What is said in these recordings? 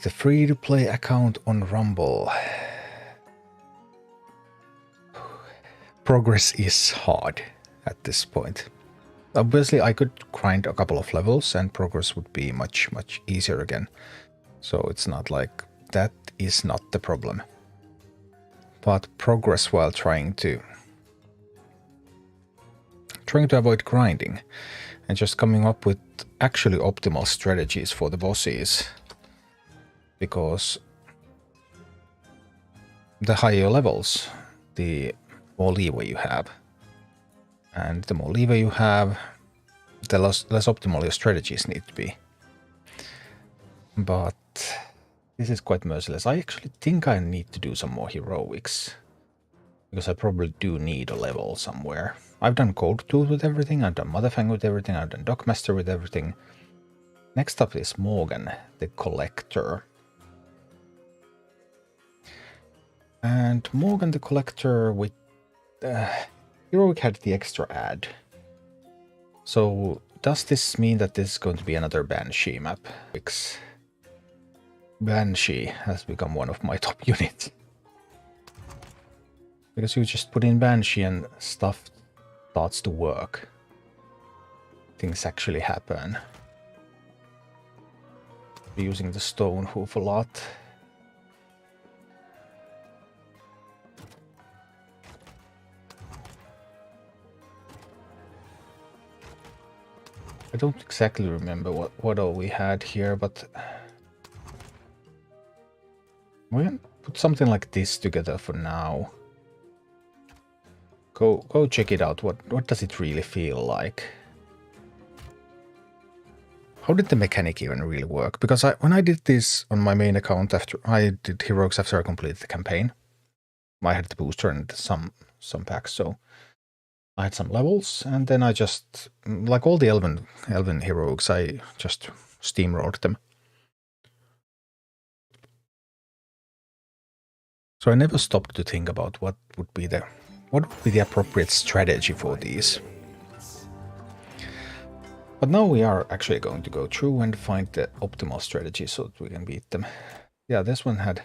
the free-to-play account on Rumble. Progress is hard at this point. Obviously, I could grind a couple of levels and progress would be much easier again. So it's not like that is not the problem. But progress while trying to avoid grinding and just coming up with actually optimal strategies for the bosses. Because the higher levels, the more leeway you have. And the more leeway you have, the less optimal your strategies need to be. But this is quite merciless. I actually think I need to do some more heroics. Because I probably do need a level somewhere. I've done Cold Tooth with everything, I've done Motherfang with everything, I've done Dockmaster with everything. Next up is Morgan, the Collector. And Morgan the Collector with Heroic had the extra ad. So does this mean that this is going to be another Banshee map? Banshee has become one of my top units. Because you just put in Banshee and stuff starts to work. Things actually happen. Using the stone hoof a lot. I don't exactly remember what all we had here, but we can put something like this together for now. Go check it out. What does it really feel like? How did the mechanic even really work? Because when I did this on my main account after I did heroics after I completed the campaign, I had the booster and some packs, so I had some levels, and then I just, like all the Elven heroics, I just steamrolled them. So I never stopped to think about what would be the appropriate strategy for these. But now we are actually going to go through and find the optimal strategy so that we can beat them. Yeah, this one had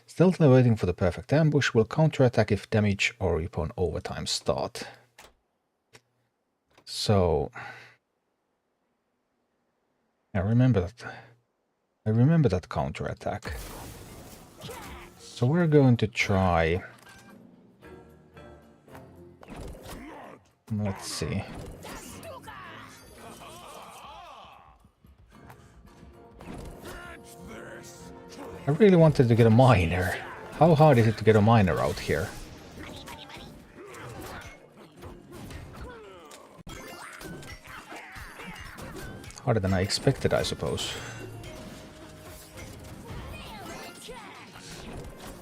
stealthily waiting for the perfect ambush, will counterattack if damage or upon overtime start. So I remember that counterattack. So we're going to try. Let's see. I really wanted to get a miner. How hard is it to get a miner out here? Harder than I expected, I suppose.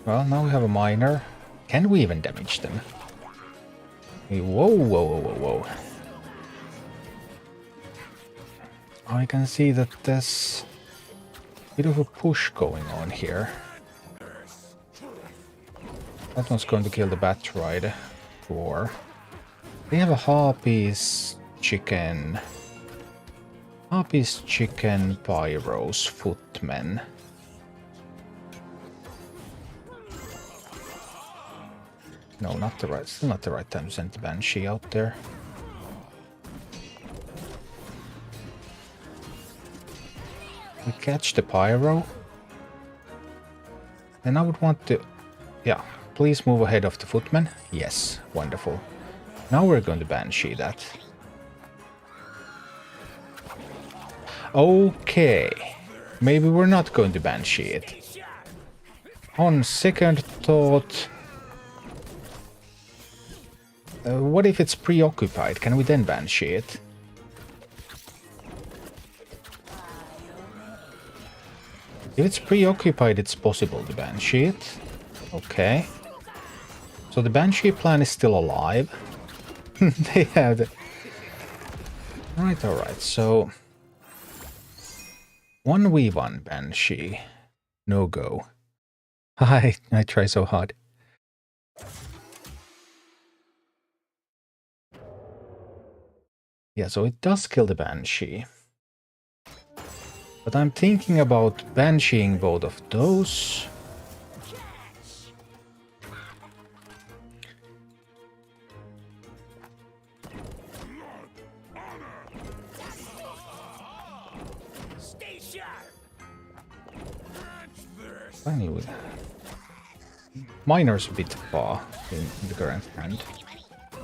Well, now we have a miner. Can we even damage them? Whoa. I can see that there's a bit of a push going on here. That one's going to kill the Bat Rider. Or they have a Harpies chicken. Harpies chicken pyros footmen. No, still not the right time to send the Banshee out there. We catch the pyro. And I would want to... Yeah, please move ahead of the footman. Yes, wonderful. Now we're going to Banshee that. Okay. Maybe we're not going to Banshee it. On second thought... what if it's preoccupied? Can we then Banshee it? If it's preoccupied, it's possible to Banshee it. Okay. So the Banshee plan is still alive. They had... Alright, so... 1v1 Banshee. No go. I try so hard. Yeah, so it does kill the Banshee. But I'm thinking about bansheeing both of those. Finally, Miner's a bit far in the current hand.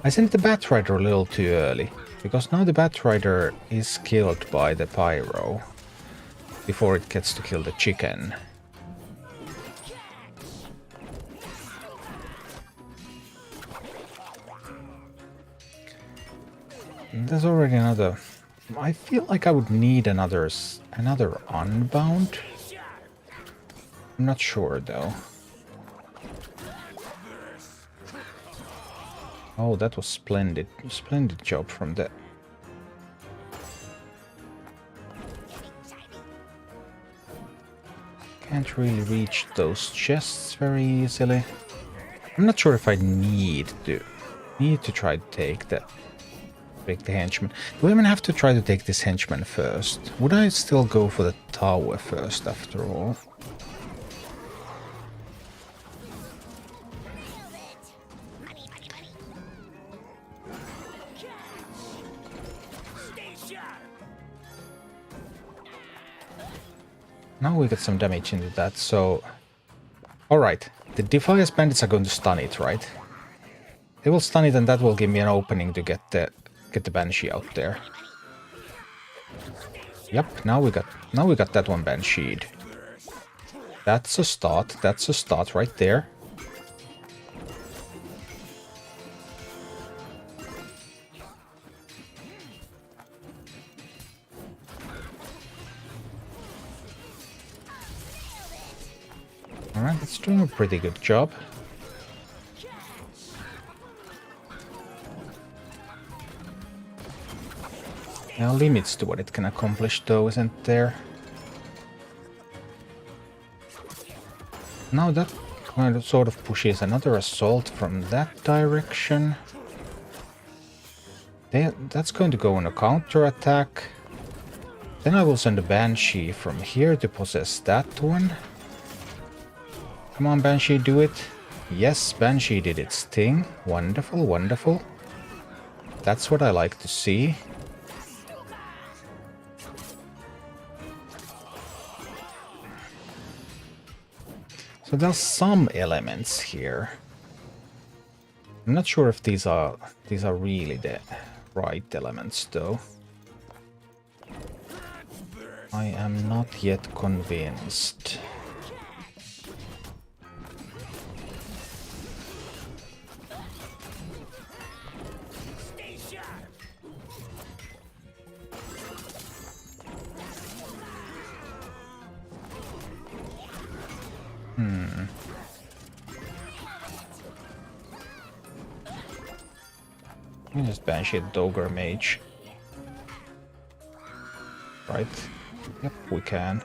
I sent the Batrider a little too early, because now the Batrider is killed by the Pyro before it gets to kill the chicken. And there's already another... I feel like I would need another Unbound. I'm not sure though. Oh, that was splendid. Splendid job from the... Can't really reach those chests very easily. I'm not sure if I need to try to take the henchman. Do I even have to try to take this henchman first? Would I still go for the tower first after all? Now we get some damage into that, so... Alright, the Defiance Bandits are going to stun it, right? They will stun it and that will give me an opening to get the Banshee out there. Yep, now we got that one Bansheed. That's a start right there. Alright, it's doing a pretty good job. There are limits to what it can accomplish though, isn't there? Now that kind of sort of pushes another assault from that direction. That's going to go on a counter-attack. Then I will send a Banshee from here to possess that one. Come on, Banshee, do it. Yes, Banshee did its thing. Wonderful, wonderful. That's what I like to see. So there's some elements here. I'm not sure if these are really the right elements though. I am not yet convinced. Let me just Banshee the Ogre Mage. Right. Yep, we can.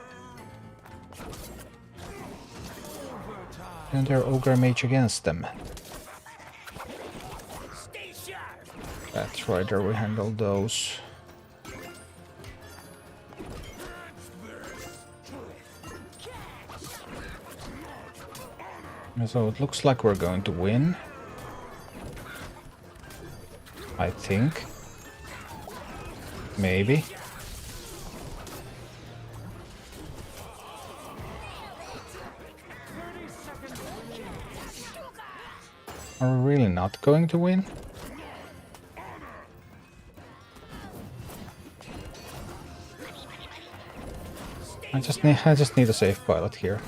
And their Ogre Mage against them. That's right, there we handle those. So it looks like we're going to win. I think. Maybe. Are we really not going to win? I just need a safe pilot here.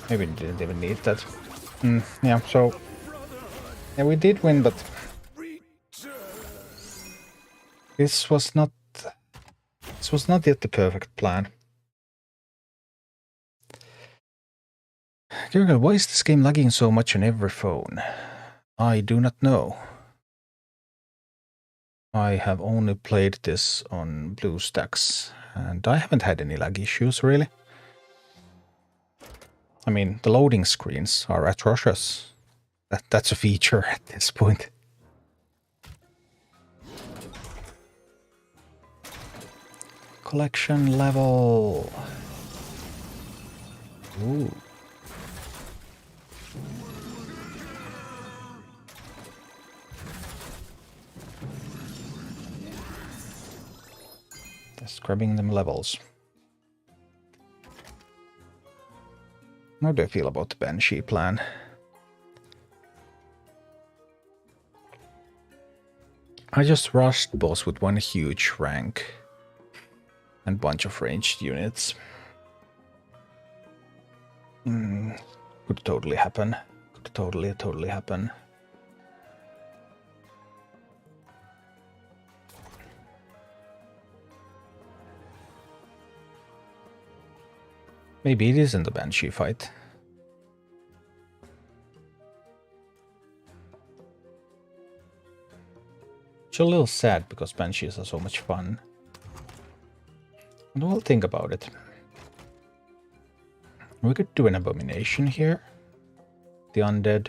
Maybe we didn't even need that. Yeah, so yeah, we did win, but this was not yet the perfect plan. Jürgen, why is this game lagging so much on every phone? I do not know. I have only played this on BlueStacks, and I haven't had any lag issues, really. I mean, the loading screens are atrocious. That's a feature at this point. Collection level. Ooh. Just grabbing them levels. How do I feel about the Banshee plan? I just rushed boss with one huge rank and bunch of ranged units. Could totally happen. Could totally happen. Maybe it isn't a Banshee fight. It's a little sad because Banshees are so much fun. And we'll think about it. We could do an Abomination here. The Undead.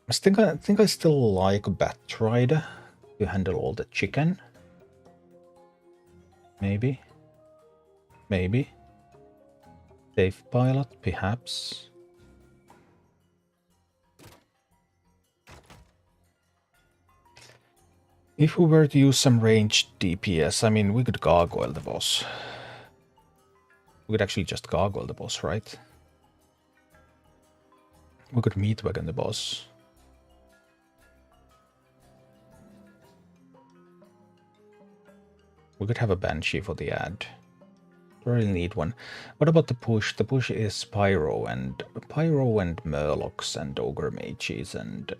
I think I still like Batrider to handle all the chicken. Maybe. Maybe. Safe Pilot, perhaps. If we were to use some ranged DPS, I mean, we could gargoyle the boss. We could actually just gargoyle the boss, right? We could meat wagon the boss. We could have a Banshee for the ad. Don't really need one. What about the push? The push is Pyro and Murlocs and Ogre Mages and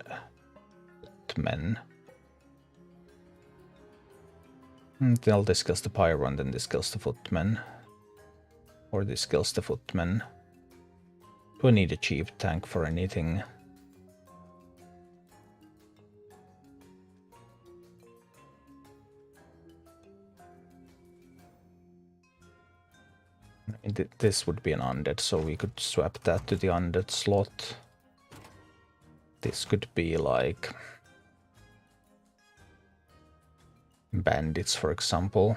men. They'll discuss the Pyro and then discuss the Footmen. Or discuss the Footmen. Do I need a cheap tank for anything? This would be an undead, so we could swap that to the undead slot. This could be like bandits, for example.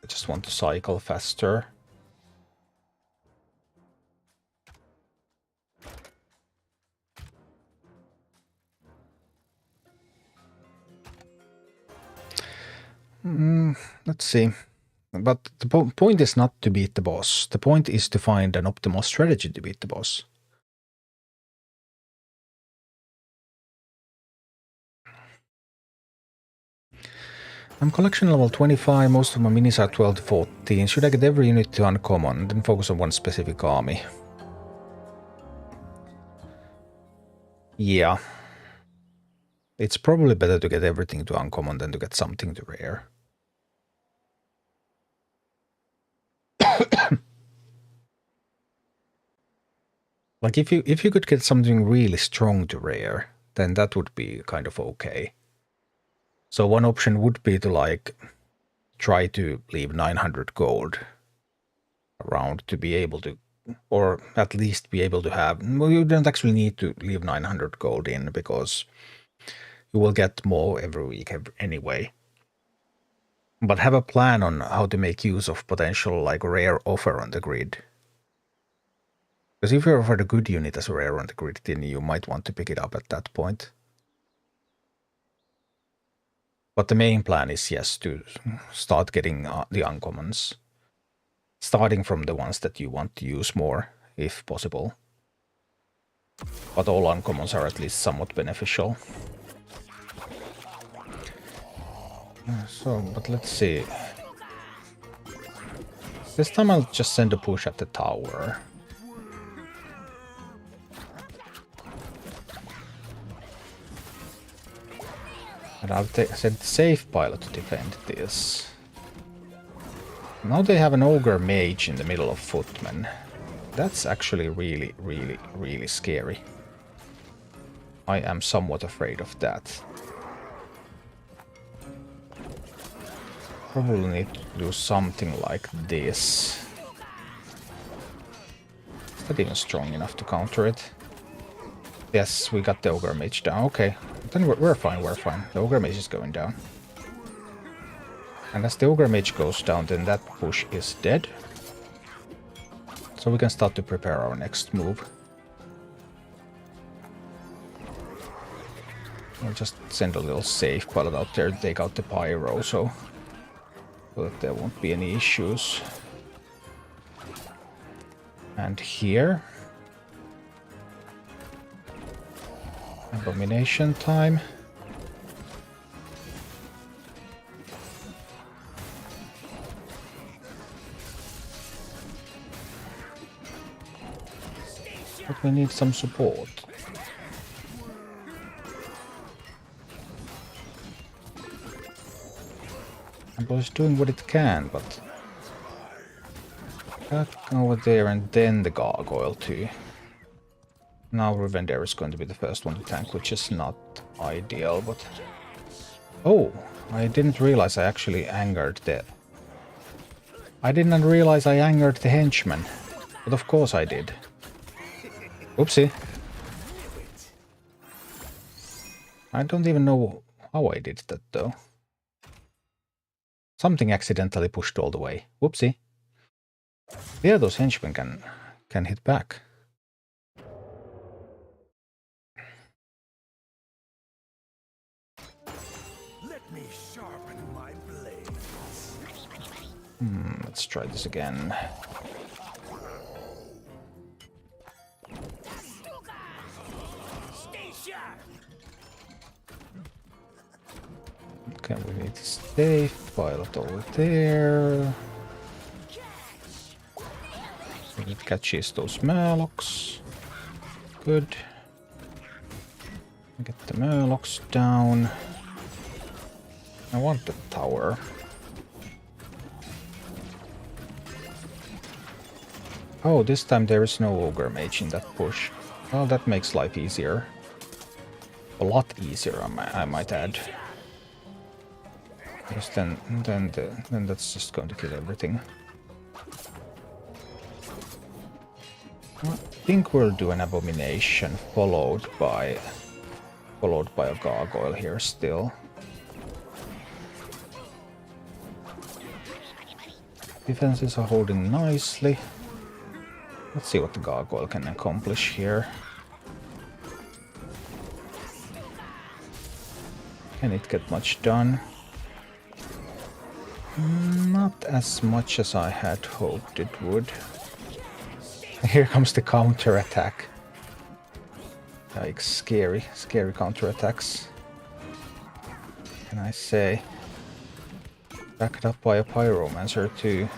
I just want to cycle faster. Let's see. But the point is not to beat the boss. The point is to find an optimal strategy to beat the boss. I'm collection level 25, most of my minis are 12 to 14. Should I get every unit to uncommon, then focus on one specific army? Yeah. It's probably better to get everything to uncommon than to get something to rare. Like if you could get something really strong to rare, then that would be kind of okay. So one option would be to like try to leave 900 gold around to be able to, or at least be able to have, well, you don't actually need to leave 900 gold in because you will get more every week anyway. But have a plan on how to make use of potential like rare offer on the grid. Because if you're offered a good unit as a rare on the grid, then you might want to pick it up at that point. But the main plan is, yes, to start getting the uncommons. Starting from the ones that you want to use more, if possible. But all uncommons are at least somewhat beneficial. So, but let's see. This time I'll just send a push at the tower. And I'll send the safe pilot to defend this. Now they have an ogre mage in the middle of footmen. That's actually really, really, really scary. I am somewhat afraid of that. Probably need to do something like this. Is that even strong enough to counter it? Yes, we got the ogre mage down. Okay, then we're fine, we're fine. The ogre mage is going down. And as the Ogre Mage goes down, then that push is dead. So we can start to prepare our next move. We'll just send a little safe pilot out there to take out the Pyro, so that there won't be any issues. And here, Abomination time. But we need some support. Amble is doing what it can, but that over there and then the Gargoyle too. Now Revender is going to be the first one to tank, which is not ideal, but... Oh, I didn't realize I actually angered the... I didn't realize I angered the henchman, but of course I did. Oopsie. I don't even know how I did that though. Something accidentally pushed all the way. Whoopsie. Yeah, those henchmen can hit back. Let me sharpen my blades. Let's try this again. Okay, we need to stay. Pilot over there. It catches those Murlocs. Good. Get the Murlocs down. I want the tower. Oh, this time there is no Ogre Mage in that push. Well, that makes life easier. A lot easier, I might add. Because then that's just going to kill everything. I think we'll do an Abomination followed by a Gargoyle here still. Defenses are holding nicely. Let's see what the Gargoyle can accomplish here. Can it get much done? Not as much as I had hoped it would. Here comes the counter-attack. Like scary counter-attacks. Can I say? Backed up by a Pyromancer too.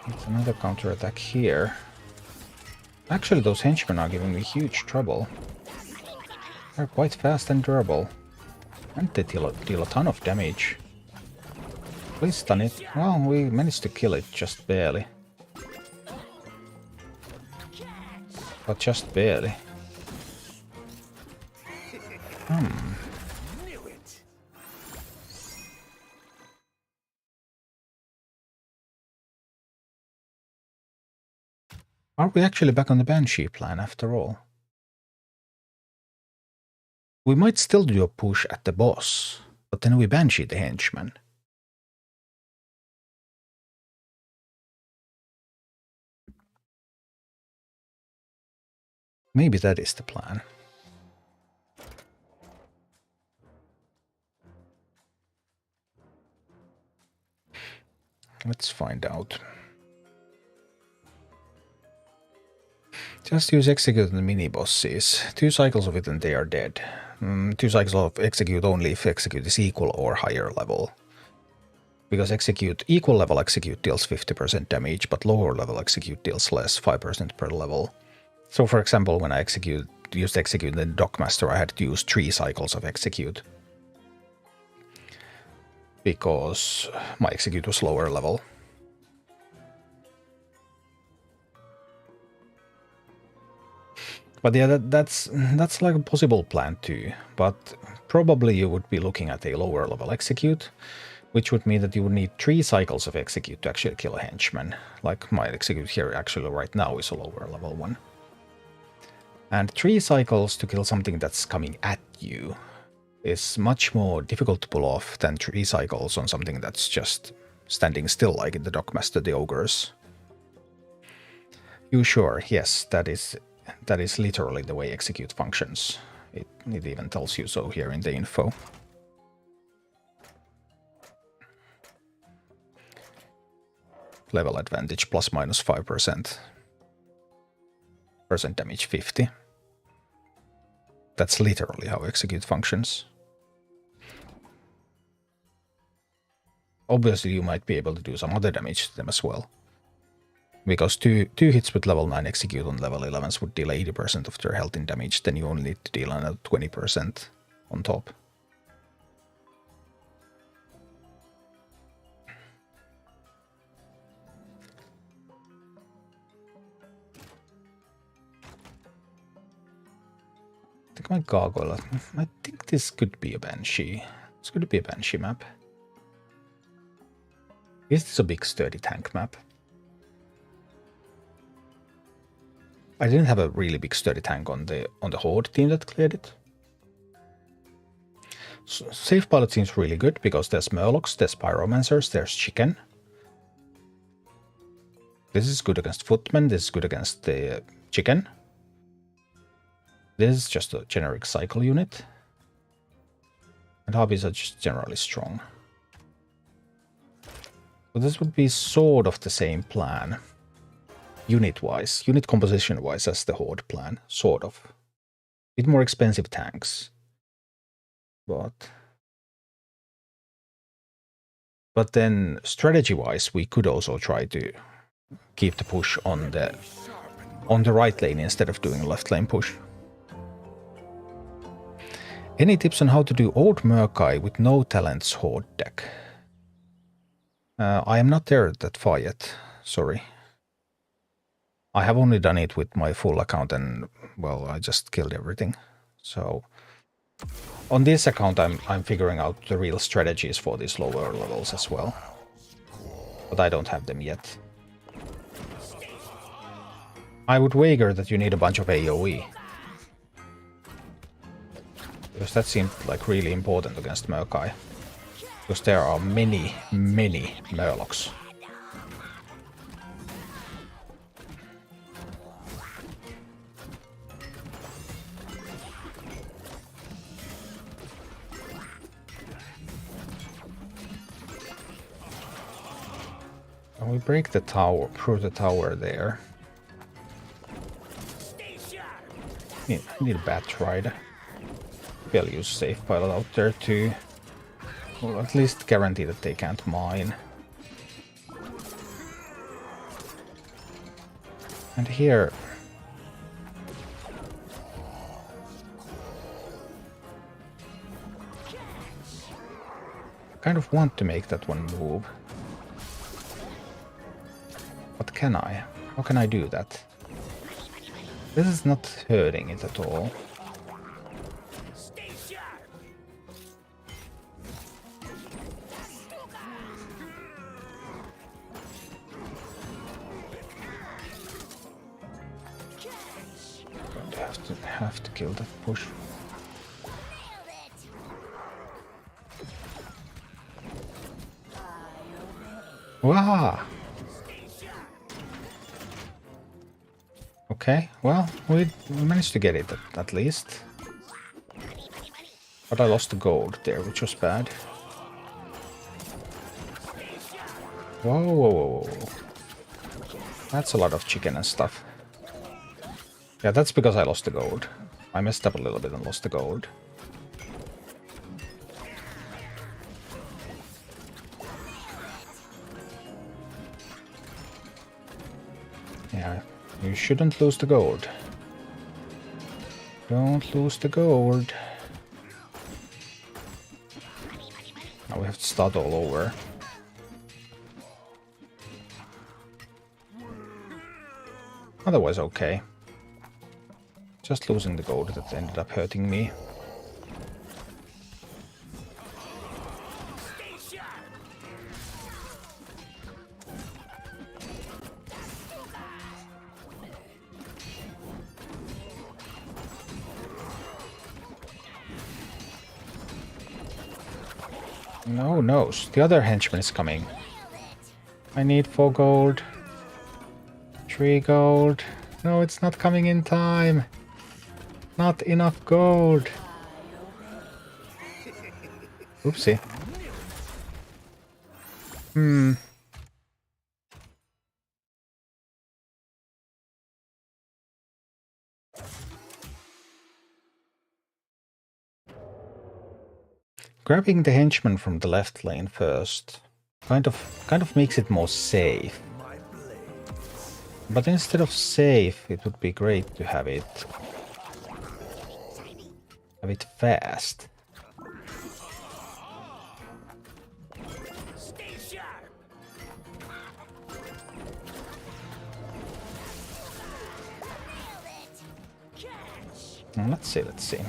It's another counter-attack here. Actually, those henchmen are giving me huge trouble. They're quite fast and durable. And they deal a ton of damage. Please stun it. Well, we managed to kill it just barely. But just barely. Are we actually back on the Banshee plan after all? We might still do a push at the boss, but then we Banshee the henchman. Maybe that is the plan. Let's find out. Just use execute on the mini-bosses. 2 cycles of it and they are dead. 2 cycles of execute only if execute is equal or higher level. Because equal level execute deals 50% damage, but lower level execute deals less, 5% per level. So for example, when I used execute in the Dockmaster, I had to use 3 cycles of execute. Because my execute was lower level. But yeah, that's like a possible plan too. But probably you would be looking at a lower level execute, which would mean that you would need 3 cycles of execute to actually kill a henchman. Like my execute here actually right now is a lower level one. And 3 cycles to kill something that's coming at you is much more difficult to pull off than 3 cycles on something that's just standing still, like in the Dockmaster, the Ogres. You sure? Yes, that is literally the way execute functions. It even tells you so here in the info. Level advantage plus minus 5%. Percent damage 50. That's literally how execute functions. Obviously you might be able to do some other damage to them as well. Because two hits with level 9 execute on level 11s would deal 80% of their health in damage, then you only need to deal another 20% on top. I think my gargoyle, I think this could be a Banshee. This could be a Banshee map. Is this a big sturdy tank map? I didn't have a really big sturdy tank on the Horde team that cleared it. So, Safe Pilot seems really good because there's Murlocs, there's Pyromancers, there's Chicken. This is good against Footmen, this is good against the Chicken. This is just a generic cycle unit. And hobbies are just generally strong. So this would be sort of the same plan. Unit-wise, unit composition-wise as the Horde plan, sort of. A bit more expensive tanks. But then strategy-wise, we could also try to keep the push on the right lane instead of doing left lane push. Any tips on how to do old Murkai with no talents Horde deck? I am not there that far yet, sorry. I have only done it with my full account and, well, I just killed everything. So, on this account I'm figuring out the real strategies for these lower levels as well. But I don't have them yet. I would wager that you need a bunch of AoE. Because that seemed like really important against Murkai. Because there are many, many Murlocs. And we break the tower, through the tower there. I need a Bat Rider. I'll use Safe Pilot out there to, well, at least guarantee that they can't mine. And here, I kind of want to make that one move. But can I? How can I do that? This is not hurting it at all. Have to kill that push. Wow. Okay, well, we managed to get it at least. But I lost the gold there, which was bad. Whoa, whoa, whoa, whoa. That's a lot of chicken and stuff. Yeah, that's because I lost the gold. I messed up a little bit and lost the gold. Yeah, you shouldn't lose the gold. Don't lose the gold. Now we have to start all over. Otherwise okay. Just losing the gold that ended up hurting me. No, no, the other henchman is coming. I need 4 gold. 3 gold. No, it's not coming in time. Not enough gold. Oopsie. Grabbing the henchman from the left lane first kind of makes it more safe. But instead of safe, it would be great to have it fast. Let's see.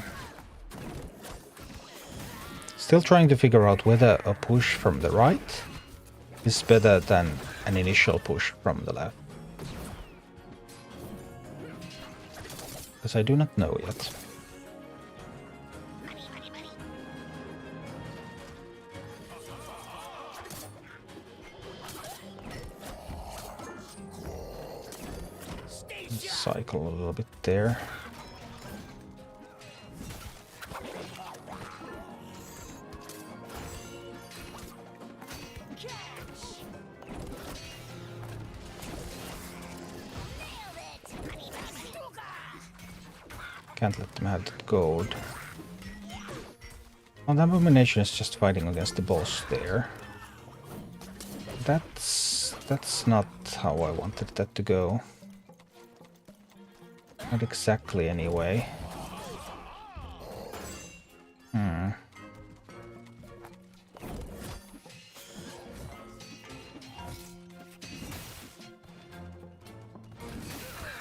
Still trying to figure out whether a push from the right is better than an initial push from the left. Because I do not know yet. Cycle a little bit there. Can't let them have that gold. Oh, the abomination is just fighting against the boss there. That's not how I wanted that to go. Not exactly, anyway.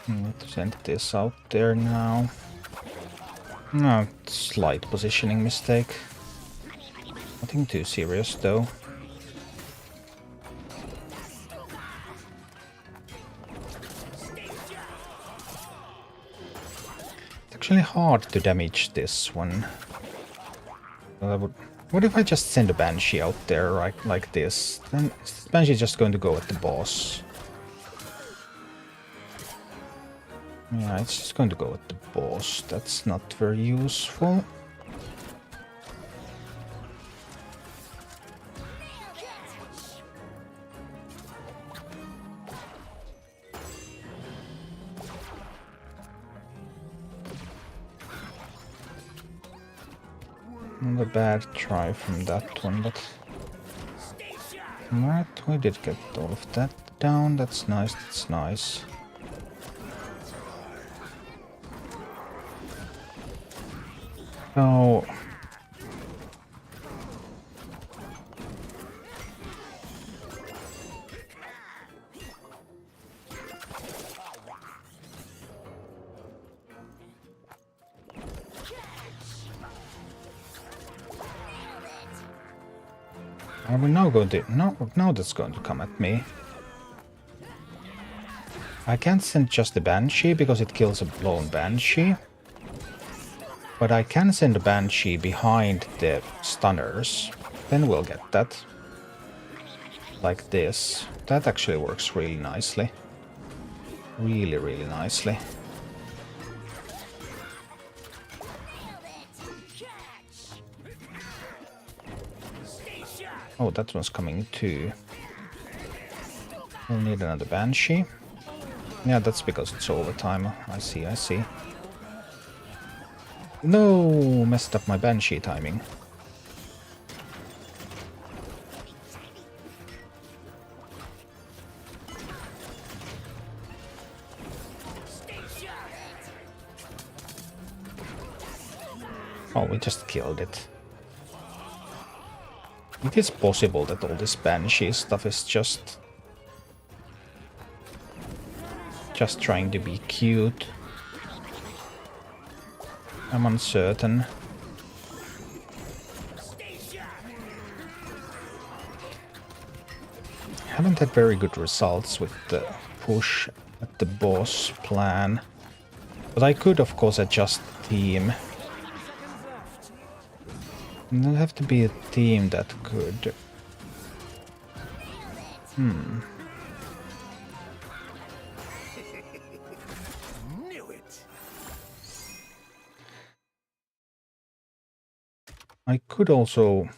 Need to send this out there now. No, slight positioning mistake. Nothing too serious, though. It's actually hard to damage this one. Well, what if I just send a Banshee out there like this? Then Banshee is just going to go at the boss. Yeah, it's just going to go at the boss. That's not very useful. Not a bad try from that one, but... Alright, we did get all of that down. That's nice, that's nice. So... Are we now going to... No, now that's going to come at me. I can't send just the Banshee because it kills a lone Banshee. But I can send a Banshee behind the stunners. Then we'll get that. Like this. That actually works really nicely. Really, really nicely. Oh, that one's coming too. We'll need another Banshee. Yeah, that's because it's overtime. I see, I see. No, messed up my Banshee timing. Oh, we just killed it. It is possible that all this Banshee stuff is just trying to be cute. I'm uncertain. Haven't had very good results with the push at the boss plan. But I could of course adjust the team. There'll have to be a team that could... Knew it. I could also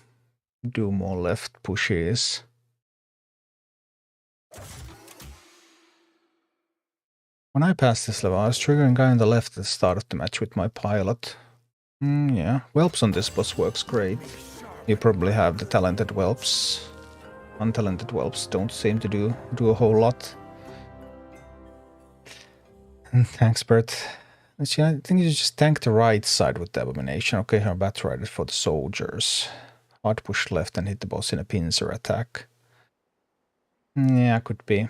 do more left pushes. When I passed this level, I was triggering guy on the left at the start of the match with my pilot. Yeah, whelps on this boss works great. You probably have the talented whelps. Untalented whelps don't seem to do a whole lot. Thanks, Bert. See, I think you just tank the right side with the abomination. Okay, her bat rider for the soldiers. Hard push left and hit the boss in a pincer attack. Yeah, could be.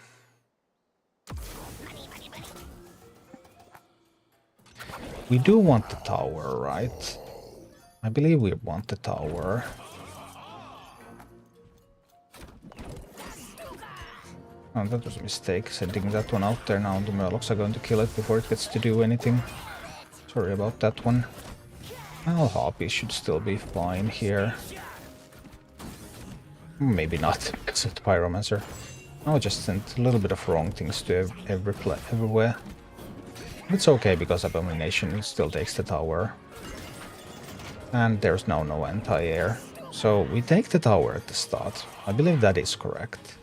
We do want the tower, right? I believe we want the tower. Oh, that was a mistake, sending that one out there now. The Murlocs are going to kill it before it gets to do anything. Sorry about that one. Well, Harpies should still be fine here. Maybe not, because of the Pyromancer. I'll just send a little bit of wrong things to everywhere. It's okay because Abomination still takes the tower. And there's now no anti-air. So we take the tower at the start. I believe that is correct.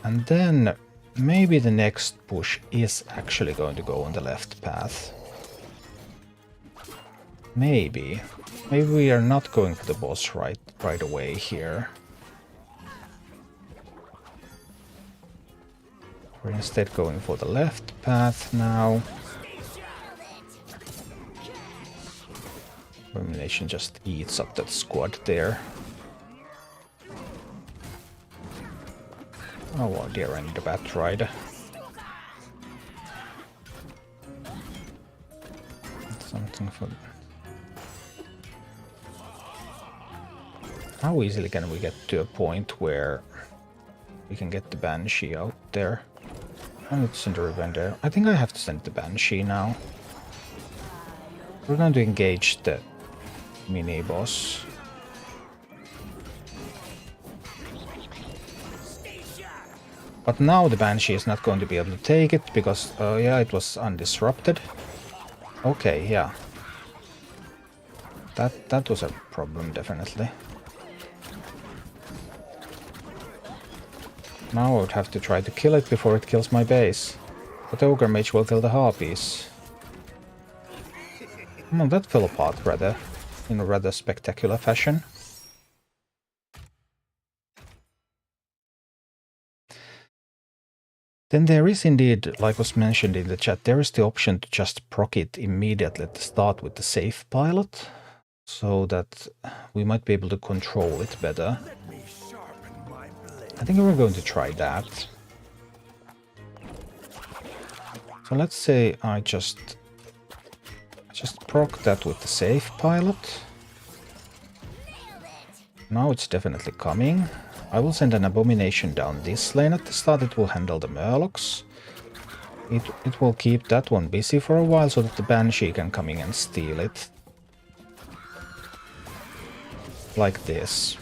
And then maybe the next push is actually going to go on the left path. Maybe. Maybe we are not going for the boss right away here. We're instead going for the left path now. Abomination just eats up that squad there. Oh dear, I need a bat rider. Something for... How easily can we get to a point where we can get the Banshee out there? I need to send a Revender. I think I have to send the Banshee now. We're going to engage the mini-boss. But now the Banshee is not going to be able to take it, because, yeah, it was undisrupted. Okay, yeah. That was a problem, definitely. Now I would have to try to kill it before it kills my base. But Ogre Mage will kill the Harpies. Well, that fell apart in a rather spectacular fashion. Then there is indeed, like was mentioned in the chat, there is the option to just proc it immediately at the start with the safe pilot, so that we might be able to control it better. I think we're going to try that. So let's say I just proc that with the safe pilot. Now it's definitely coming. I will send an Abomination down this lane. At the start it will handle the Murlocs. It will keep that one busy for a while so that the Banshee can come in and steal it. Like this.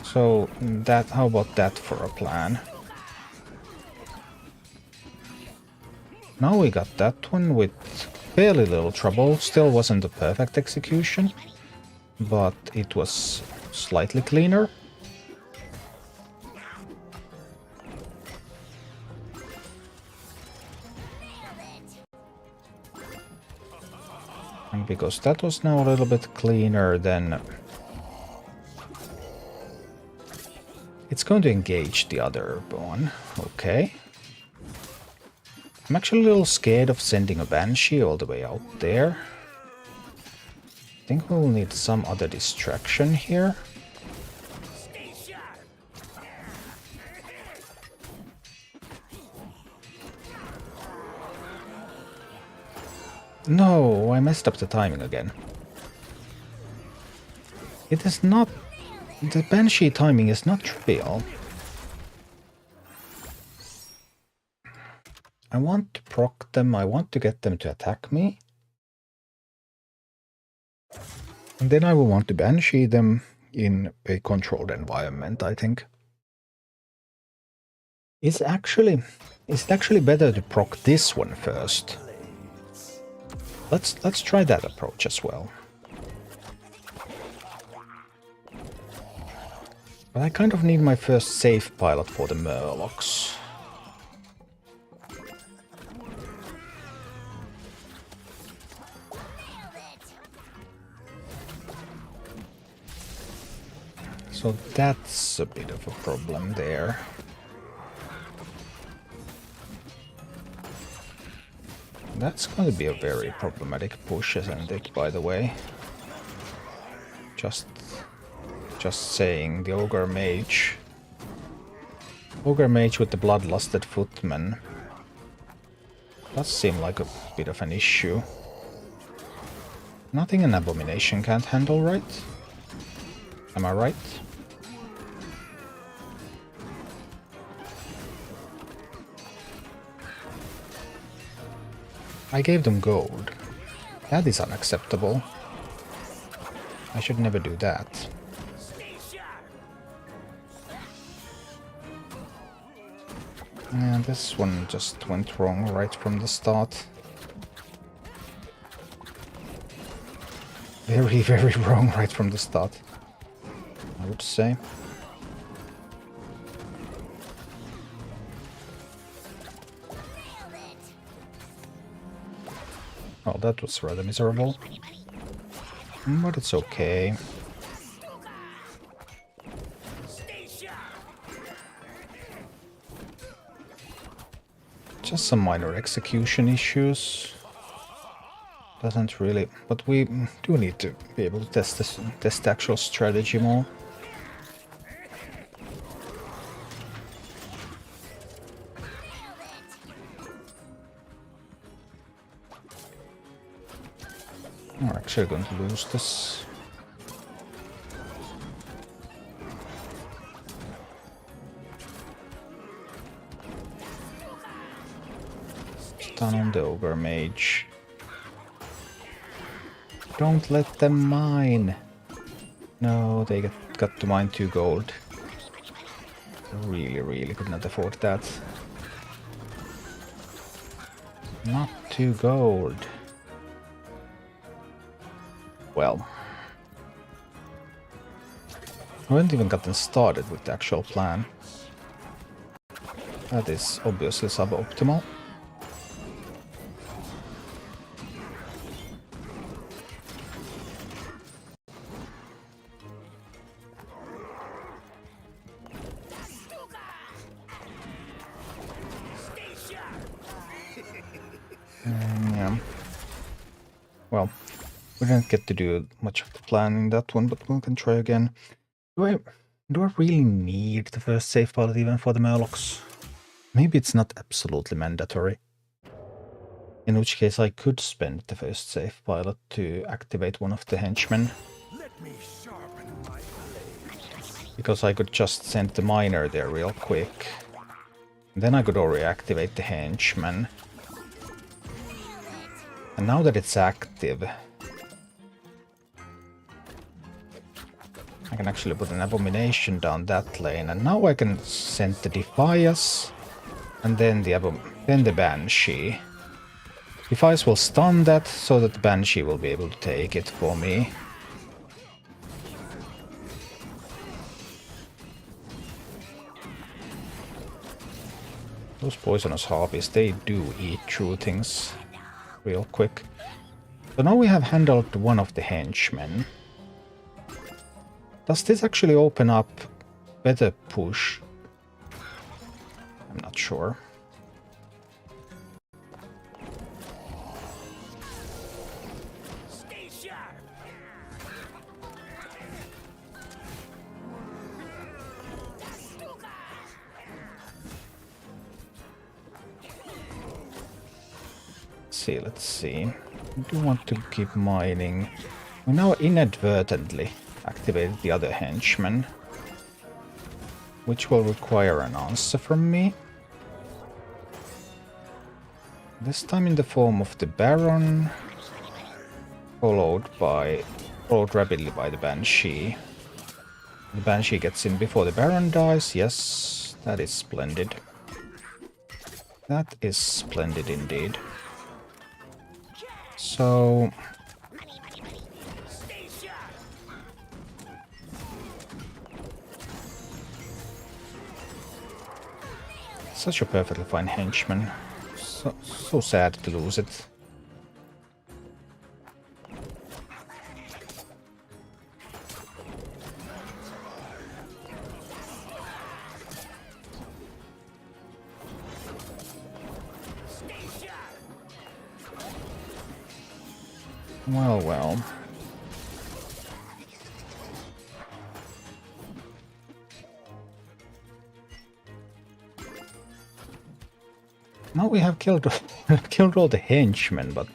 So that, how about that for a plan? Now we got that one with fairly little trouble. Still wasn't a perfect execution, but it was slightly cleaner. And because that was now a little bit cleaner, then it's going to engage the other one. Okay. I'm actually a little scared of sending a Banshee all the way out there. I think we'll need some other distraction here. No, I messed up the timing again. It is not... The Banshee timing is not trivial. I want to proc them, I want to get them to attack me. And then I will want to banshee them in a controlled environment, I think. Is it actually better to proc this one first? Let's try that approach as well. But I kind of need my first safe pilot for the Murlocs. So that's a bit of a problem there. That's going to be a very problematic push, isn't it, by the way? Just saying, the Ogre Mage. Ogre Mage with the Bloodlusted Footman. Does seem like a bit of an issue. Nothing an Abomination can't handle, right? Am I right? I gave them gold. That is unacceptable. I should never do that. And this one just went wrong right from the start. Very, very wrong right from the start, I would say. Oh, that was rather miserable. But it's okay. Just some minor execution issues. Doesn't really... But we do need to be able to test the actual strategy more. We're actually going to lose this. Stun on the Ogre Mage. Don't let them mine! No, they got to mine 2 gold. Really could not afford that. Not 2 gold. Well, I haven't even gotten started with the actual plan. That is obviously suboptimal. Yeah. Well, we didn't get to do much of the plan in that one, but we can try again. Do I really need the first safe pilot even for the Murlocs? Maybe it's not absolutely mandatory. In which case I could spend the first safe pilot to activate one of the henchmen. Because I could just send the miner there real quick. Then I could already activate the henchman. And now that it's active, I can actually put an Abomination down that lane, and now I can send the Defias, and then the Banshee. Defias will stun that, so that the Banshee will be able to take it for me. Those Poisonous Harpies, they do eat through things real quick. So now we have handled one of the henchmen. Does this actually open up better push? I'm not sure. Let's see. I do want to keep mining. We now inadvertently activated the other henchman, which will require an answer from me. This time in the form of the Baron, followed by followed rapidly by the Banshee. The Banshee gets in before the Baron dies. Yes, that is splendid. That is splendid indeed. So... such a perfectly fine henchman. So sad to lose it. Well, well. Now we have killed killed all the henchmen, but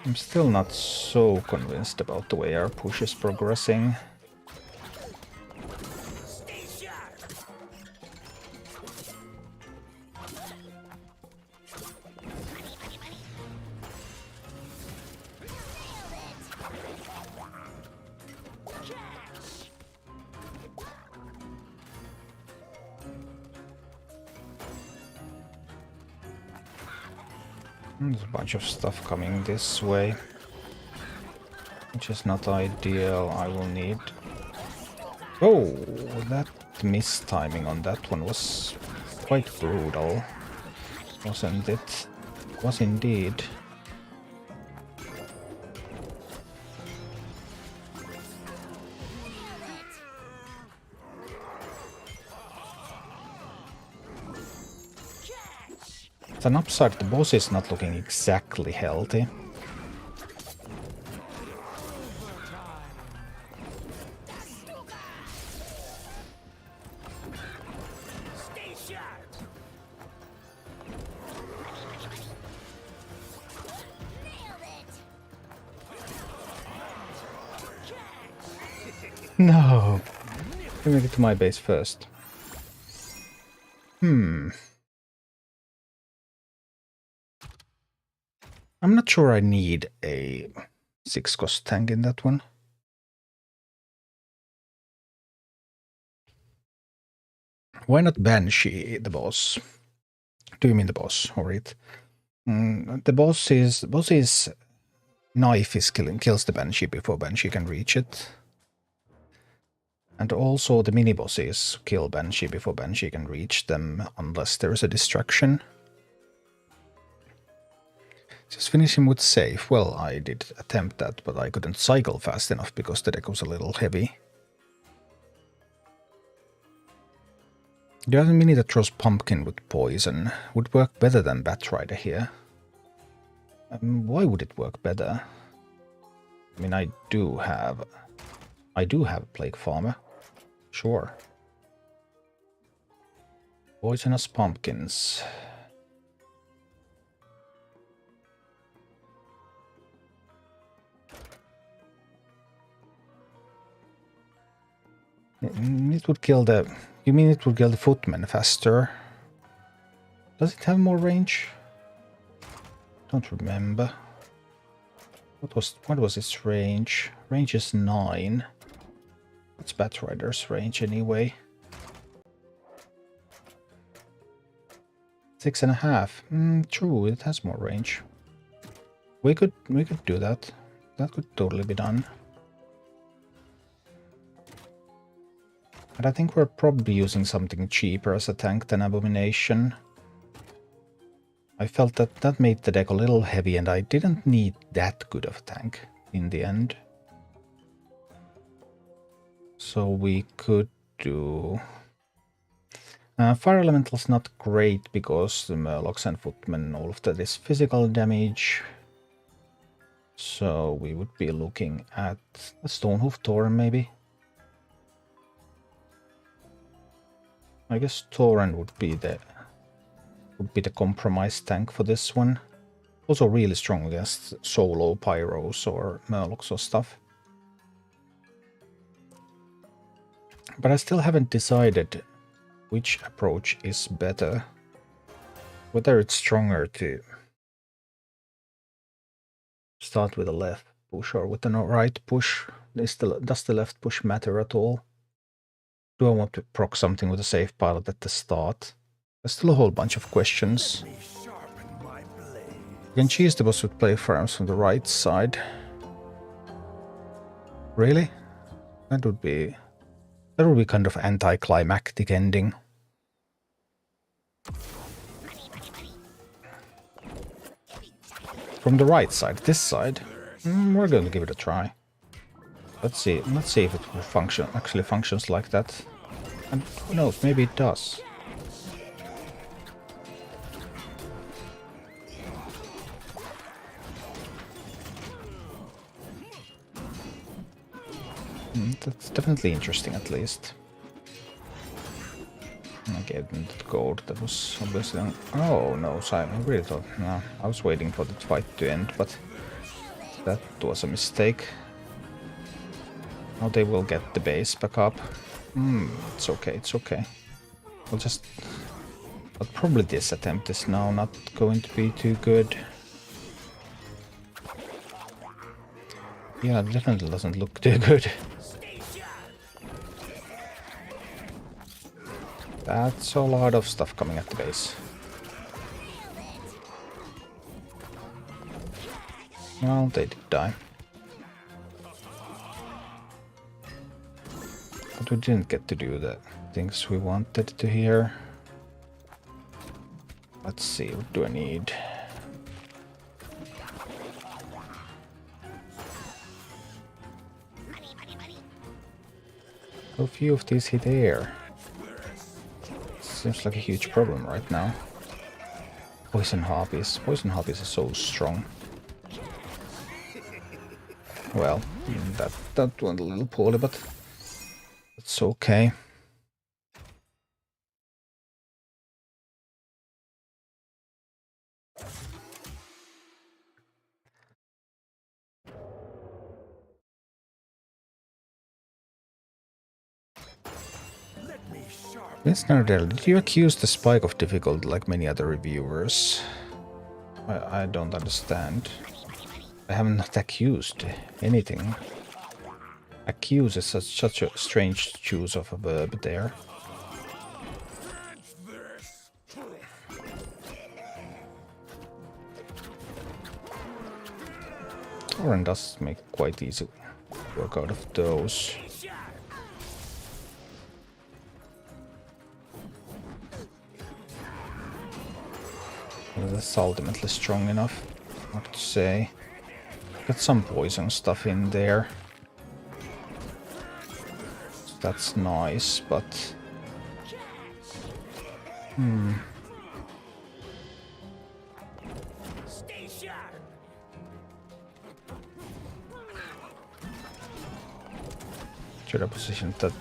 I'm still not so convinced about the way our push is progressing. There's a bunch of stuff coming this way, which is not ideal. I will need... oh, that mistiming on that one was quite brutal, wasn't it? It was indeed. It's an upside, the boss is not looking exactly healthy. No! Let me get to my base first. I'm not sure I need a 6-cost tank in that one. Why not Banshee, the boss? Do you mean the boss, or it? The boss's knife is kills the Banshee before Banshee can reach it. And also the mini-bosses kill Banshee before Banshee can reach them, unless there's a distraction. Just finish him with safe. Well, I did attempt that, but I couldn't cycle fast enough because the deck was a little heavy. Do you have a mini that throws pumpkin with poison? Would work better than Batrider here. Why would it work better? I mean, I do have Plague Farmer. Sure. Poisonous pumpkins. It would kill the... you mean it would kill the footmen faster? Does it have more range? Don't remember. What was its range? Range is 9. What's Batrider's range anyway? 6.5. True, it has more range. We could do that. That could totally be done. But I think we're probably using something cheaper as a tank than Abomination. I felt that that made the deck a little heavy and I didn't need that good of a tank in the end. So we could do... Fire Elemental's not great because the Murlocs and Footmen, all of that is physical damage. So we would be looking at a Stonehoof Tauren maybe. I guess Tauren would be the compromise tank for this one. Also really strong against solo Pyros or Murlocs or stuff. But I still haven't decided which approach is better. Whether it's stronger to start with a left push or with a right push? Does the left push matter at all? Do I want to proc something with a safe pilot at the start? There's still a whole bunch of questions. You can cheese the boss with play farms from the right side. Really? That would be kind of anticlimactic ending. From the right side, this side. We're going to give it a try. Let's see if it will actually functions like that. And who knows, maybe it does. That's definitely interesting, at least. I gave them the gold. That was obviously... Oh no, Simon, I really thought... No, I was waiting for the fight to end, but... That was a mistake. Now they will get the base back up. It's okay, it's okay. But probably this attempt is now not going to be too good. Yeah, it definitely doesn't look too good. That's a lot of stuff coming at the base. Well, they did die. But we didn't get to do the things we wanted to here. Let's see, what do I need? A few of these hit air. Seems like a huge problem right now. Poison harpies. Poison harpies are so strong. Well, that went a little poorly, but it's okay. Vince Nardell, did you accuse the spike of difficulty like many other reviewers? I don't understand. I have not accused anything. Accuse is such a strange choice of a verb there. Torrent does make quite easy work out of those. That's ultimately strong enough, not to say. Got some poison stuff in there. That's nice, but... Should have positioned that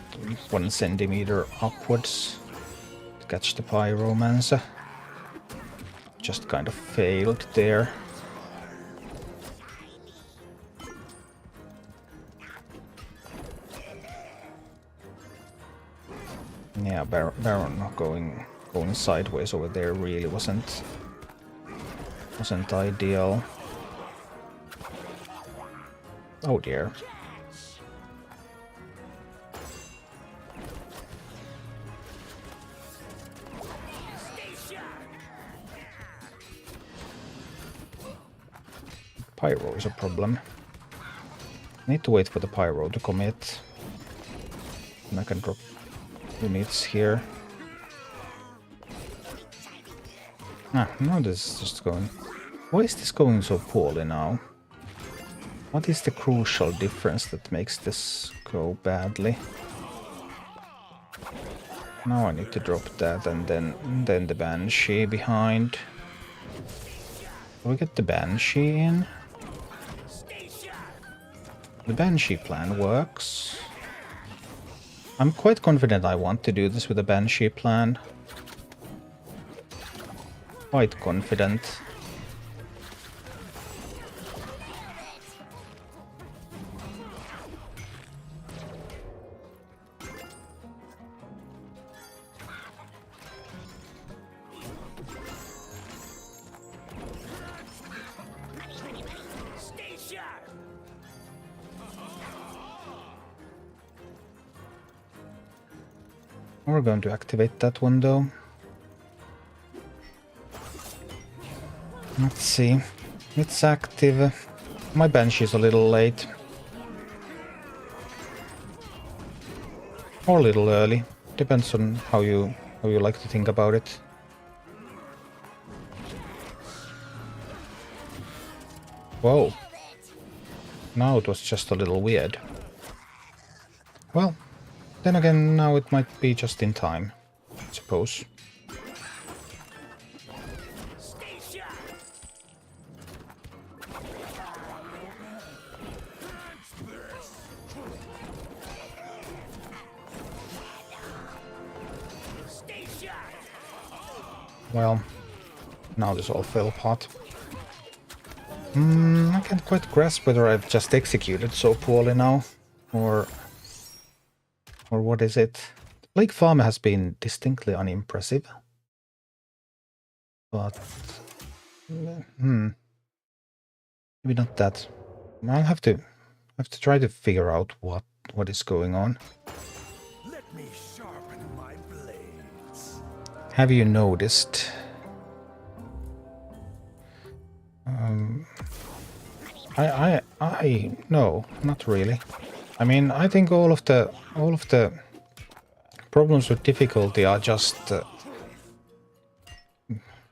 1 centimeter upwards to catch the Pyromancer. Just kind of failed there. Yeah, Baron going sideways over there really wasn't ideal. Oh dear. Pyro is a problem. Need to wait for the Pyro to commit. And I can drop units here. Now this is just going... Why is this going so poorly now? What is the crucial difference that makes this go badly? Now I need to drop that and then the Banshee behind. Do we get the Banshee in? The Banshee plan works. I'm quite confident I want to do this with a Banshee plan. Quite confident. We're going to activate that one though. Let's see. It's active. My Banshee is a little late. Or a little early. Depends on how you like to think about it. Whoa. Now it was just a little weird. Well, then again, now it might be just in time, I suppose. Well, now this all fell apart. I can't quite grasp whether I've just executed so poorly now, or what is it? Lake Farm has been distinctly unimpressive. But maybe not that. I'll have to try to figure out what is going on. Let me sharpen my blades. Have you noticed? No, not really. I mean, I think all of the problems with difficulty are just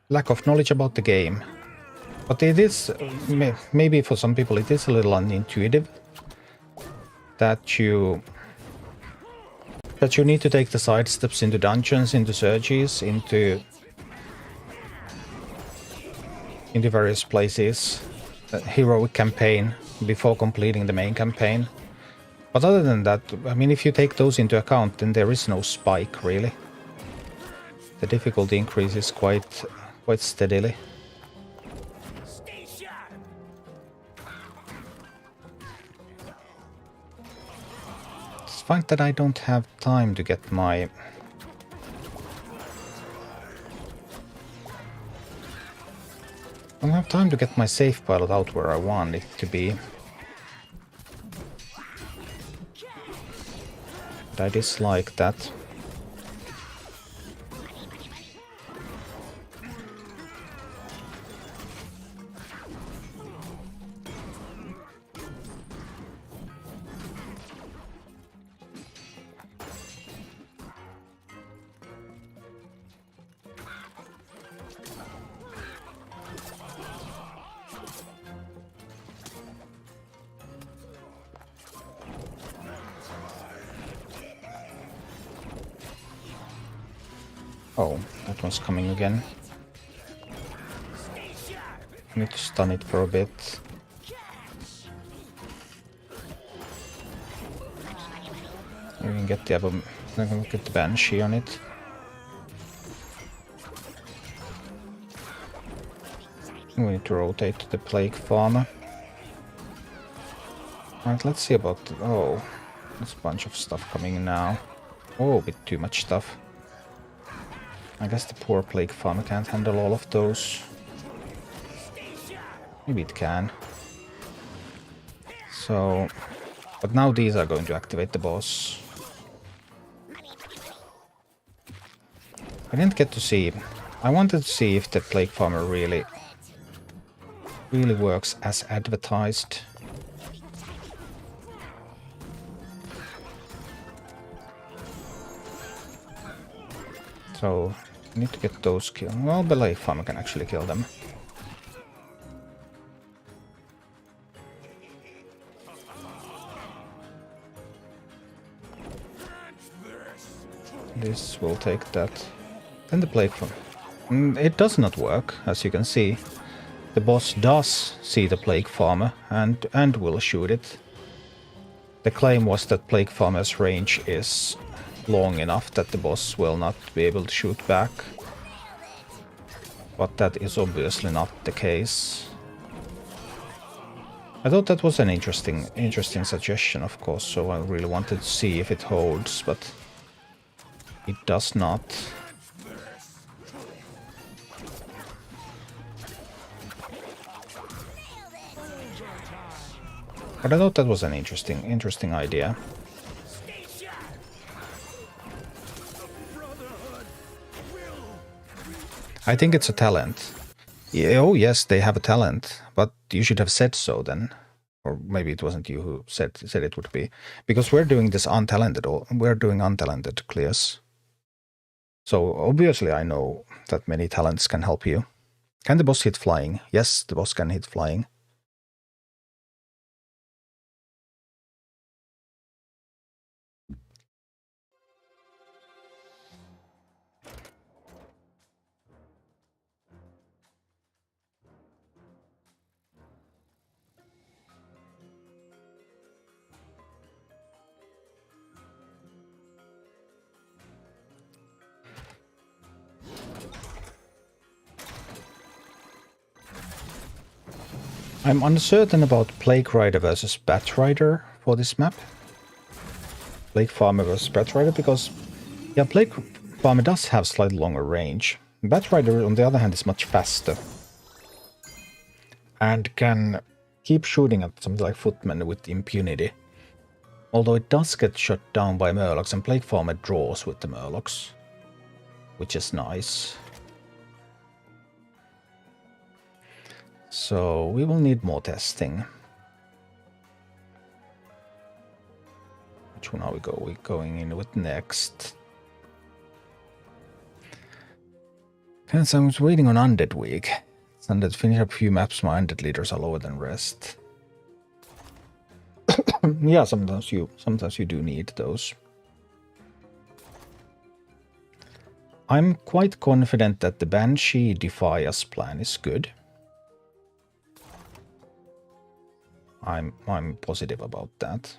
lack of knowledge about the game. But it is, maybe for some people it is a little unintuitive that you need to take the side steps into dungeons, into surges, into various places, a heroic campaign before completing the main campaign. But other than that, I mean, if you take those into account, then there is no spike really. The difficulty increases quite steadily. It's fine that I don't have time to get my I don't have time to get my safe pilot out where I want it to be. But I dislike that. Oh, that one's coming again. I need to stun it for a bit. We can get the Banshee on it. We need to rotate to the Plague Farmer. Alright, let's see about oh, there's a bunch of stuff coming in now. Oh, a bit too much stuff. I guess the poor Plague Farmer can't handle all of those. Maybe it can. So, but now these are going to activate the boss. I didn't get to see. I wanted to see if the Plague Farmer really works as advertised. So, I need to get those killed. Well, the Plague Farmer can actually kill them. This will take that. Then the Plague Farmer. It does not work, as you can see. The boss does see the Plague Farmer and will shoot it. The claim was that Plague Farmer's range is long enough that the boss will not be able to shoot back. But that is obviously not the case. I thought that was an interesting suggestion, of course, so I really wanted to see if it holds, but it does not. But I thought that was an interesting idea. I think it's a talent. Yeah, oh yes, they have a talent, but you should have said so then. Or maybe it wasn't you who said it would be. Because we're doing this untalented, we're doing untalented clears. So obviously I know that many talents can help you. Can the boss hit flying? Yes, the boss can hit flying. I'm uncertain about Plague Rider versus Bat Rider for this map. Plague Farmer versus Bat Rider, because yeah, Plague Farmer does have slightly longer range. Bat Rider, on the other hand, is much faster. And can keep shooting at something like Footman with impunity. Although it does get shot down by Murlocs, and Plague Farmer draws with the Murlocs. Which is nice. So we will need more testing. Which one are we going in with next? Hence I was waiting on Undead Week. Undead finish up a few maps, my Undead leaders are lower than rest. Yeah, sometimes you do need those. I'm quite confident that the Banshee Defy Us plan is good. I'm positive about that.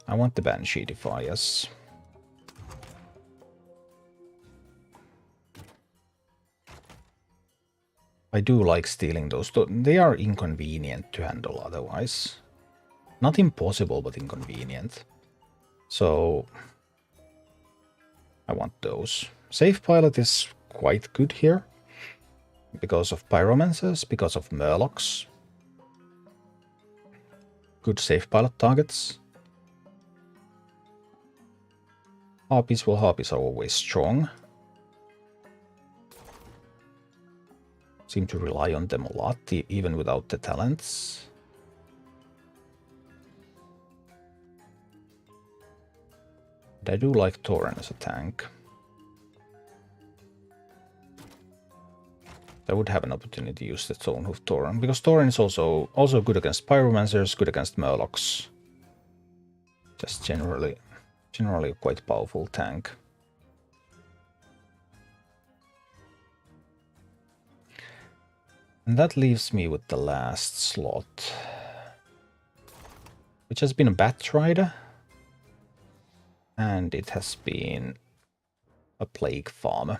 I want the Banshee Defy Us. I do like stealing those. They are inconvenient to handle otherwise. Not impossible, but inconvenient. So I want those. Safe Pilot is quite good here. Because of Pyromancers, because of Murlocs. Good Safe Pilot targets. Harpies, well, Harpies are always strong. Seem to rely on them a lot, even without the talents. But I do like Tauren as a tank. I would have an opportunity to use the Thornhoof Tauren, because Tauren is also good against Pyromancers, good against Murlocs. Just generally a quite powerful tank. And that leaves me with the last slot, which has been a Bat Rider, and it has been a Plague Farmer.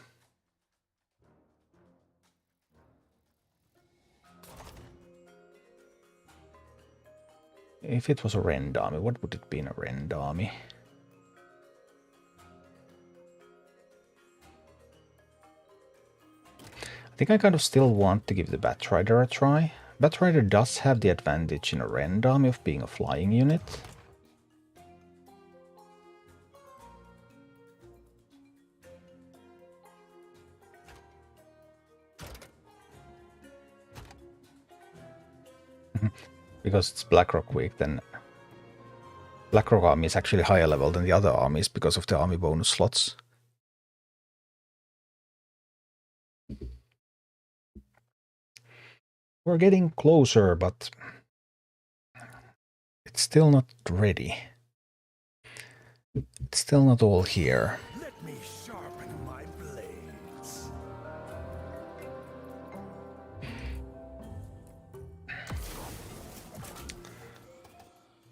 If it was a Rend army, what would it be in a Rend army? I think I kind of still want to give the Bat Rider a try. Bat Rider does have the advantage in a Rend army of being a flying unit. Because it's Blackrock week, then Blackrock army is actually higher level than the other armies because of the army bonus slots. We're getting closer, but it's still not ready. It's still not all here. Let me sharpen my blades.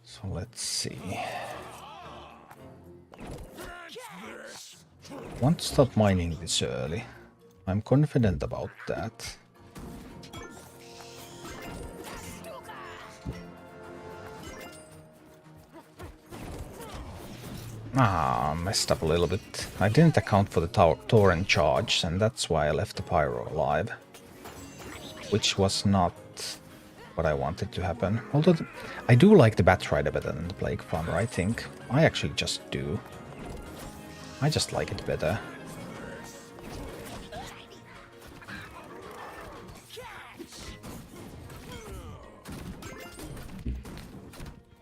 So let's see. I want to start mining this early. I'm confident about that. Messed up a little bit. I didn't account for the Tauren charge, and that's why I left the Pyro alive. Which was not what I wanted to happen. Although I do like the Bat Rider better than the Plague Farmer, I think. I actually just do. I just like it better.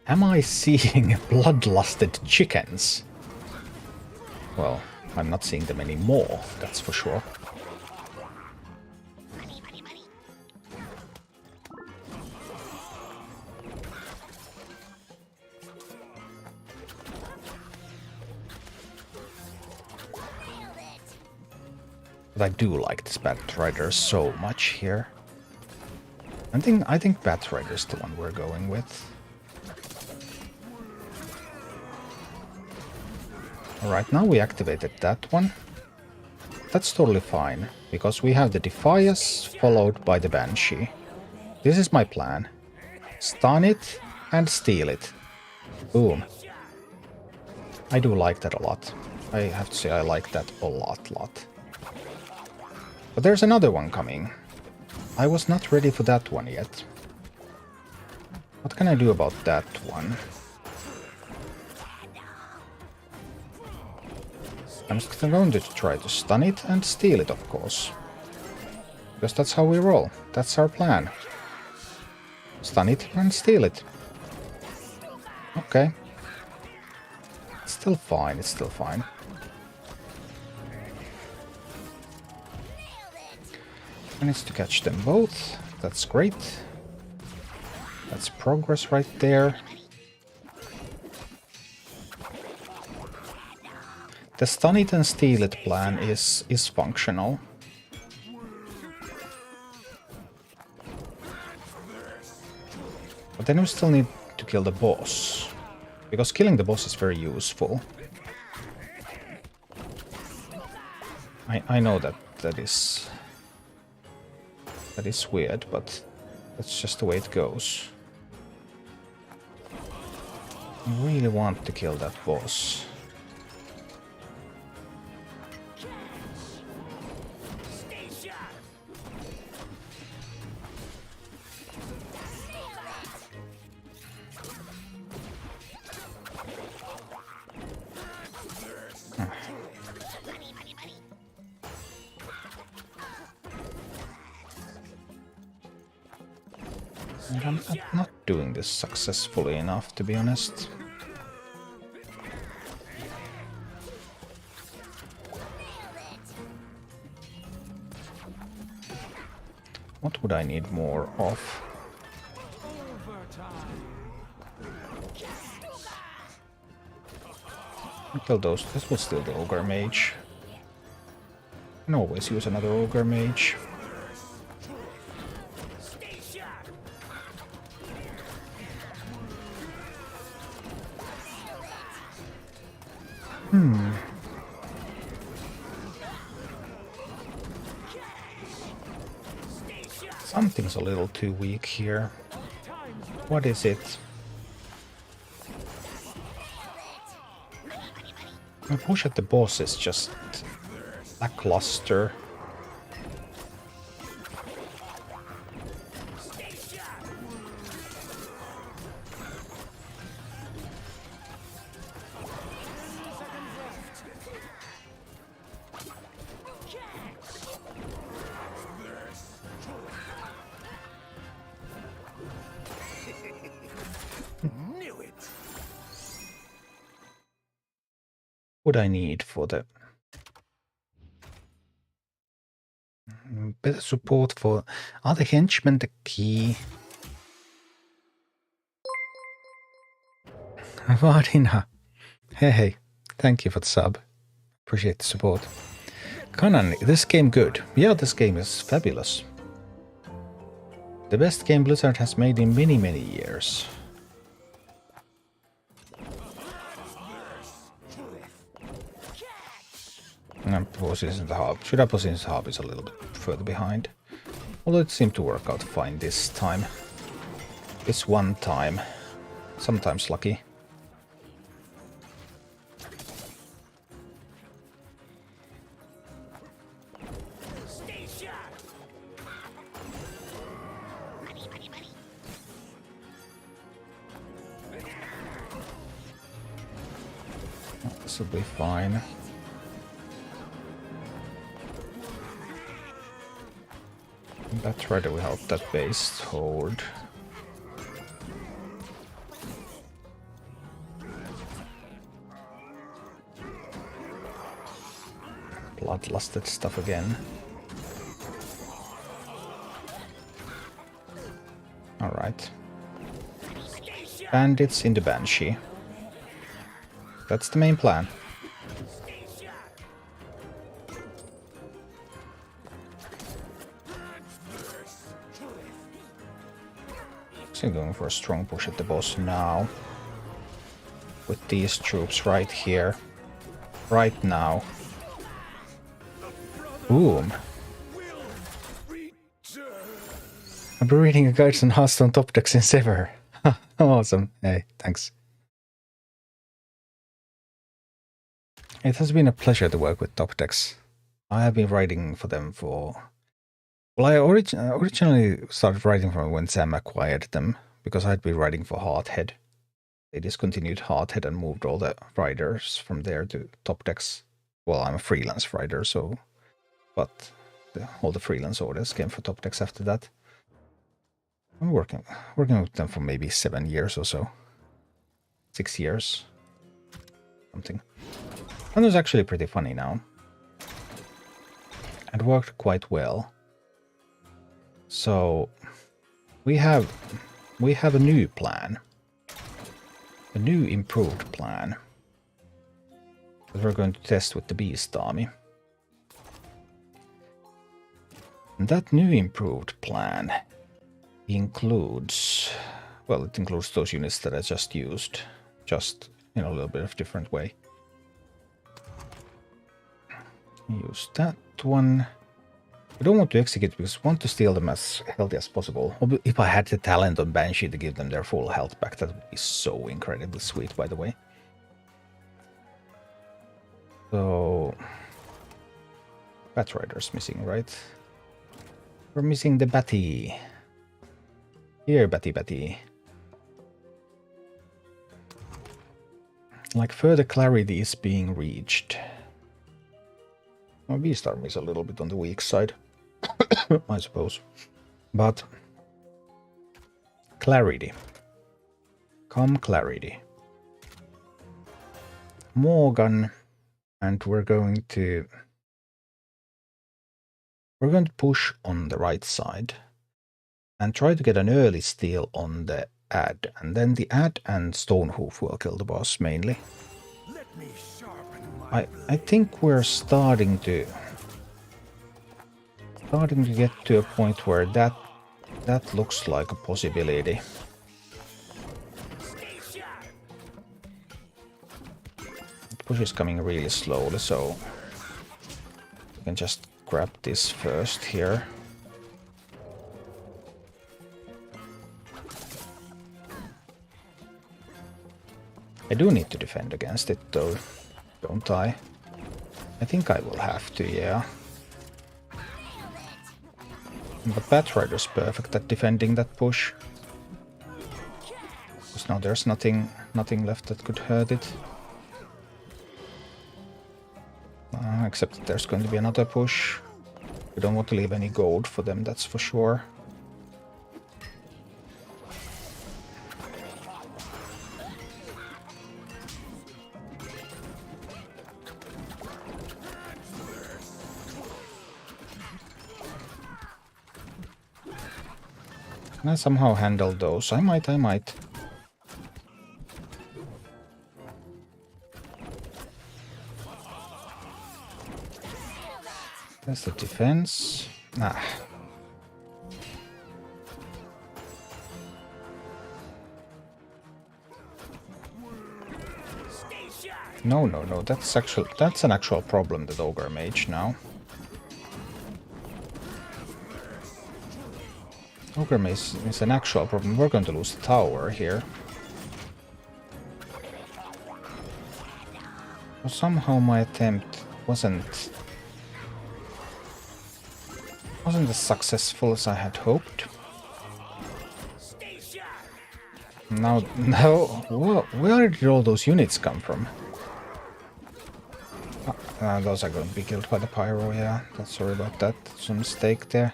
Am I seeing bloodlusted chickens? Well, I'm not seeing them anymore, that's for sure. But I do like this Batrider so much here. I think Batrider is the one we're going with. Alright, now we activated that one. That's totally fine, because we have the Defias followed by the Banshee. This is my plan. Stun it and steal it. Boom. I do like that a lot. I have to say I like that a lot. But there's another one coming. I was not ready for that one yet. What can I do about that one? I'm going to try to stun it and steal it, of course. Because that's how we roll. That's our plan. Stun it and steal it. Okay. It's still fine, it's still fine. Managed to catch them both. That's great. That's progress right there. The stun it and steal it plan is functional. But then we still need to kill the boss. Because killing the boss is very useful. I know that is weird, but that's just the way it goes. I really want to kill that boss. I'm not doing this successfully enough, to be honest. What would I need more of? Kill those. This was still the Ogre Mage. I can always use another Ogre Mage. Something's a little too weak here. What is it? My push at the boss is just lackluster. What I need for the better support for other henchmen, the key. Varina. Hey, thank you for the sub. Appreciate the support. Conan, this game good. Yeah, this game is fabulous. The best game Blizzard has made in many years. Position the hub. Should I position the hub is a little bit further behind. Although it seemed to work out fine this time. This one time. Sometimes lucky. This will be fine. That rider will help that base hold. bloodlusted stuff again. Alright. Bandits in the Banshee. That's the main plan. So I'm going for a strong push at the boss now. With these troops right here. Right now. Boom. I've been reading a guide on Hearthstone top deck since ever. Awesome. Hey, thanks. It has been a pleasure to work with top decks. I have been writing for them for... Well, I originally started writing for them when Sam acquired them, because I'd been writing for Hearthead. They discontinued Hearthead and moved all the writers from there to top decks. Well, I'm a freelance writer, so... But all the freelance orders came for top decks after that. I'm working with them for maybe 7 years or so. 6 years. Something. And it was actually pretty funny now. It worked quite well. So we have a new plan. A new improved plan that we're going to test with the Beast Army. And that new improved plan includes, well, it includes those units that I just used, just in a little bit of different way. Use that one. I don't want to execute because I want to steal them as healthy as possible. If I had the talent on Banshee to give them their full health back, that would be so incredibly sweet, by the way. So... Batrider's missing, right? We're missing the Batty. Here, Batty. Like, further clarity is being reached. Well, Beast Army is a little bit on the weak side, I suppose. But clarity. Come clarity. Morgan, and we're going to push on the right side and try to get an early steal on the ad, and then the ad and Stonehoof will kill the boss mainly. Let me sharpen my I think we're starting to get to a point where that looks like a possibility. The push is coming really slowly, so we can just grab this first here. I do need to defend against it though, don't I? I think I will have to, yeah. But Batrider's perfect at defending that push. Because now there's nothing left that could hurt it. Except that there's going to be another push. We don't want to leave any gold for them, that's for sure. Can I somehow handle those? I might. That's the defense. Ah. No. That's an actual problem, the Ogre Mage now. Ogre Mage is an actual problem. We're going to lose the tower here. Well, somehow my attempt wasn't as successful as I had hoped. Now, where did all those units come from? Those are going to be killed by the pyro, yeah. Sorry about that. That's a mistake there.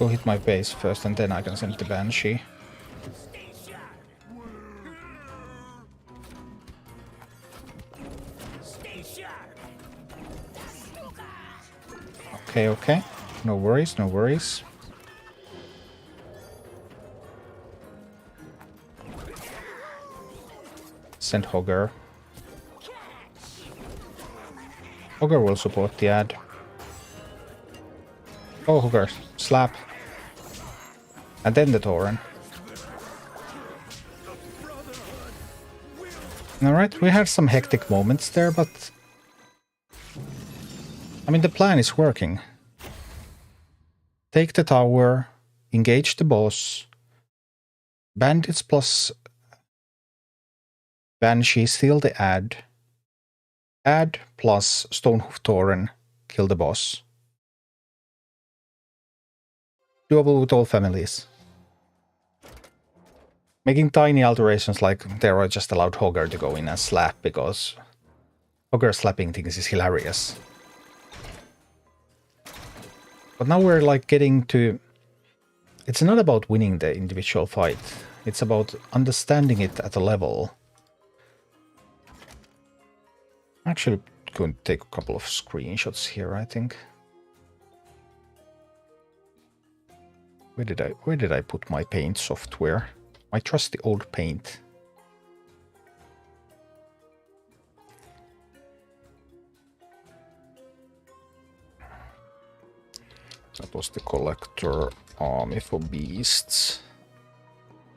go hit my base first, and then I can send the Banshee. Okay, okay. No worries, no worries. Send Hogger. Hogger will support the ad. Oh, Hogger, slap. And then the Tauren. Alright, we had some hectic moments there, but... I mean, the plan is working. Take the tower, engage the boss, bandits plus Banshee steal the ad plus Stonehoof Tauren kill the boss. Doable with all families. Making tiny alterations like there I just allowed Hogger to go in and slap because Hogger slapping things is hilarious. But now we're like getting to... It's not about winning the individual fight. It's about understanding it at a level. I'm actually going to take a couple of screenshots here, I think. Where did I put my paint software? My trusty old paint. That was the collector army for beasts.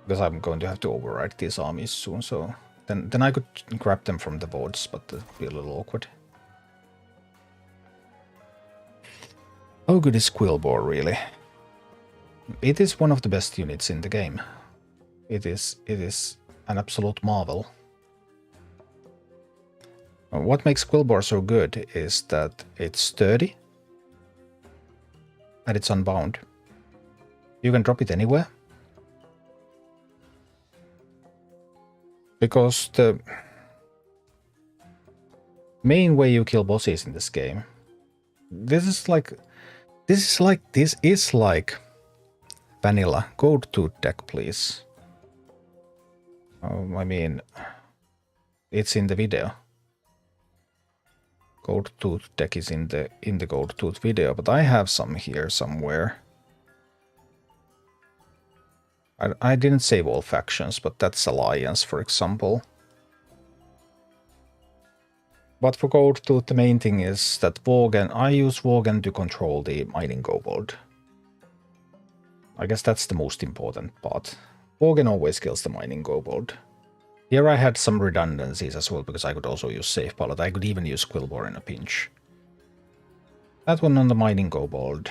Because I'm going to have to override these armies soon, so then I could grab them from the boards, but it'd be a little awkward. How good is Quillbore, really? It is one of the best units in the game. It is an absolute marvel. What makes Quillbore so good is that it's sturdy and it's unbound. You can drop it anywhere. Because the main way you kill bosses in this game, this is like vanilla. Gold Tooth deck, please. I mean, it's in the video. Gold Tooth deck is in the Gold Tooth video, but I have some here somewhere. I didn't save all factions, but that's Alliance, for example. But for Gold Tooth, the main thing is that I use Worgen to control the mining kobold. I guess that's the most important part. Worgen always kills the mining kobold. Here I had some redundancies as well, because I could also use Safe Pilot. I could even use Quillbore in a pinch. That one on the mining kobold.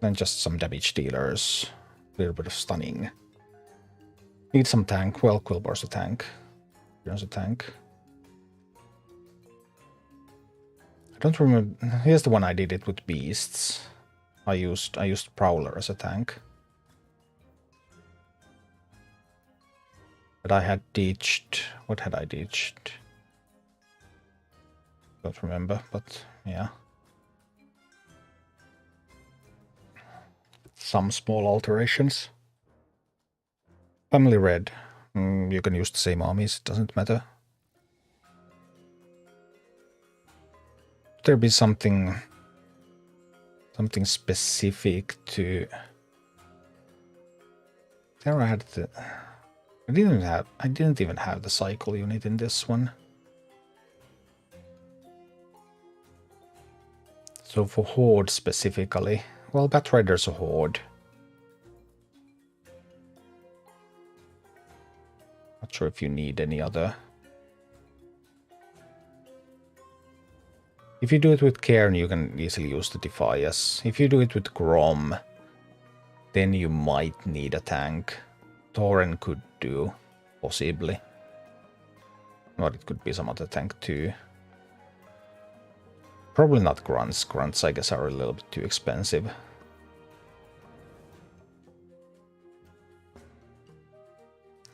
Then just some damage dealers. A little bit of stunning. Need some tank. Well, Quillbore's a tank. Here's a tank. I don't remember. Here's the one I did it with beasts. I used Prowler as a tank. But I had ditched... What had I ditched? Don't remember, but yeah. Some small alterations. Family Red. You can use the same armies, it doesn't matter. There be something specific to... There I had the... I didn't even have the cycle unit in this one. So for Horde specifically, well, Batrider's a Horde. Not sure if you need any other. If you do it with Cairn, you can easily use the Defias. If you do it with Grom, then you might need a tank. Tauren could do, possibly. Or it could be some other tank too. Probably not Grunts. Grunts, I guess, are a little bit too expensive.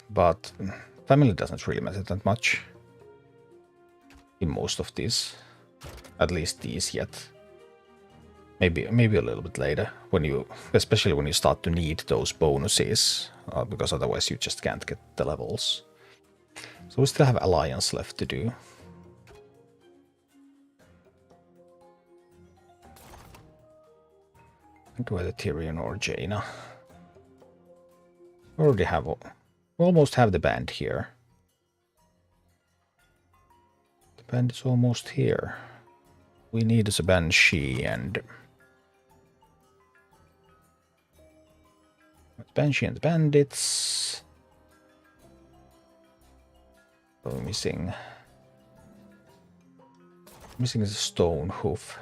But family doesn't really matter that much. In most of these. At least these yet. Maybe a little bit later, especially when you start to need those bonuses, because otherwise you just can't get the levels. So we still have Alliance left to do. Do either Tyrion or Jaina. We almost have the band here. The band is almost here. We need a Banshee and Banshee and the Bandits. So missing the Stone Hoof.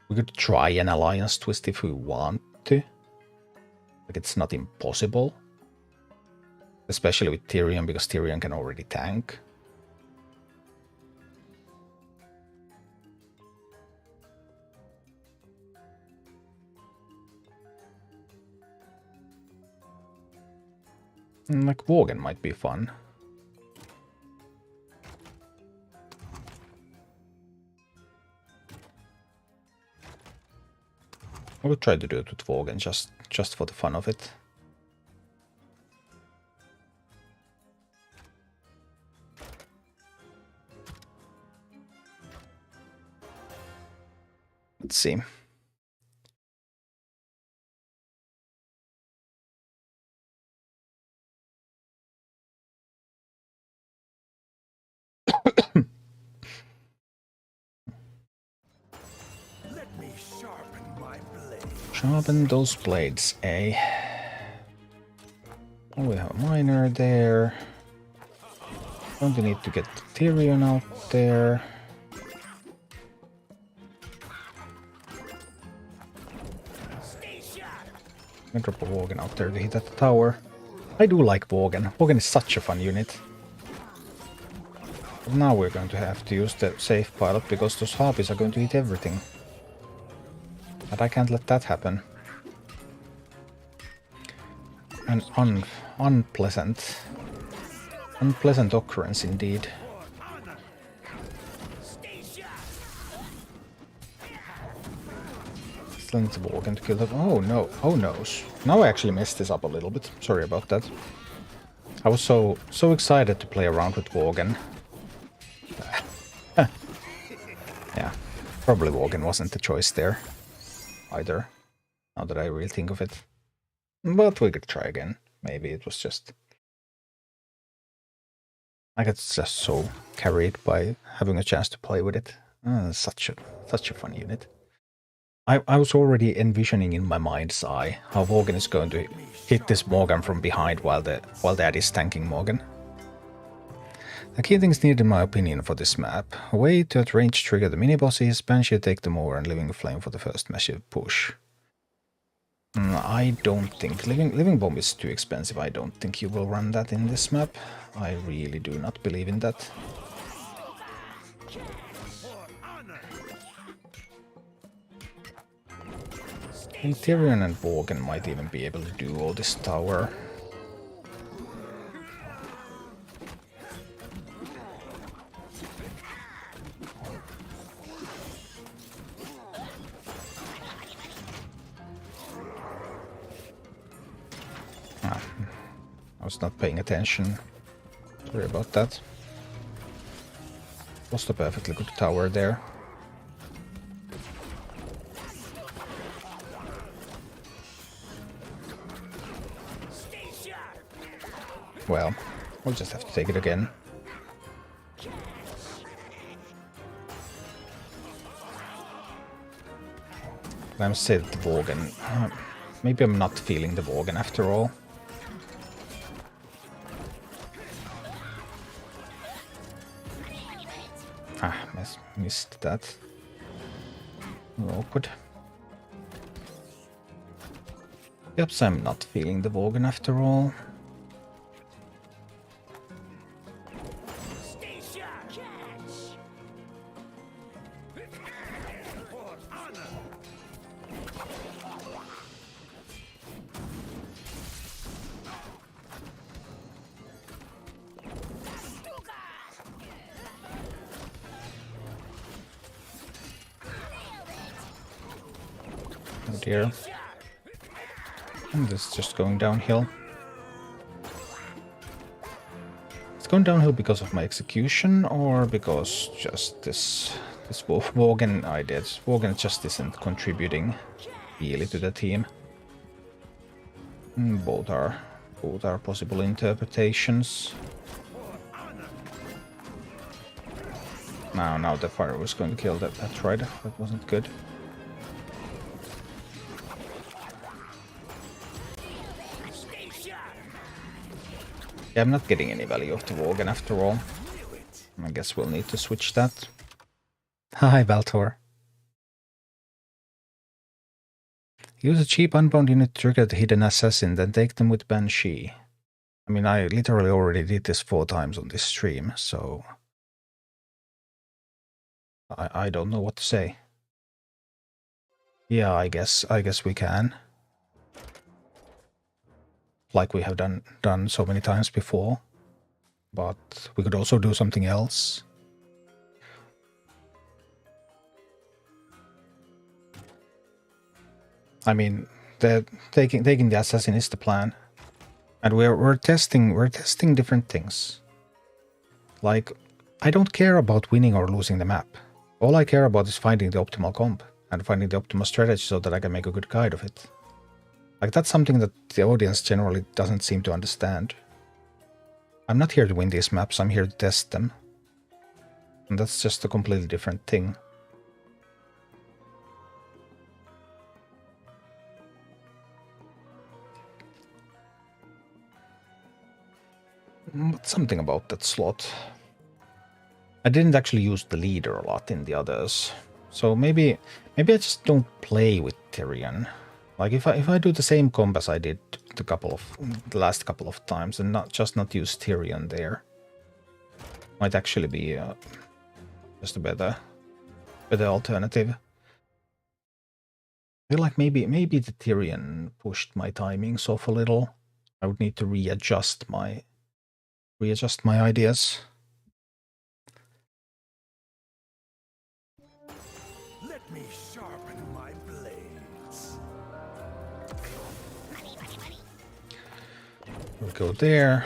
We could try an alliance twist if we want to. Like, it's not impossible. Especially with Tyrion, because Tyrion can already tank. Like, Worgen might be fun. I would try to do it with Worgen just for the fun of it. Let's see. Let me sharpen my blade. Sharpen those blades, eh? Oh, we have a miner there. Don't we need to get Tyrion out there? I'm gonna drop a Worgen out there to hit at the tower. I do like Worgen. Worgen is such a fun unit. But now we're going to have to use the safe pilot because those harpies are going to eat everything. But I can't let that happen. An unpleasant occurrence indeed. Still needs a Worgen to kill them. Oh no, oh noes. Now I actually messed this up a little bit. Sorry about that. I was so excited to play around with Worgen. Yeah, probably Worgen wasn't the choice there either, now that I really think of it. But we could try again. Maybe it was just... I get just so carried by having a chance to play with it. Such a fun unit. I was already envisioning in my mind's eye how Worgen is going to hit this Morgan from behind while Dad is tanking Morgan. The key things needed in my opinion for this map. A way to at range trigger the mini-bosses, Banshee take them over, and Living Flame for the first massive push. I don't think... Living Bomb is too expensive. I don't think you will run that in this map. I really do not believe in that. And Tyrion and Worgen might even be able to do all this tower. I was not paying attention. Sorry about that. Lost a perfectly good tower there. Well, we'll just have to take it again. I must say that the Worgen... maybe I'm not feeling the Worgen after all. Missed that. Awkward. Yep, so I'm not feeling the Worgen after all. dear. And this is just going downhill. It's going downhill because of my execution, or because just this Worgen idea. This Worgen just isn't contributing really to the team. Both are possible interpretations. Now the fire was going to kill that rider. That wasn't good. Yeah, I'm not getting any value of the Worgen after all. I guess we'll need to switch that. Hi, Baltor. Use a cheap unbound unit to trigger the hidden assassin, then take them with Banshee. I mean, I literally already did this 4 times on this stream, so I don't know what to say. Yeah, I guess we can. Like we have done so many times before. But we could also do something else. I mean, taking the assassin is the plan. And we're testing different things. Like, I don't care about winning or losing the map. All I care about is finding the optimal comp and finding the optimal strategy so that I can make a good guide of it. Like, that's something that the audience generally doesn't seem to understand. I'm not here to win these maps, I'm here to test them. And that's just a completely different thing. But something about that slot. I didn't actually use the leader a lot in the others. So maybe I just don't play with Tyrion. Like if I do the same comp as I did the last couple of times and not use Tyrion there, might actually be just a better alternative. I feel like maybe the Tyrion pushed my timings off a little. I would need to readjust my ideas. Let me sharpen my blades. We'll go there.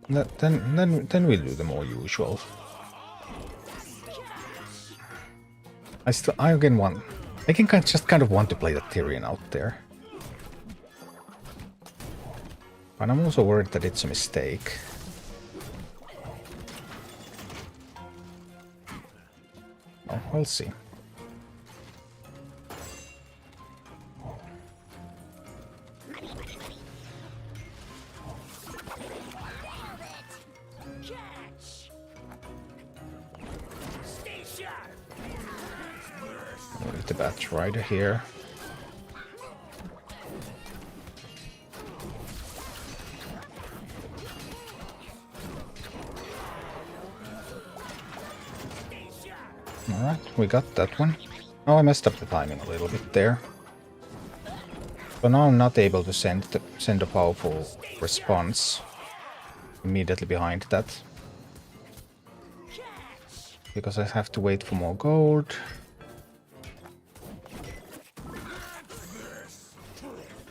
Then we'll do the more usual. I can just kind of want to play the Tyrion out there. But I'm also worried that it's a mistake. Well, we'll see. With the Bat Rider here. Alright, we got that one. Oh, I messed up the timing a little bit there. So now I'm not able to send a powerful response immediately behind that. Because I have to wait for more gold.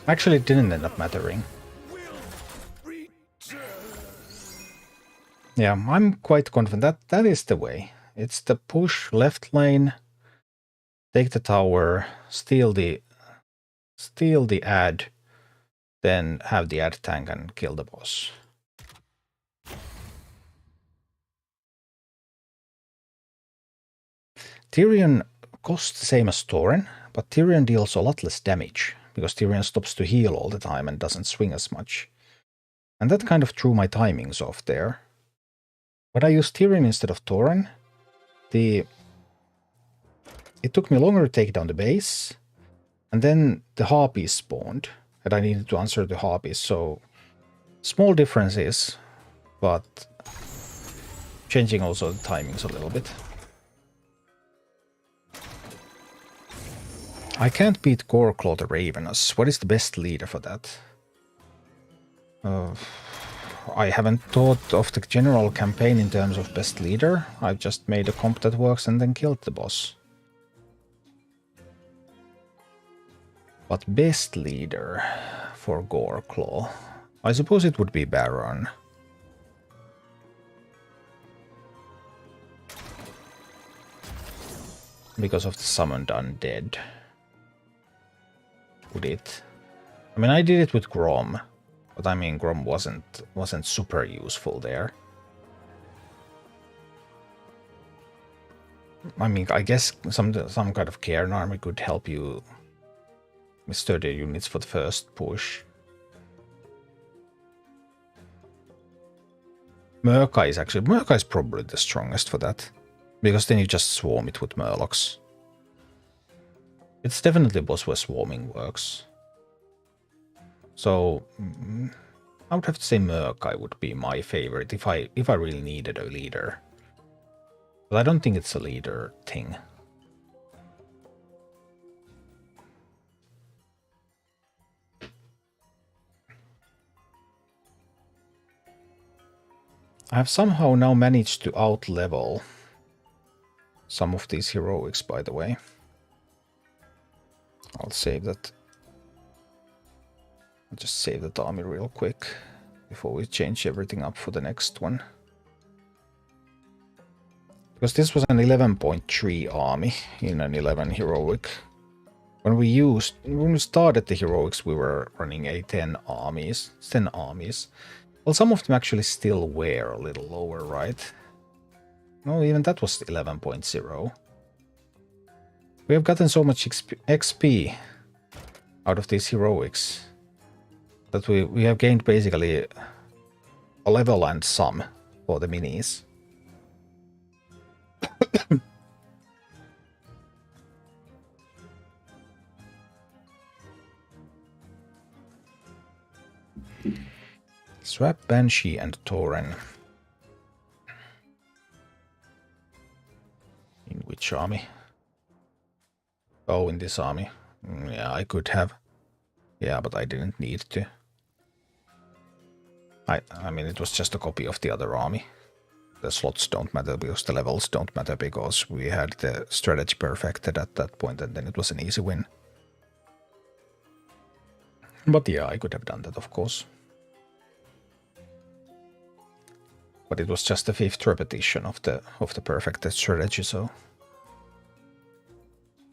Actually, it didn't end up mattering. Yeah, I'm quite confident that is the way. It's the push left lane, take the tower, steal the ad, then have the ad tank and kill the boss. Tyrion costs the same as Thorin, but Tyrion deals a lot less damage, because Tyrion stops to heal all the time and doesn't swing as much. And that kind of threw my timings off there. When I used Tyrion instead of Thorin, it took me longer to take down the base, and then the harpies spawned, and I needed to answer the harpies, so small differences, but changing also the timings a little bit. I can't beat Goreclaw the Ravenous. What is the best leader for that? I haven't thought of the general campaign in terms of best leader. I've just made a comp that works and then killed the boss. But best leader for Goreclaw. I suppose it would be Baron. Because of the summoned undead. Would it? I mean, I did it with Grom, but I mean, Grom wasn't super useful there. I mean, I guess some kind of Cairn army could help you with sturdier units for the first push. Murka is probably the strongest for that, because then you just swarm it with Murlocs. It's definitely a boss where swarming works. So I would have to say Murkai would be my favorite if I really needed a leader. But I don't think it's a leader thing. I have somehow now managed to outlevel some of these heroics, by the way. I'll save that. I'll just save that army real quick before we change everything up for the next one. Because this was an 11.3 army in an 11 heroic. When we started the heroics, we were running a 10 armies. Well, some of them actually still were a little lower, right? No, even that was 11.0. We have gotten so much XP out of these heroics that we have gained basically a level and some for the minis. Swap Banshee and Tauren. In which army? Oh, in this army. Yeah, I could have. Yeah, but I didn't need to. I mean, it was just a copy of the other army. The slots don't matter because the levels don't matter because we had the strategy perfected at that point and then it was an easy win. But yeah, I could have done that, of course. But it was just the 5th repetition of the perfected strategy, so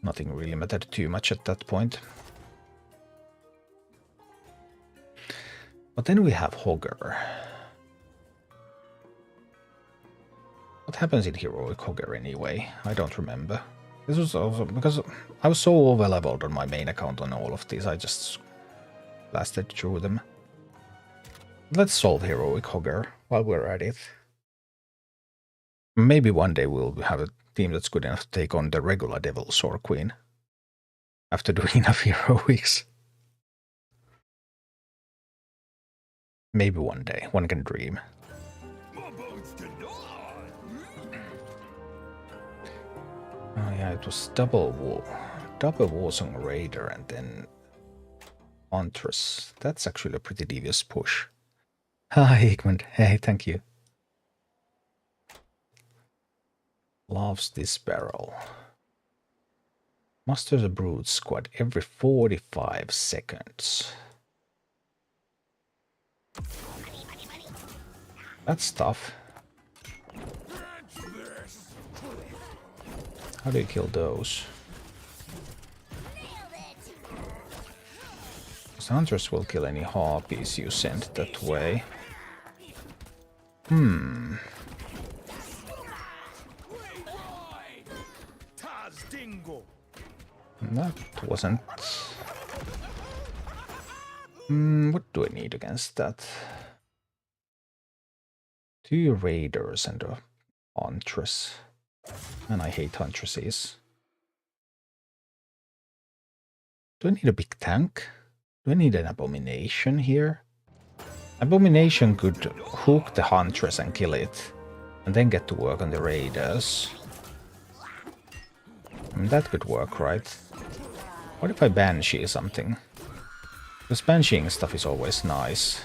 nothing really mattered too much at that point. But then we have Hogger. What happens in Heroic Hogger anyway? I don't remember. This was also because I was so over-leveled on my main account on all of these, I just blasted through them. Let's solve Heroic Hogger while we're at it. Maybe one day we'll have a team that's good enough to take on the regular Devil Sword Queen after doing enough heroics. Maybe one day, one can dream. Oh yeah, it was double Warsong Raider and then Huntress. That's actually a pretty devious push. Hi, Hickman. Hey, thank you. Loves this barrel. Musters a brood squad every 45 seconds. That's tough. How do you kill those? The hunters will kill any harpies you send that way. That wasn't... what do I need against that? 2 raiders and a huntress. And I hate huntresses. Do I need a big tank? Do I need an abomination here? Abomination could hook the huntress and kill it. And then get to work on the raiders. That could work, right? What if I banshee something? Because bansheeing stuff is always nice.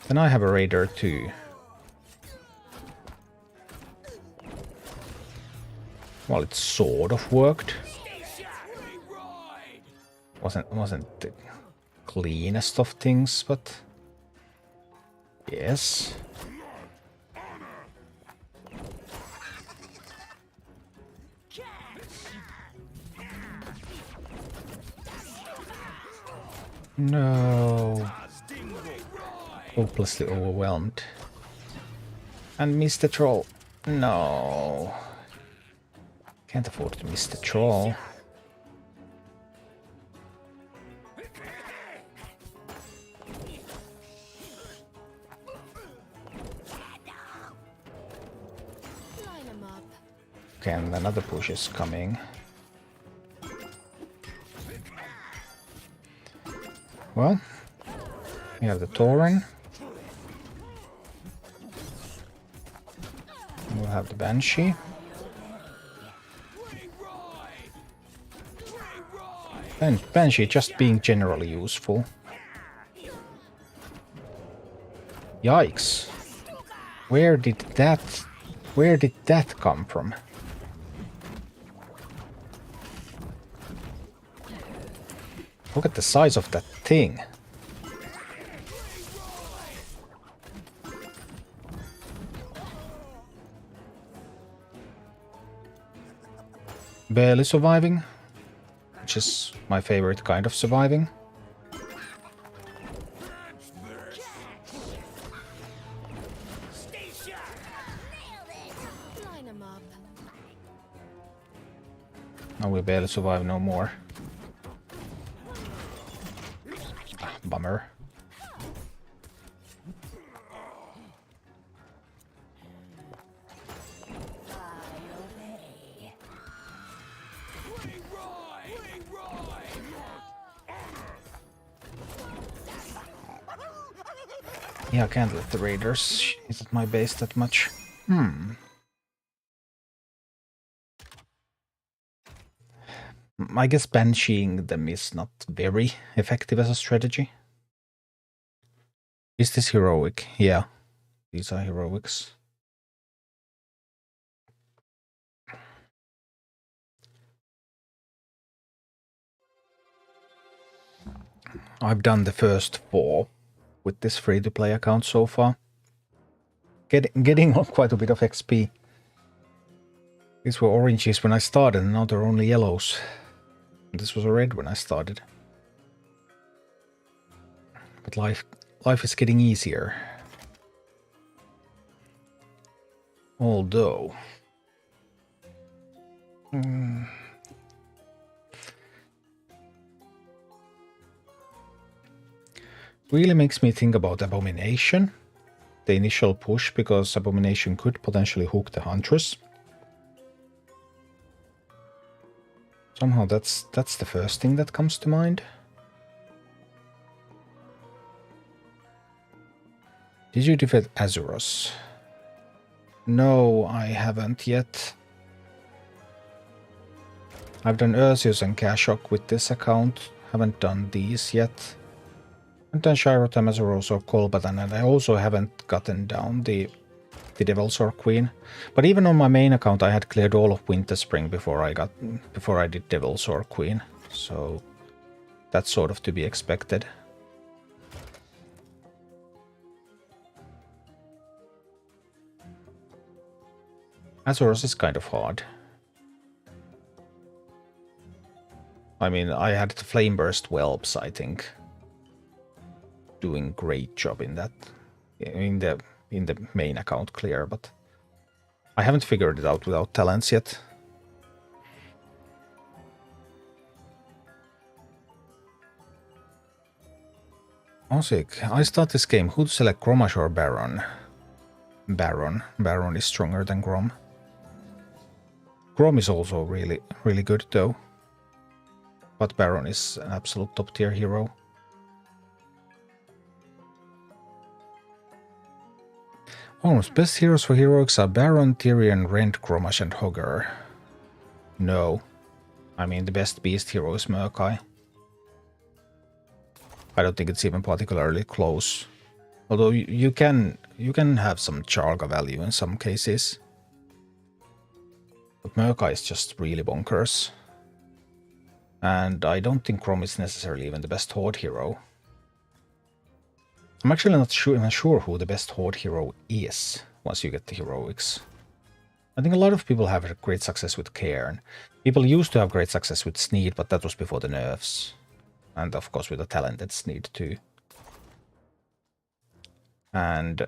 Then I have a raider too. Well, it sort of worked. Wasn't the cleanest of things, but yes. No. Hopelessly overwhelmed. And miss the troll. No. Can't afford to miss the troll. Okay, and another push is coming. Well, we have the Tauren. We'll have the Banshee. And Banshee just being generally useful. Yikes. Where did that come from? Look at the size of that thing. Barely surviving, which is my favorite kind of surviving. Now we barely survive no more. Bummer. Yeah, I can't let the raiders hit at my base that much. I guess bansheeing them is not very effective as a strategy. Is this heroic? Yeah, these are heroics. I've done the first 4 with this free-to-play account so far. Getting quite a bit of XP. These were oranges when I started, and now they're only yellows. This was a red when I started. But life is getting easier. Although... really makes me think about Abomination. The initial push, because Abomination could potentially hook the Huntress. Somehow that's the first thing that comes to mind. Did you defeat Azuros? No, I haven't yet. I've done Ursius and Kashok with this account. Haven't done these yet. I've done Shirotam, Azuros or Kolbatan, and I also haven't gotten down the Devilsaur Queen. But even on my main account I had cleared all of Winterspring before I did Devilsaur Queen. So that's sort of to be expected. Azuros is kind of hard. I mean, I had the Flameburst Whelps, I think. Doing great job in that, in the main account clear, but I haven't figured it out without talents yet. Osik, I start this game. Who to select, Gromash or Baron? Baron. Baron is stronger than Grom. Grom is also really good though. But Baron is an absolute top tier hero. Almost best heroes for heroics are Baron, Tyrion, Rend, Gromash and Hogger. No. I mean, the best beast hero is Murkai. I don't think it's even particularly close. Although you can have some Charga value in some cases. But Murkai is just really bonkers. And I don't think Chrome is necessarily even the best Horde hero. I'm actually not even sure who the best Horde hero is once you get the heroics. I think a lot of people have great success with Cairn. People used to have great success with Sneed, but that was before the nerfs. And of course with a talented Sneed too. And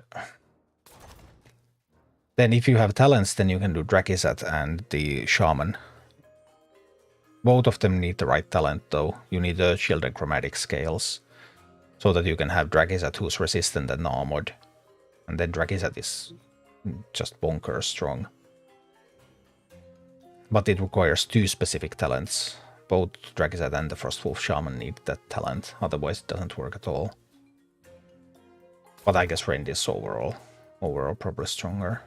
then if you have talents, then you can do Drakizat and the Shaman. Both of them need the right talent though. You need the Shield and Chromatic scales. So that you can have Drakizat who's resistant and armored. And then Drakizat is just bonkers strong. But it requires 2 specific talents. Both Drakizat and the Frostwolf Shaman need that talent, otherwise it doesn't work at all. But I guess Rend is overall probably stronger.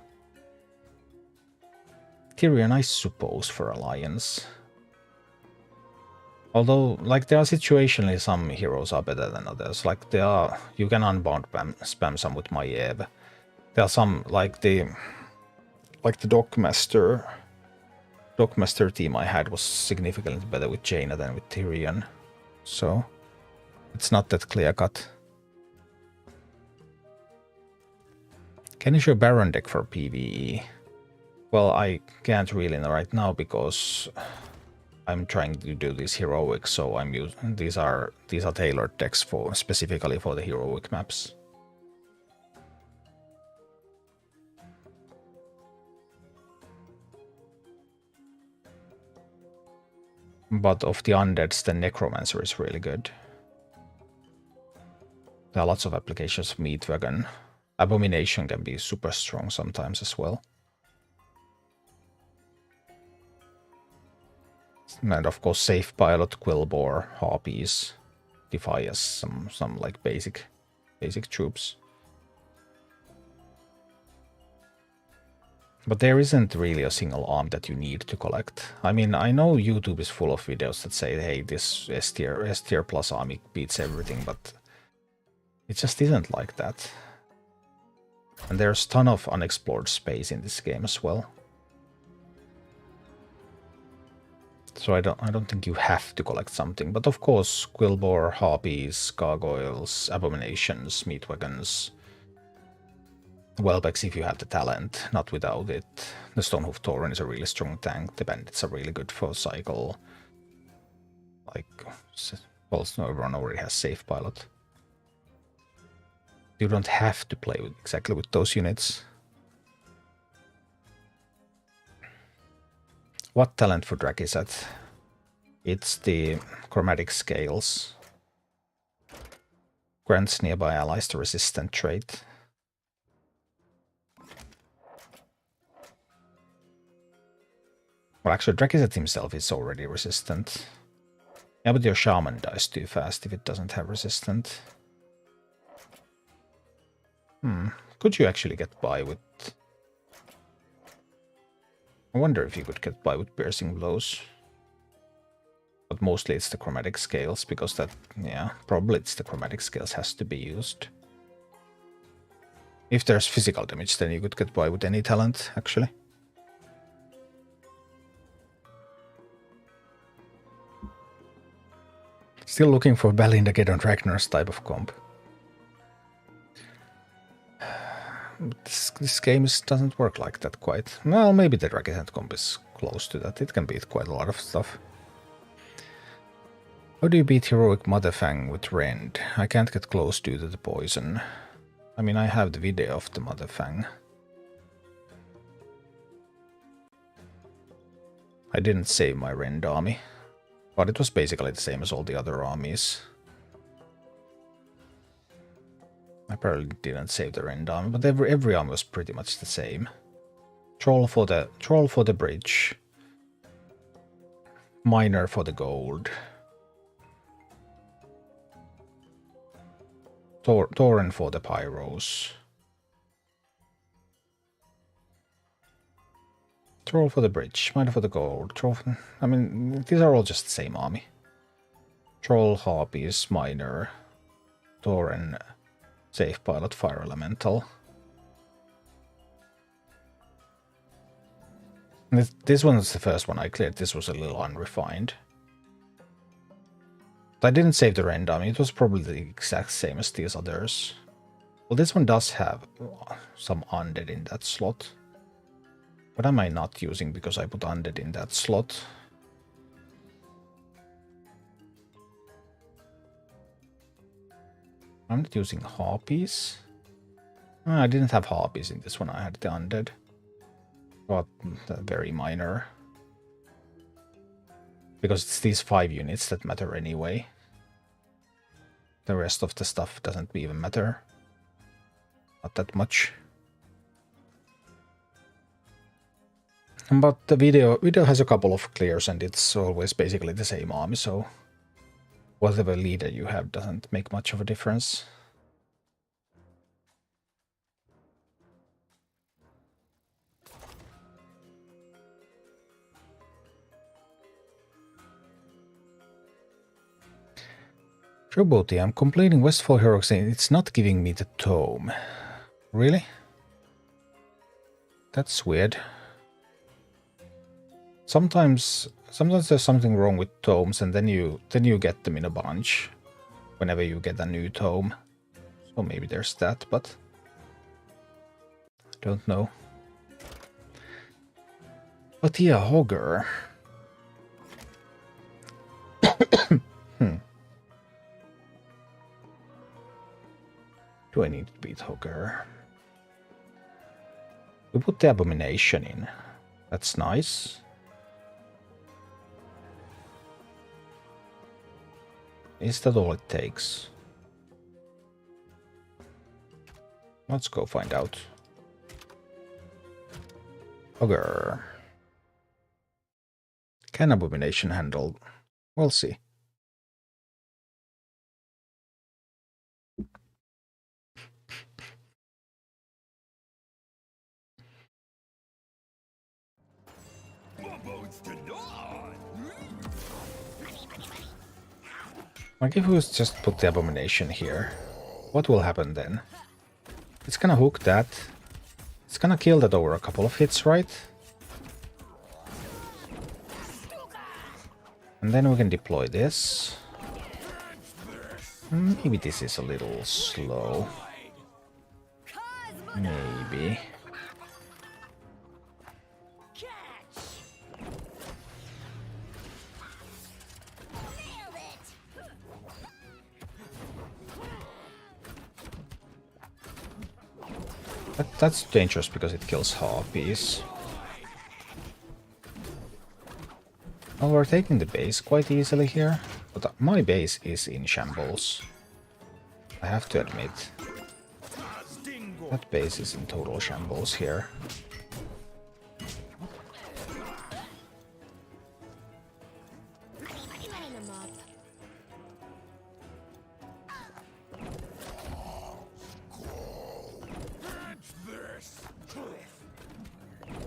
Tyrion, I suppose, for Alliance. Although, like, there are situationally some heroes are better than others. Like, you can unbound spam some with Maiev. There are some, like the Dockmaster team I had was significantly better with Jaina than with Tyrion. So, it's not that clear-cut. Can you show Baron deck for PvE? Well, I can't really right now because I'm trying to do these heroics, so I'm using these are tailored decks specifically for the heroic maps. But of the undeads, the Necromancer is really good. There are lots of applications of Meat Wagon. Abomination can be super strong sometimes as well. And of course Safe Pilot, Quillbore, Harpies, Defias, some like basic troops. But there isn't really a single arm that you need to collect. I mean, I know YouTube is full of videos that say, hey, this S tier plus army beats everything, but it just isn't like that. And there's a ton of unexplored space in this game as well. So I don't think you have to collect something, but of course Quillbore, Harpies, Gargoyles, Abominations, Meat Wagons, Whelbex if you have the talent, not without it. The Stonehoof Tauren is a really strong tank, the Bandits are really good for cycle. Like, well, everyone already has Safe Pilot. You don't have to play exactly with those units. What talent for Drakizat? It's the Chromatic Scales. Grants nearby allies the resistant trait. Well, actually, Drakizat himself is already resistant. Yeah, but your Shaman dies too fast if it doesn't have resistant. Could you actually get by with... I wonder if you could get by with Piercing Blows. But mostly it's the Chromatic Scales, because that, yeah, probably it's the Chromatic Scales has to be used. If there's physical damage, then you could get by with any talent, actually. Still looking for Balinda Geddon Ragnar's type of comp. This game doesn't work like that quite. Well, maybe the Dragon comp is close to that. It can beat quite a lot of stuff. How do you beat Heroic Motherfang with Rend? I can't get close due to the poison. I mean, I have the video of the Motherfang. I didn't save my Rend army, but it was basically the same as all the other armies. I probably didn't save the Rend army, but every army was pretty much the same. Troll for the bridge. Miner for the gold. Tauren for the pyros. Troll for the bridge, miner for the gold. I mean, these are all just the same army. Troll, Harpies, Miner, Tauren, Safe Pilot, Fire Elemental. This one is the first one I cleared. This was a little unrefined. I didn't save the random. It was probably the exact same as these others. Well, this one does have some undead in that slot. What am I not using because I put undead in that slot? I'm not using harpies. I didn't have harpies in this one. I had the undead. But very minor. Because it's these 5 units that matter anyway. The rest of the stuff doesn't even matter. Not that much. But the video has a couple of clears and it's always basically the same army, so whatever leader you have doesn't make much of a difference. Showboaty, I'm completing Westfall Heroics and it's not giving me the tome. Really? That's weird. Sometimes there's something wrong with tomes and then you get them in a bunch whenever you get a new tome. So maybe there's that, but I don't know. But yeah, Hogger. Do I need to beat Hogger? We put the Abomination in. That's nice. Is that all it takes? Let's go find out. Hogger. Can Abomination handle? We'll see. Like if we just put the Abomination here, what will happen then? It's gonna hook that. It's gonna kill that over a couple of hits, right? And then we can deploy this. Maybe this is a little slow. Maybe. That's dangerous because it kills harpies. Well, we're taking the base quite easily here, but my base is in shambles. I have to admit. That base is in total shambles here.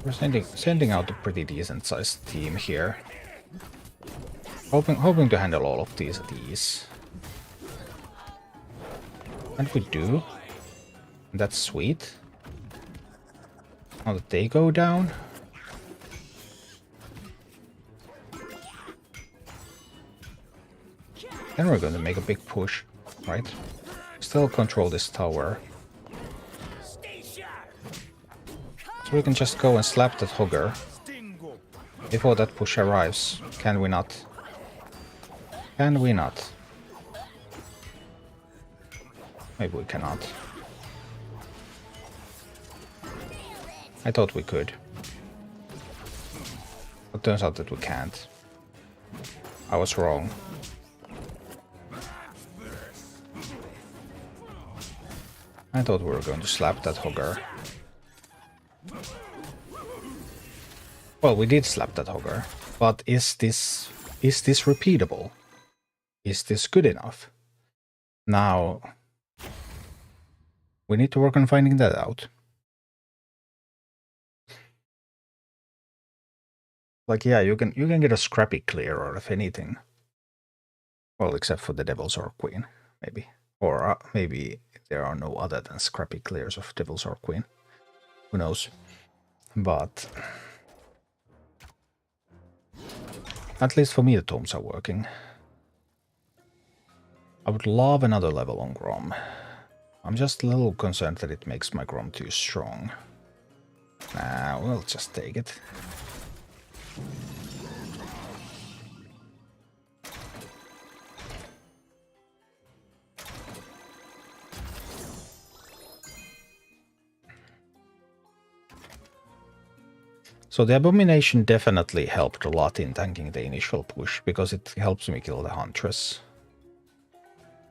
We're sending out a pretty decent sized team here. Hoping to handle all of these at ease. And we do. That's sweet. Now that they go down. Then we're going to make a big push, right? Still control this tower. So we can just go and slap that Hogger before that push arrives. Can we not? Can we not? Maybe we cannot. I thought we could. But turns out that we can't. I was wrong. I thought we were going to slap that Hogger. Well, we did slap that Hogger, but is this repeatable? Is this good enough? Now, we need to work on finding that out. Like, yeah, you can get a scrappy clear out of anything. Well, except for the Devil's Orc Queen, maybe. Or maybe there are no other than scrappy clears of Devil's Orc Queen. Who knows? But at least for me the tomes are working. I would love another level on Grom. I'm just a little concerned that it makes my Grom too strong. Nah, we'll just take it. So the Abomination definitely helped a lot in tanking the initial push, because it helps me kill the Huntress.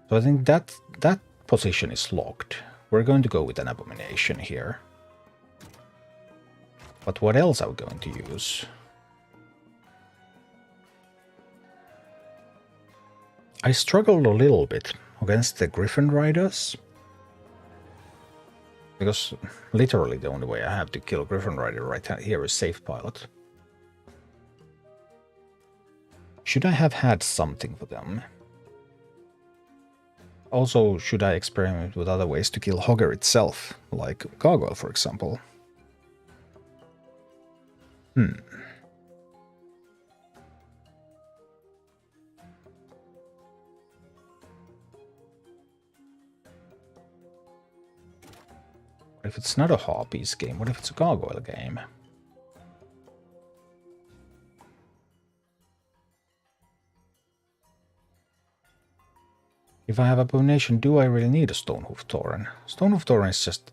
So I think that position is locked. We're going to go with an Abomination here. But what else are we going to use? I struggled a little bit against the Griffin Riders. Because literally the only way I have to kill Griffin Rider right here is Safe Pilot. Should I have had something for them? Also, should I experiment with other ways to kill Hogger itself, like Gargoyle, for example? What if it's not a Harpies game? What if it's a Gargoyle game? If I have Abomination, do I really need a Stonehoof Tauren? Stonehoof Tauren is just...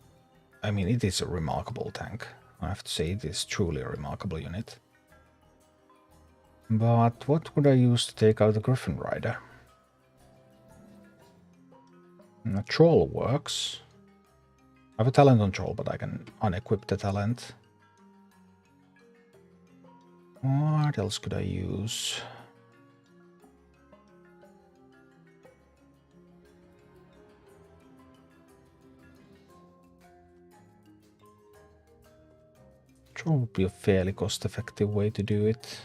I mean, it is a remarkable tank. I have to say, it is truly a remarkable unit. But what would I use to take out the Griffin Rider? A Troll works. I have a talent on Troll, but I can unequip the talent. What else could I use? Troll would be a fairly cost-effective way to do it.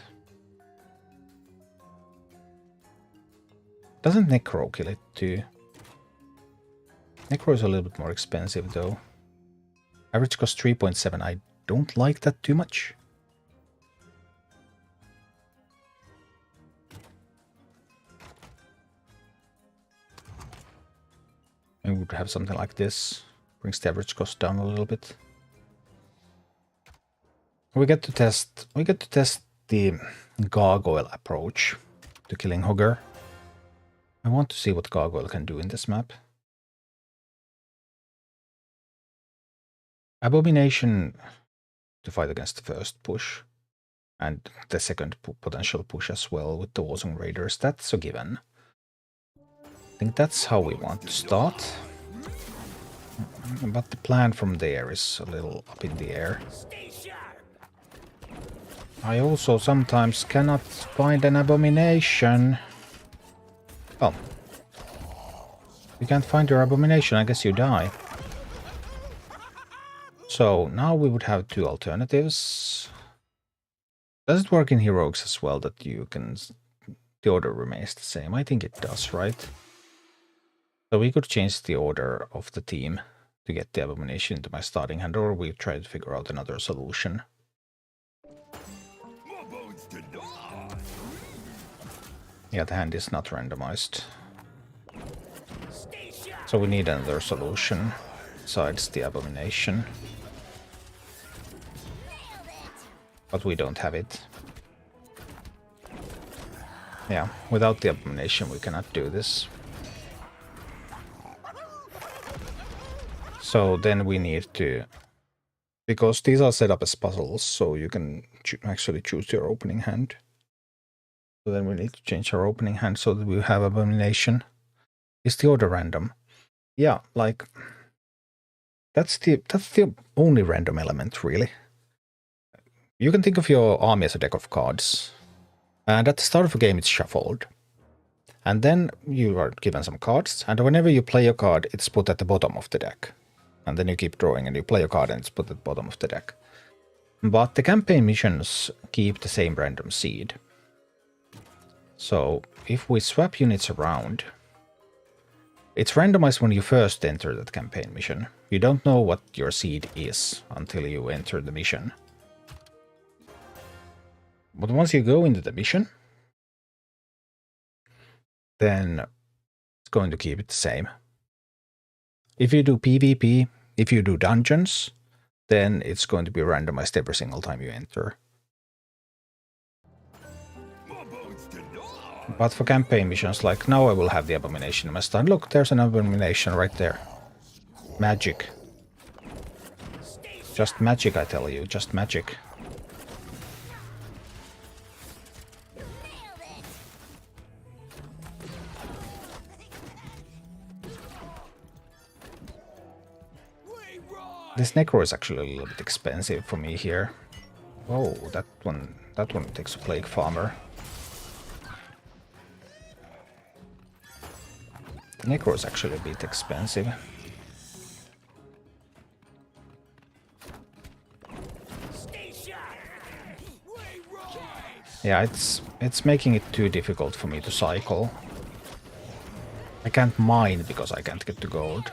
Doesn't Necro kill it too? Necro is a little bit more expensive though. Average cost 3.7. I don't like that too much. I would have something like this. Brings the average cost down a little bit. We get to test the Gargoyle approach to killing Hogger. I want to see what Gargoyle can do in this map. Abomination to fight against the first push. And the second potential push as well with the Warzone Raiders. That's a given. I think that's how we want to start. But the plan from there is a little up in the air. I also sometimes cannot find an Abomination. Oh. You can't find your Abomination, I guess you die. So now we would have two alternatives. Does it work in Heroics as well that you can... the order remains the same? I think it does, right? So we could change the order of the team to get the Abomination into my starting hand, or we try to figure out another solution. Yeah, the hand is not randomized. So we need another solution besides the Abomination. But we don't have it. Yeah, without the Abomination we cannot do this. So then we need to... because these are set up as puzzles, so you can actually choose your opening hand. So then we need to change our opening hand so that we have Abomination. Is the order random? Yeah, like... That's the only random element, really. You can think of your army as a deck of cards. And at the start of a game it's shuffled. And then you are given some cards, and whenever you play a card, it's put at the bottom of the deck. And then you keep drawing and you play a card and it's put at the bottom of the deck. But the campaign missions keep the same random seed. So if we swap units around, it's randomized when you first enter that campaign mission. You don't know what your seed is until you enter the mission. But once you go into the mission, then going to keep it the same. If you do PvP, if you do dungeons, then it's going to be randomized every single time you enter. But for campaign missions, like now I will have the abomination in my stand. Look, there's an abomination right there. Magic. Just magic, I tell you, just magic. This Necro is actually a little bit expensive for me here. Oh, that one takes a Plague Farmer. The Necro is actually a bit expensive. Yeah, it's making it too difficult for me to cycle. I can't mine because I can't get the gold.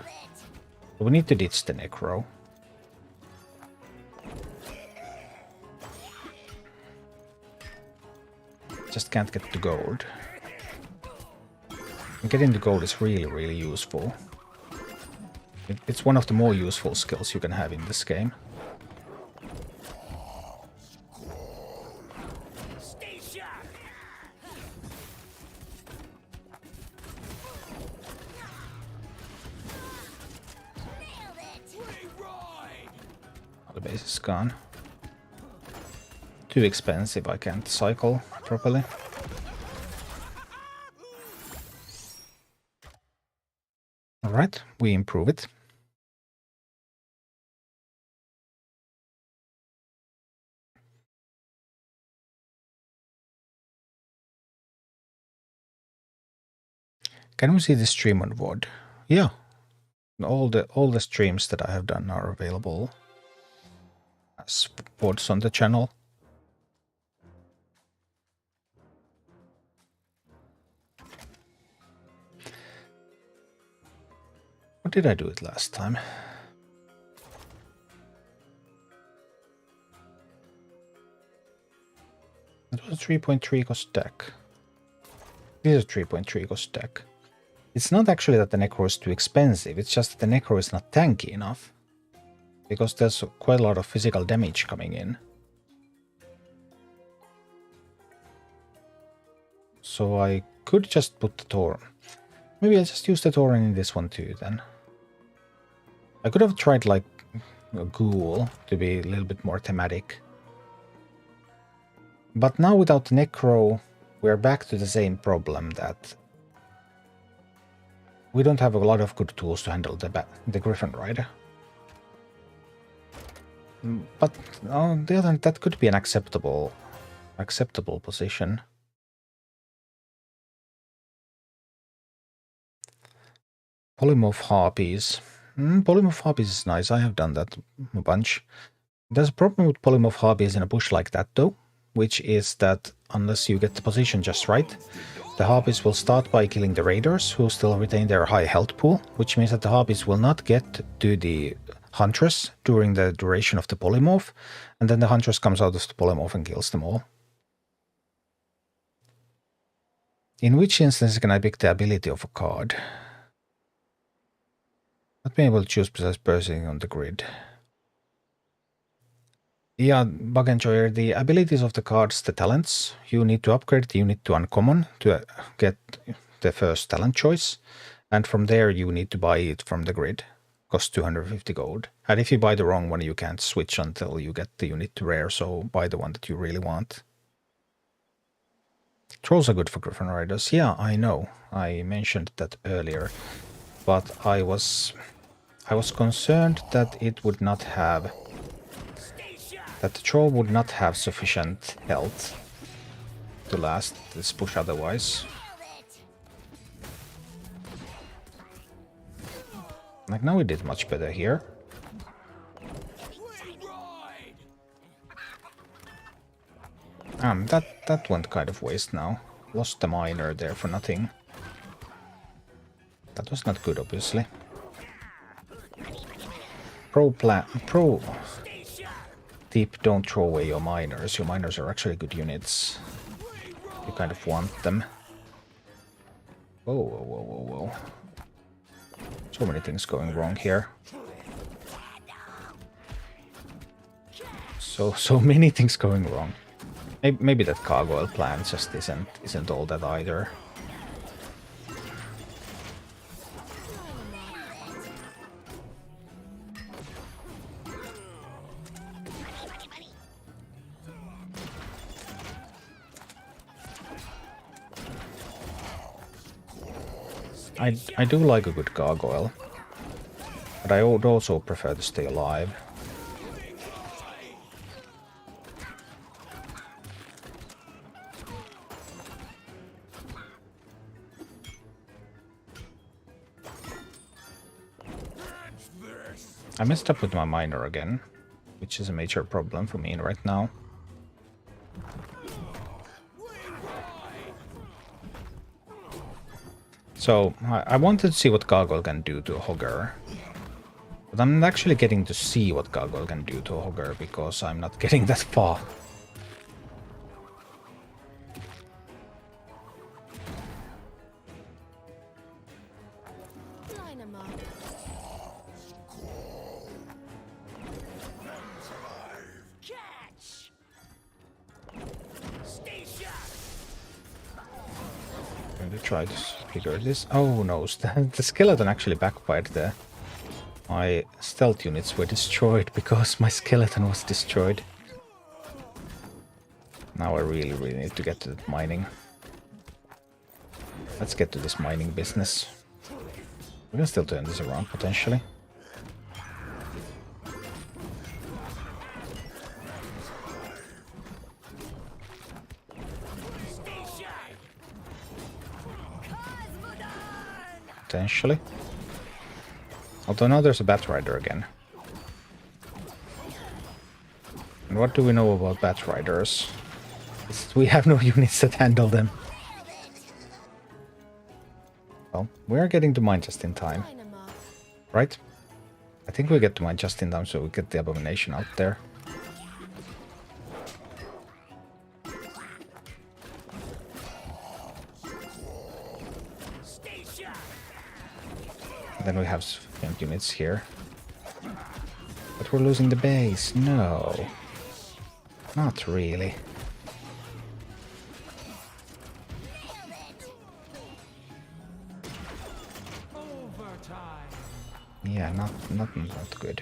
So we need to ditch the Necro. Just can't get the gold. And getting the gold is really, really useful. It's one of the more useful skills you can have in this game. The base is gone. Too expensive, I can't cycle properly. Alright, we improve it. Can we see the stream on VOD? Yeah. All the streams that I have done are available as VODs on the channel. What did I do it last time? It was a 3.3 cost deck. This is a 3.3 cost deck. It's not actually that the Necro is too expensive, it's just that the Necro is not tanky enough. Because there's quite a lot of physical damage coming in. So I could just put the Tauren. Maybe I'll just use the Tauren in this one too then. I could have tried like a Ghoul to be a little bit more thematic. But now without the Necro, we're back to the same problem that we don't have a lot of good tools to handle the Griffin Rider. But on the other hand, that could be an acceptable position. Polymorph Harpies. Polymorph Harpies is nice, I have done that a bunch. There's a problem with Polymorph Harpies in a bush like that though, which is that unless you get the position just right, the Harpies will start by killing the raiders, who still retain their high health pool, which means that the Harpies will not get to the Huntress during the duration of the Polymorph, and then the Huntress comes out of the Polymorph and kills them all. In which instance can I pick the ability of a card? Not being able to choose precise person on the grid. Yeah, Bug Enjoyer, the abilities of the cards, the talents, you need to upgrade the unit to uncommon to get the first talent choice, and from there you need to buy it from the grid. Costs 250 gold. And if you buy the wrong one, you can't switch until you get the unit to rare, so buy the one that you really want. Trolls are good for Griffin Riders. Yeah, I know. I mentioned that earlier. But I was concerned that it would not have... that the troll would not have sufficient health to last this push otherwise. Like now we did much better here. That went kind of waste now. Lost the miner there for nothing. That was not good, obviously. Pro tip, don't throw away your miners. Your miners are actually good units. You kind of want them. Whoa, whoa, whoa, whoa, whoa. So many things going wrong here. So many things going wrong. Maybe that gargoyle plan just isn't all that either. I do like a good gargoyle, but I would also prefer to stay alive. I messed up with my miner again, which is a major problem for me right now. So, I wanted to see what Gargoyle can do to a Hogger. But I'm not actually getting to see what Gargoyle can do to a Hogger because I'm not getting that far. I'm going to try to figure this. Oh no, the skeleton actually backfired there. My stealth units were destroyed because my skeleton was destroyed. Now I really need to get to the mining. Let's get to this mining business. We can still turn this around potentially. Potentially. Although now there's a Bat Rider again. And what do we know about Bat Riders? We have no units that handle them. Well, we are getting to mine just in time. Right? I think we get to mine just in time so we get the Abomination out there. Then we have sufficient units here. But we're losing the base. No. Not really. Yeah, not good.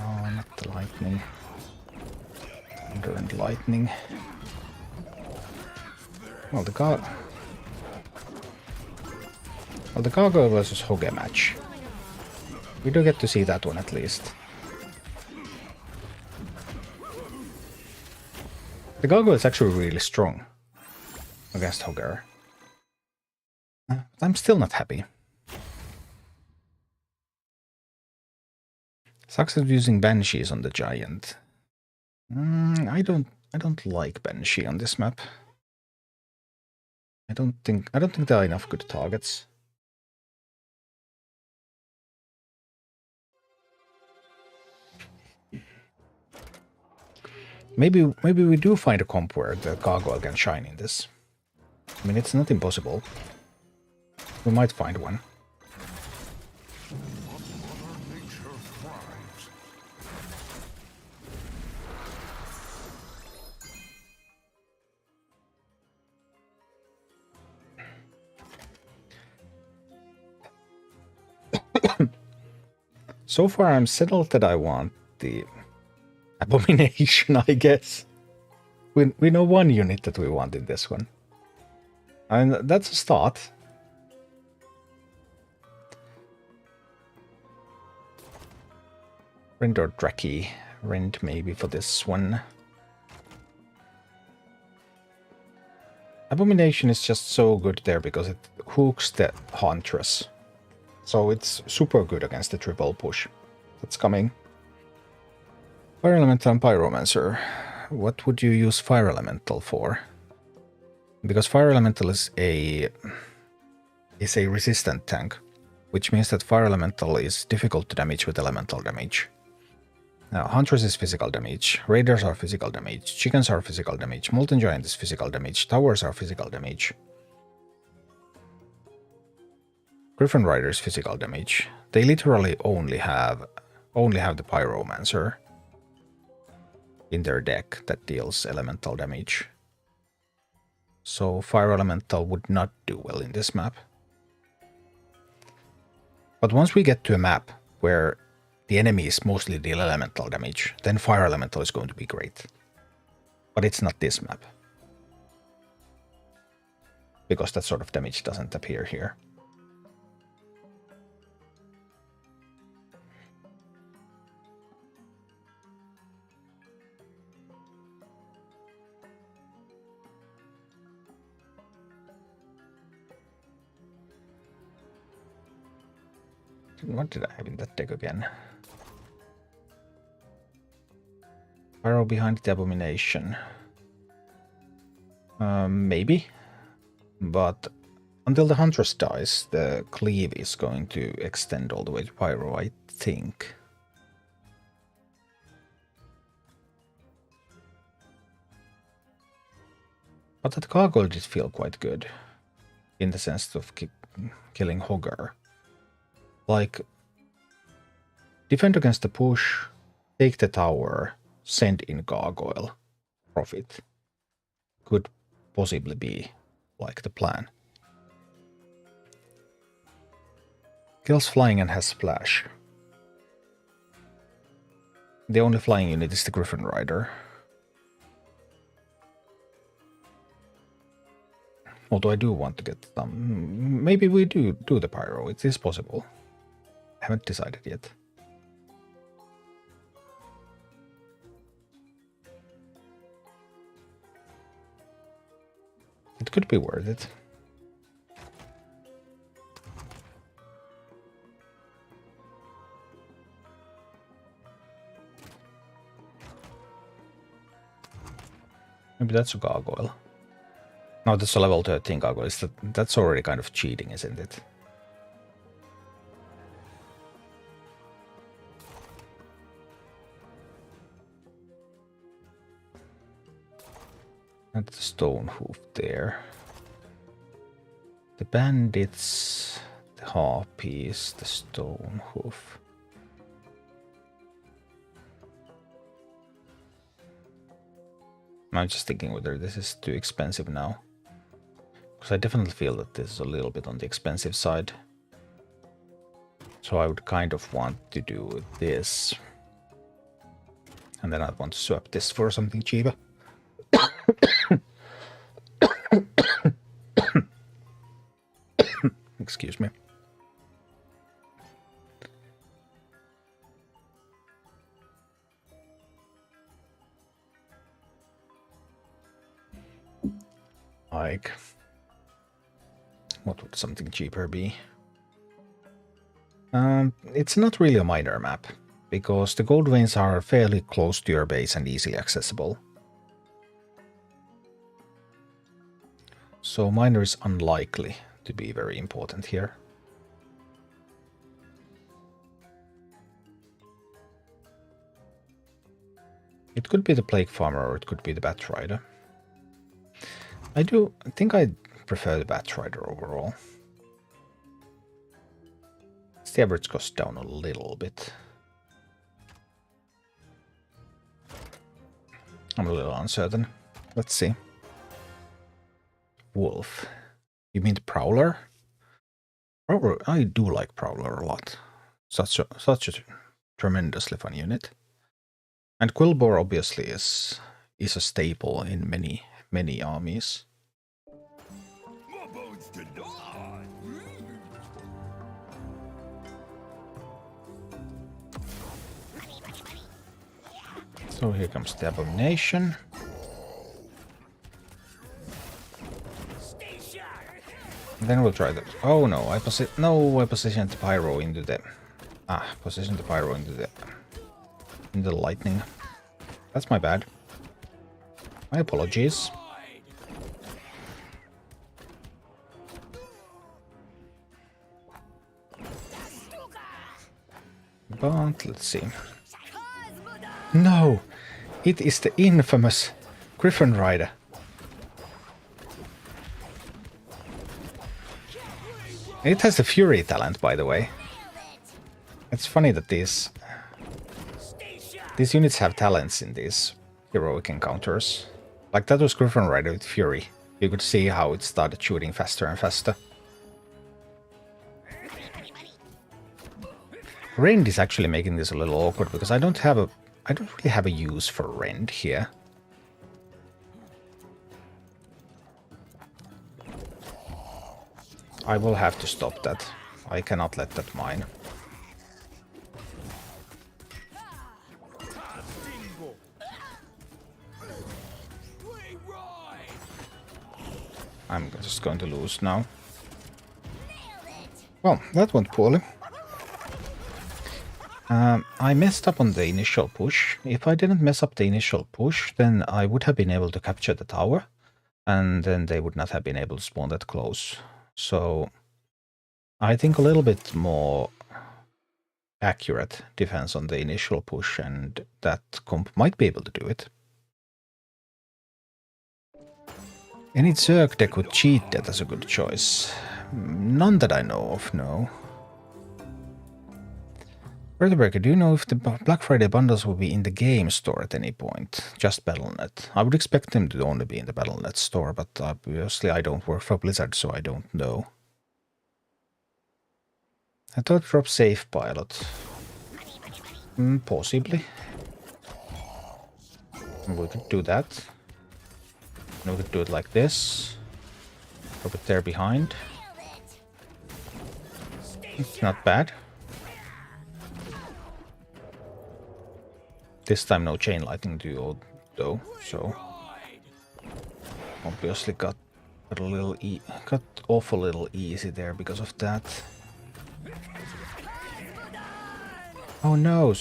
Oh, not the lightning. Thunder and lightning. Well, the Gargoyle versus Hogge match. We do get to see that one at least. The Gargoyle is actually really strong against Hogger. But I'm still not happy. Sucks at using Banshees on the Giant. I don't like Banshee on this map. I don't think there are enough good targets. Maybe we do find a comp where the Gargoyle can shine in this. I mean, it's not impossible. We might find one. So far, I'm settled that I want the Abomination, I guess. We know one unit that we want in this one. And that's a start. Rend or Draki. Rend maybe for this one. Abomination is just so good there because it hooks the Huntress. So it's super good against the triple push that's coming. Fire Elemental and Pyromancer. What would you use Fire Elemental for? Because Fire Elemental is a is a resistant tank, which means that Fire Elemental is difficult to damage with elemental damage. Now, Huntress is physical damage, Raiders are physical damage, Chickens are physical damage, Molten Giant is physical damage, Towers are physical damage. Griffin Rider is physical damage. They literally only have the Pyromancer in their deck that deals elemental damage. So Fire Elemental would not do well in this map. But once we get to a map where the enemies mostly deal elemental damage, then Fire Elemental is going to be great. But it's not this map. Because that sort of damage doesn't appear here. What did I have in that deck again? Arrow behind the Abomination. Maybe. But until the Huntress dies, the Cleave is going to extend all the way to Pyro, I think. But that Gargoyle did feel quite good. In the sense of killing Hogger. Like, defend against the push, take the tower, send in Gargoyle, profit. Could possibly be like the plan. Kills flying and has splash. The only flying unit is the Griffin Rider. Although I do want to get some... Maybe we do the Pyro, it is possible. Haven't decided yet. It could be worth it. Maybe that's a Gargoyle. No, that's a level 13 Gargoyle. That's already kind of cheating, isn't it? And the Stone Hoof there. The Bandits, the Harpies, the Stone Hoof. I'm just thinking whether this is too expensive now. Because I definitely feel that this is a little bit on the expensive side. So I would kind of want to do this. And then I'd want to swap this for something cheaper. Excuse me. Like, what would something cheaper be? It's not really a miner map, because the gold veins are fairly close to your base and easily accessible. So miner is unlikely to be very important here. It could be the Plague Farmer or it could be the Bat Rider. I think I prefer the Bat Rider overall. It's the average cost down a little bit. I'm a little uncertain. Let's see. Wolf. You mean the Prowler? Prowler, I do like Prowler a lot. Such a tremendously fun unit. And Quillbore obviously is a staple in many armies. So here comes the Abomination. And then we'll try that. Oh no, I positioned the Pyro into the... positioned the Pyro into the lightning. That's my bad. My apologies. But let's see. No! It is the infamous Griffin Rider. It has the Fury talent, by the way. It's funny that these units have talents in these heroic encounters. Like that was Griffin Rider with Fury. You could see how it started shooting faster and faster. Rend is actually making this a little awkward because I don't really have a use for Rend here. I will have to stop that. I cannot let that mine. I'm just going to lose now. Well, that went poorly. I messed up on the initial push. If I didn't mess up the initial push, then I would have been able to capture the tower. And then they would not have been able to spawn that close. So I think a little bit more accurate defense on the initial push, and that comp might be able to do it. Any Zerg deck would cheat that as a good choice. None that I know of, no. Breaker, do you know if the Black Friday bundles will be in the game store at any point? Just Battle.net. I would expect them to only be in the Battle.net store, but obviously I don't work for Blizzard, so I don't know. I thought drop Safe Pilot. Possibly. We could do that. And we could do it like this. Drop it there behind. It's not bad. This time no chain lightning duo though, so obviously got awful little easy there because of that. Oh no!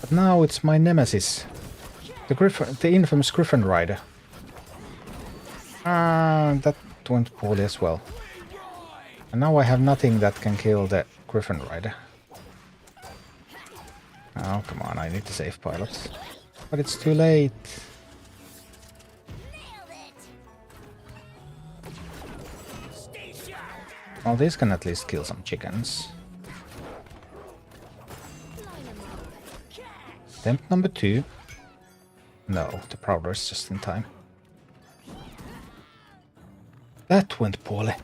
But now it's my nemesis, the infamous Griffin Rider. That went poorly as well. And now I have nothing that can kill the Griffin Rider. Oh, come on, I need to save pilots. But it's too late. Well, these can at least kill some chickens. Attempt number 2. No, the Prowler is just in time. That went poorly.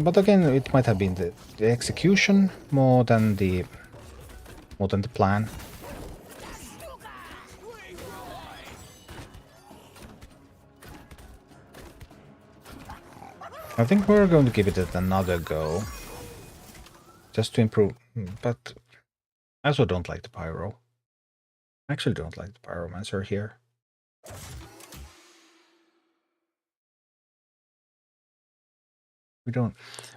But again, it might have been the execution more than the plan. I think we're going to give it another go. Just to improve, but I also don't like the Pyro. I actually don't like the Pyromancer here.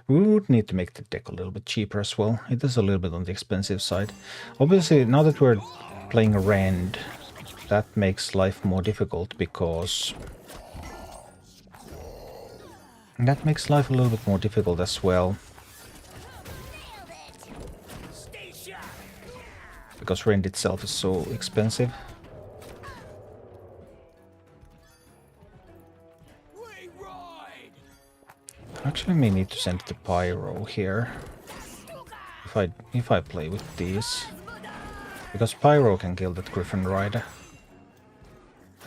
We would need to make the deck a little bit cheaper as well. It is a little bit on the expensive side. Obviously, now that we're playing a Rend, that makes life more difficult because... That makes life a little bit more difficult as well. Because Rend itself is so expensive. Actually, I may need to send the Pyro here. If I play with these. Because Pyro can kill that Griffin Rider.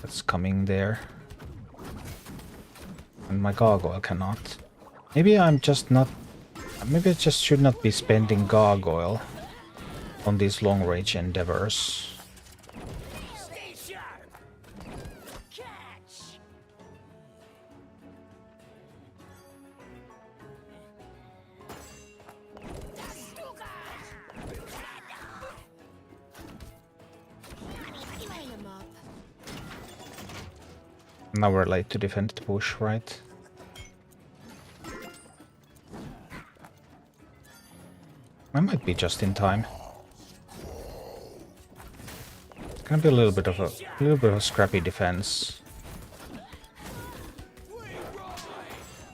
That's coming there. And my Gargoyle cannot. Maybe I'm just not... Maybe I just should not be spending Gargoyle on these long-range endeavors. Now we're late to defend the push, right? I might be just in time. It's gonna be a little bit of a scrappy defense.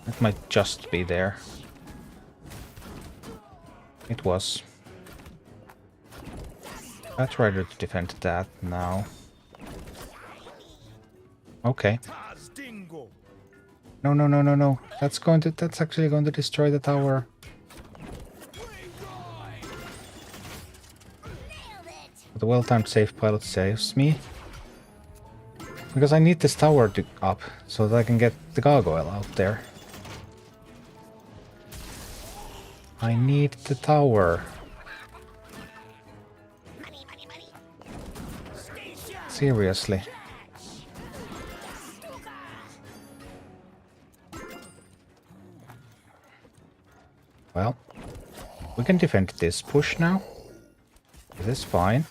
It might just be there. It was. I try to defend that now. Okay. No, no, no, no, no. That's actually going to destroy the tower. The well-timed safe pilot saves me. Because I need this tower to up so that I can get the gargoyle out there. I need the tower. Seriously. Well, we can defend this push now. This is fine.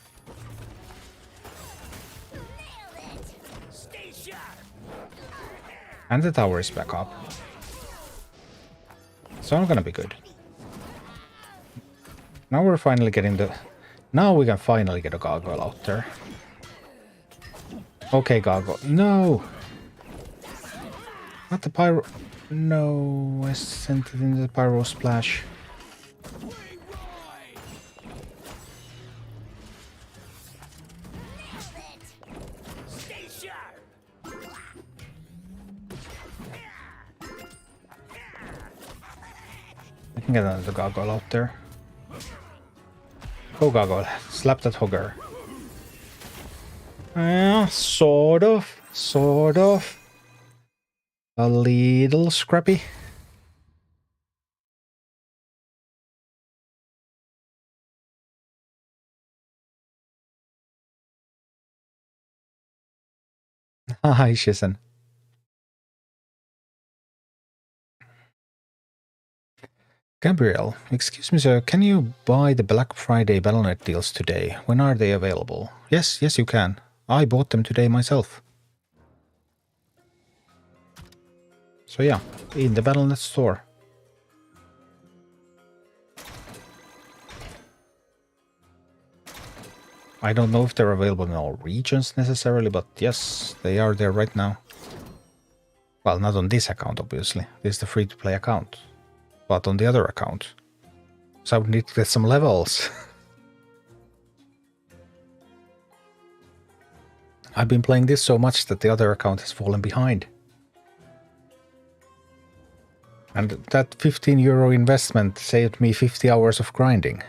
And the tower is back up. So I'm gonna be good. Now we're finally getting the... Now we can finally get a gargoyle out there. Okay, gargoyle. No! Not the pyro... No, I sent it in the pyro splash. I can get another gargoyle out there. Go gargoyle, slap that hogger. Sort of. Sort of. A little scrappy. Hi, Shizen. Gabriel, excuse me, sir, can you buy the Black Friday Battle.net deals today? When are they available? Yes, yes, you can. I bought them today myself. So yeah, in the Battle.net store. I don't know if they're available in all regions necessarily, but yes, they are there right now. Well, not on this account, obviously. This is the free-to-play account. But on the other account. So I would need to get some levels. I've been playing this so much that the other account has fallen behind. And that 15 euro investment saved me 50 hours of grinding.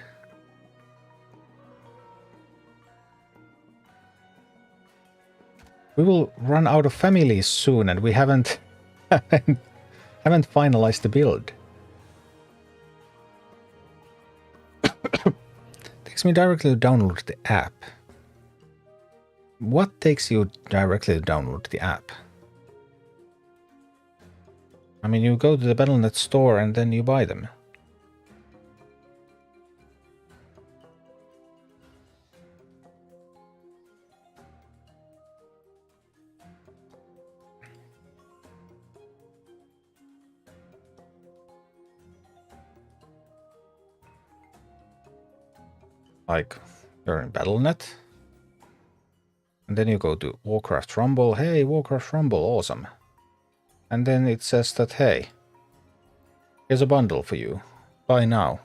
We will run out of families soon, and we haven't finalized the build. Takes me directly to download the app. What takes you directly to download the app? I mean, you go to the Battle.net store and then you buy them. Like, you're in Battle.net. And then you go to Warcraft Rumble. Hey, Warcraft Rumble, awesome. And then it says that, hey, here's a bundle for you. Buy now.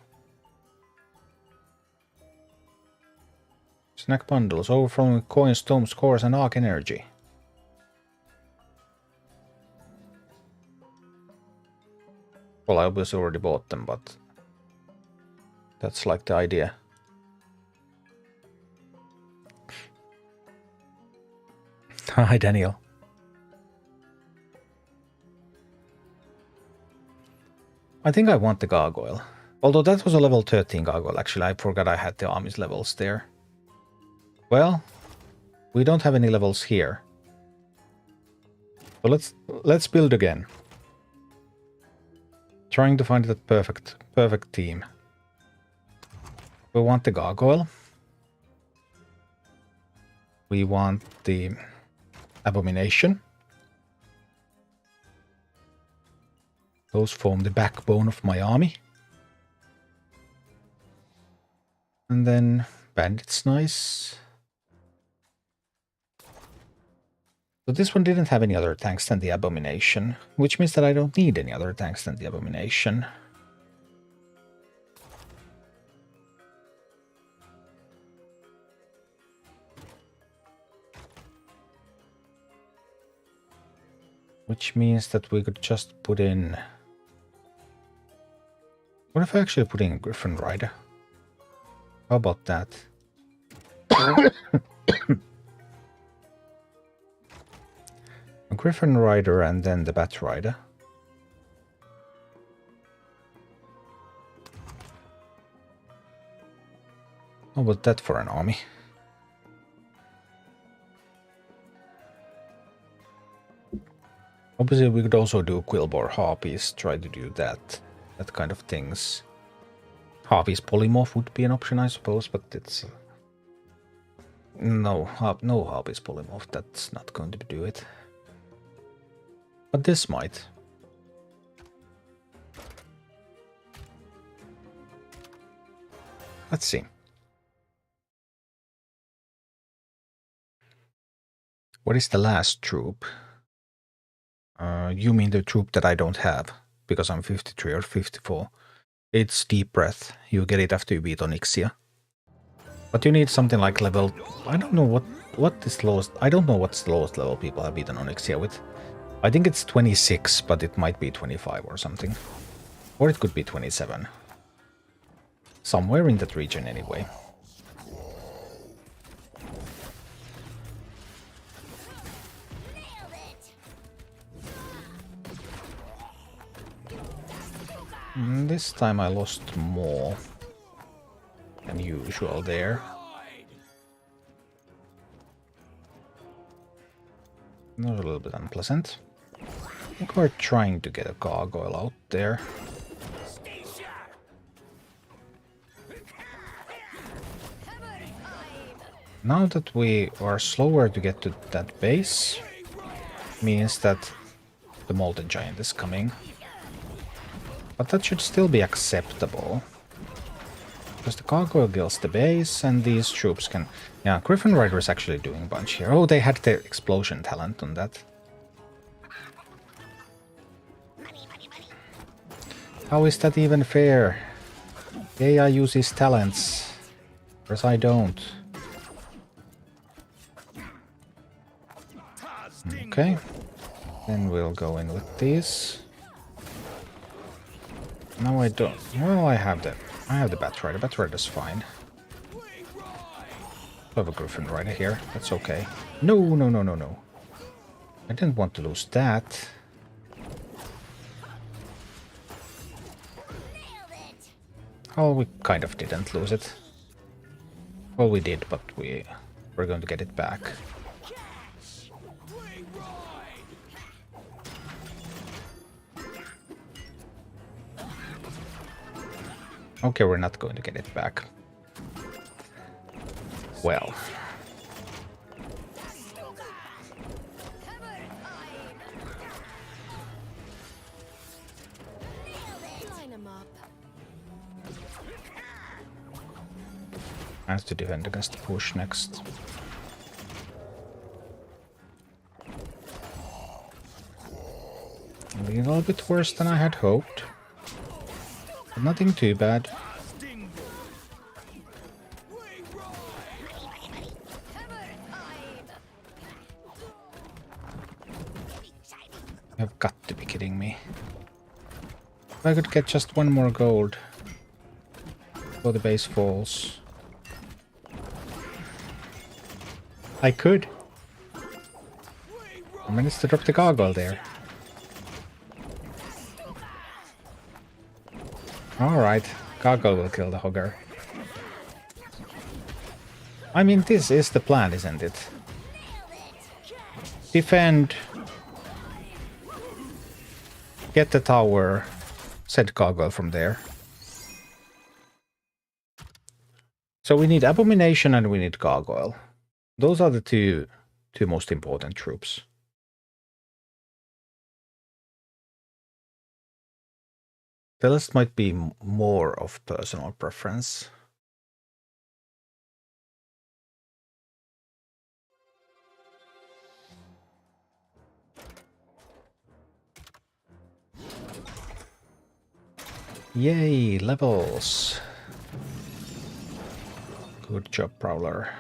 Snack bundles, overflowing coins, tomes, cores, and arc energy. Well, I obviously already bought them, but that's like the idea. Hi, Daniel. I think I want the gargoyle. Although that was a level 13 gargoyle, actually. I forgot I had the army's levels there. Well, we don't have any levels here. So let's build again. Trying to find that perfect team. We want the gargoyle. We want the abomination. Those form the backbone of my army. And then bandits, nice. So this one didn't have any other tanks than the abomination, which means that I don't need any other tanks than the abomination. Which means that we could just put in... What if I actually put in Griffin Rider? How about that? A Griffin Rider and then the Bat Rider. How about that for an army? Obviously we could also do Quillbore Harpies, try to do that kind of things. Harpies Polymorph would be an option, I suppose, but it's... No Harpies Polymorph, that's not going to do it. But this might. Let's see. What is the last troop? You mean the troop that I don't have, because I'm 53 or 54. It's Deep Breath. You get it after you beat Onyxia. But you need something like level... I don't know what is lowest... I don't know what's the lowest level people have beaten Onyxia with. I think it's 26, but it might be 25 or something. Or it could be 27. Somewhere in that region anyway. This time I lost more than usual there. That was a little bit unpleasant. I think we're trying to get a gargoyle out there. Now that we are slower to get to that base, means that the Molten Giant is coming. But that should still be acceptable. Because the gargoyle kills the base and these troops can... Yeah, Griffin Rider is actually doing a bunch here. Oh, they had their explosion talent on that. How is that even fair? AI uses talents, whereas I don't. Okay. Then we'll go in with these. No, I don't. Well, I have the Bat Rider. Bat Rider's fine. I have a Griffin Rider here. That's okay. No. I didn't want to lose that. Oh, we kind of didn't lose it. Well, we did, but we're going to get it back. Okay, we're not going to get it back. Well. I have to defend against the push next. A little bit worse than I had hoped. But nothing too bad. You've got to be kidding me. If I could get just one more gold before the base falls. I could. I managed to drop the gargoyle there. Alright, gargoyle will kill the hogger. I mean, this is the plan, isn't it? Defend. Get the tower. Set gargoyle from there. So we need Abomination and we need gargoyle. Those are the two most important troops. The rest might be more of personal preference. Yay, levels. Good job, Prowler.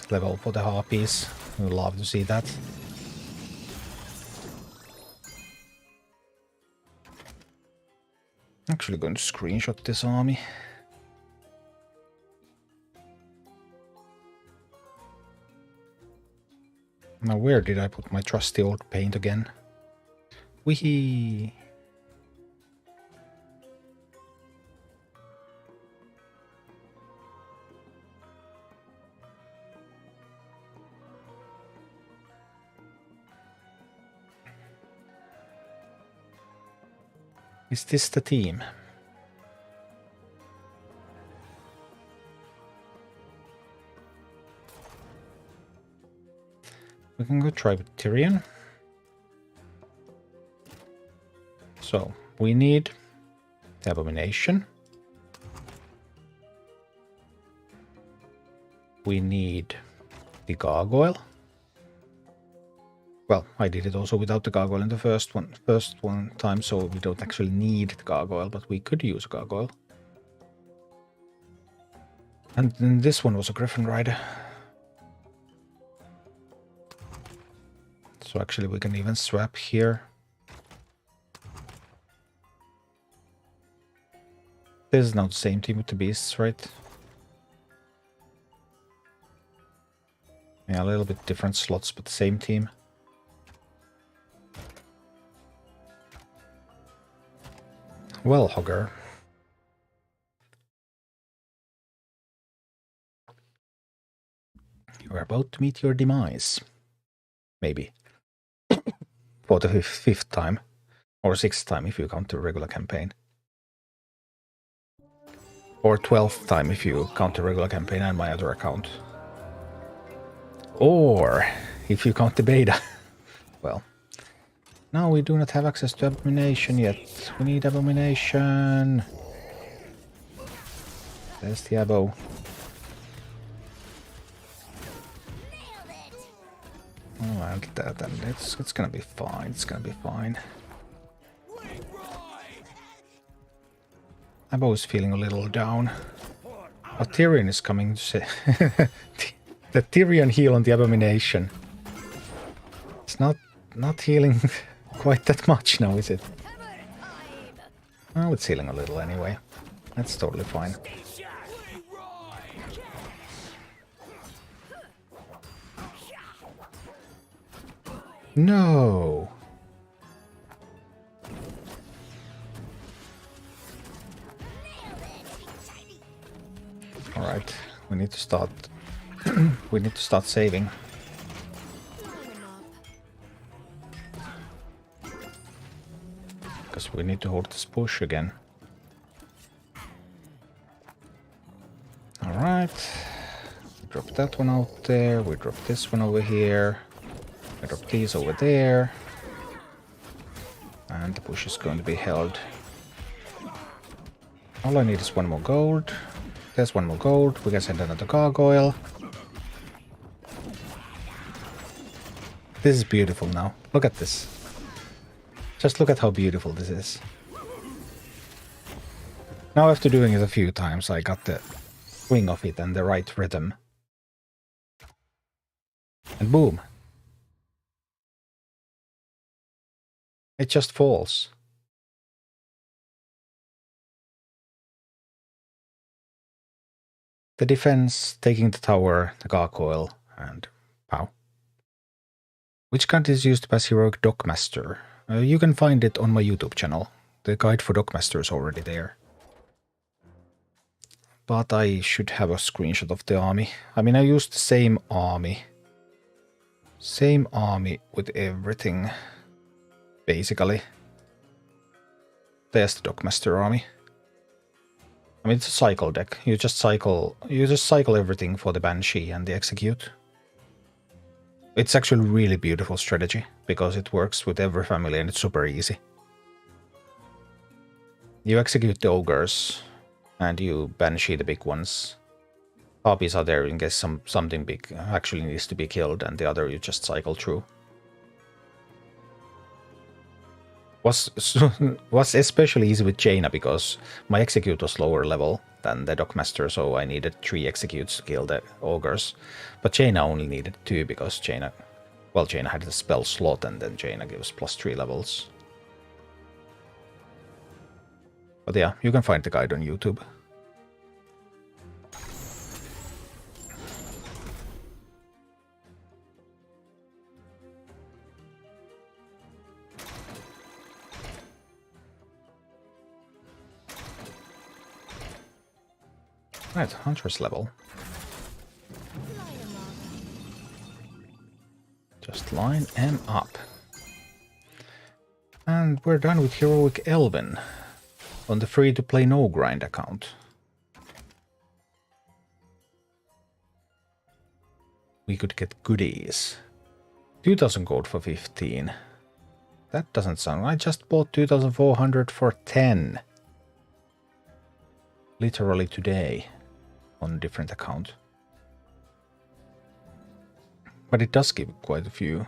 Level for the Harpies. We'd love to see that. Actually going to screenshot this army. Now where did I put my trusty old paint again? Weehee! Is this the team? We can go try with Tyrion. So, we need the Abomination. We need the Gargoyle. Well, I did it also without the Gargoyle in the first one time, so we don't actually need the Gargoyle, but we could use a Gargoyle. And then this one was a Griffin Rider. So actually we can even swap here. This is now the same team with the beasts, right? Yeah, a little bit different slots, but the same team. Well, Hogger. You're about to meet your demise. Maybe. For the fifth time. Or sixth time if you count the regular campaign. Or 12th time if you count the regular campaign and my other account. Or if you count the beta. Well. No, we do not have access to Abomination yet. We need Abomination. There's the Abo. Oh, it's gonna be fine. It's gonna be fine. Abo is feeling a little down. But Tyrion is coming to say the Tyrion heal on the Abomination. It's not healing quite that much now, is it? Well, it's healing a little anyway. That's totally fine. No! Alright, we need to start we need to start saving. Because we need to hold this push again. Alright. We drop that one out there. We drop this one over here. We drop these over there. And the push is going to be held. All I need is one more gold. There's one more gold. We can send another gargoyle. This is beautiful now. Look at this. Just look at how beautiful this is. Now after doing it a few times, I got the swing of it and the right rhythm. And boom. It just falls. The defense, taking the tower, the gargoyle, and pow. Which card is used to pass heroic Dockmaster? You can find it on my YouTube channel. The guide for Dockmaster is already there. But I should have a screenshot of the army. I mean, I used the same army. Same army with everything. Basically. There's the Dockmaster army. I mean, it's a cycle deck. You just cycle everything for the Banshee and the Execute. It's actually a really beautiful strategy, because it works with every family and it's super easy. You execute the ogres, and you Banshee the big ones. Copies are there in case something big actually needs to be killed, and the other you just cycle through. Was especially easy with Jaina, because my Execute was lower level than the Dockmaster, so I needed 3 executes to kill the ogres. But Jaina only needed 2 because Jaina had the spell slot, and then Jaina gives +3 levels. But yeah, you can find the guide on YouTube. Right, Hunter's level. Just line him up. And we're done with Heroic Elven on the free-to-play no-grind account. We could get goodies. 2000 gold for 15. That doesn't sound... I just bought 2400 for 10. Literally today. On a different account. But it does give quite a few.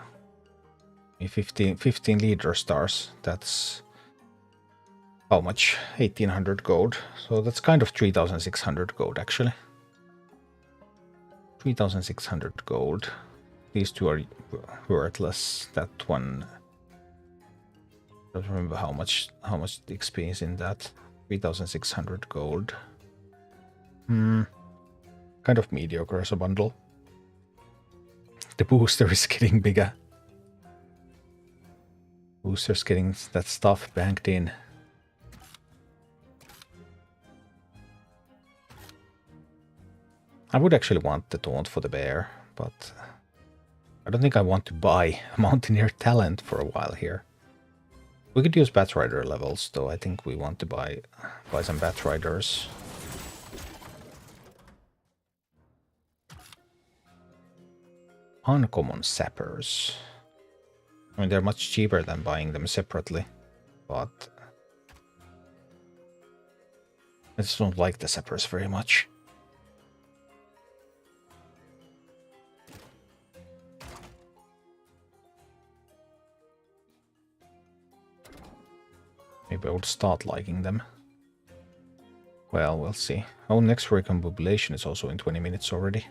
15 leader stars. That's... how much? 1800 gold. So that's kind of 3600 gold actually. 3600 gold. These two are worthless. That one... I don't remember how much the XP is in that. 3600 gold. Kind of mediocre as a bundle. The booster is getting bigger. Booster's getting that stuff banked in. I would actually want the taunt for the bear, but I don't think I want to buy a Mountaineer talent for a while here. We could use Batrider levels, though I think we want to buy some Batriders. Uncommon Sappers. I mean, they're much cheaper than buying them separately, but I just don't like the Sappers very much. Maybe I would start liking them. Well, we'll see. Oh, next recombobulation is also in 20 minutes already.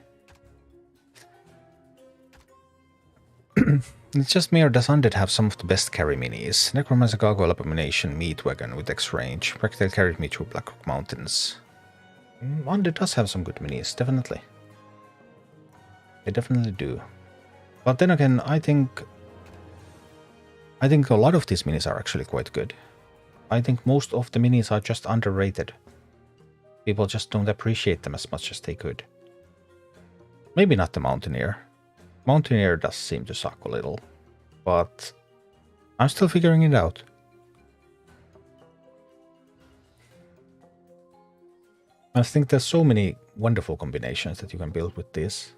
It's just me, or does Undead have some of the best carry minis? Necromancer, Gargoyle, Abomination, Meat Wagon with X-Range. Practical carried me through Blackrock Mountains. Undead does have some good minis, definitely. They definitely do. But then again, I think a lot of these minis are actually quite good. I think most of the minis are just underrated. People just don't appreciate them as much as they could. Maybe not the Mountaineer. Mountaineer does seem to suck a little, but I'm still figuring it out. I think there's so many wonderful combinations that you can build with this.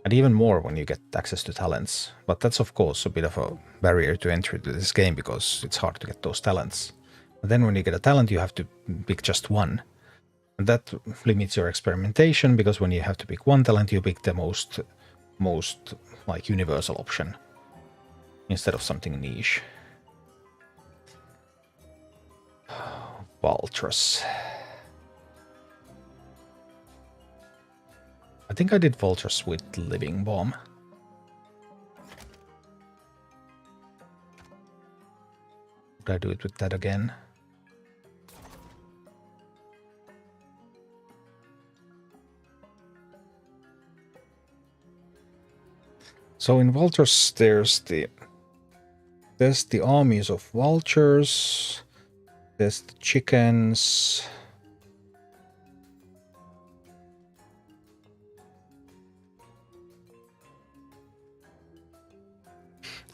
And even more when you get access to talents. But that's of course a bit of a barrier to entry to this game because it's hard to get those talents. And then when you get a talent you have to pick just one. And that limits your experimentation because when you have to pick one talent you pick the most like universal option instead of something niche. Vultures. I think I did Vultures with Living Bomb. Would I do it with that again? So in Vultures there's the armies of vultures, there's the chickens.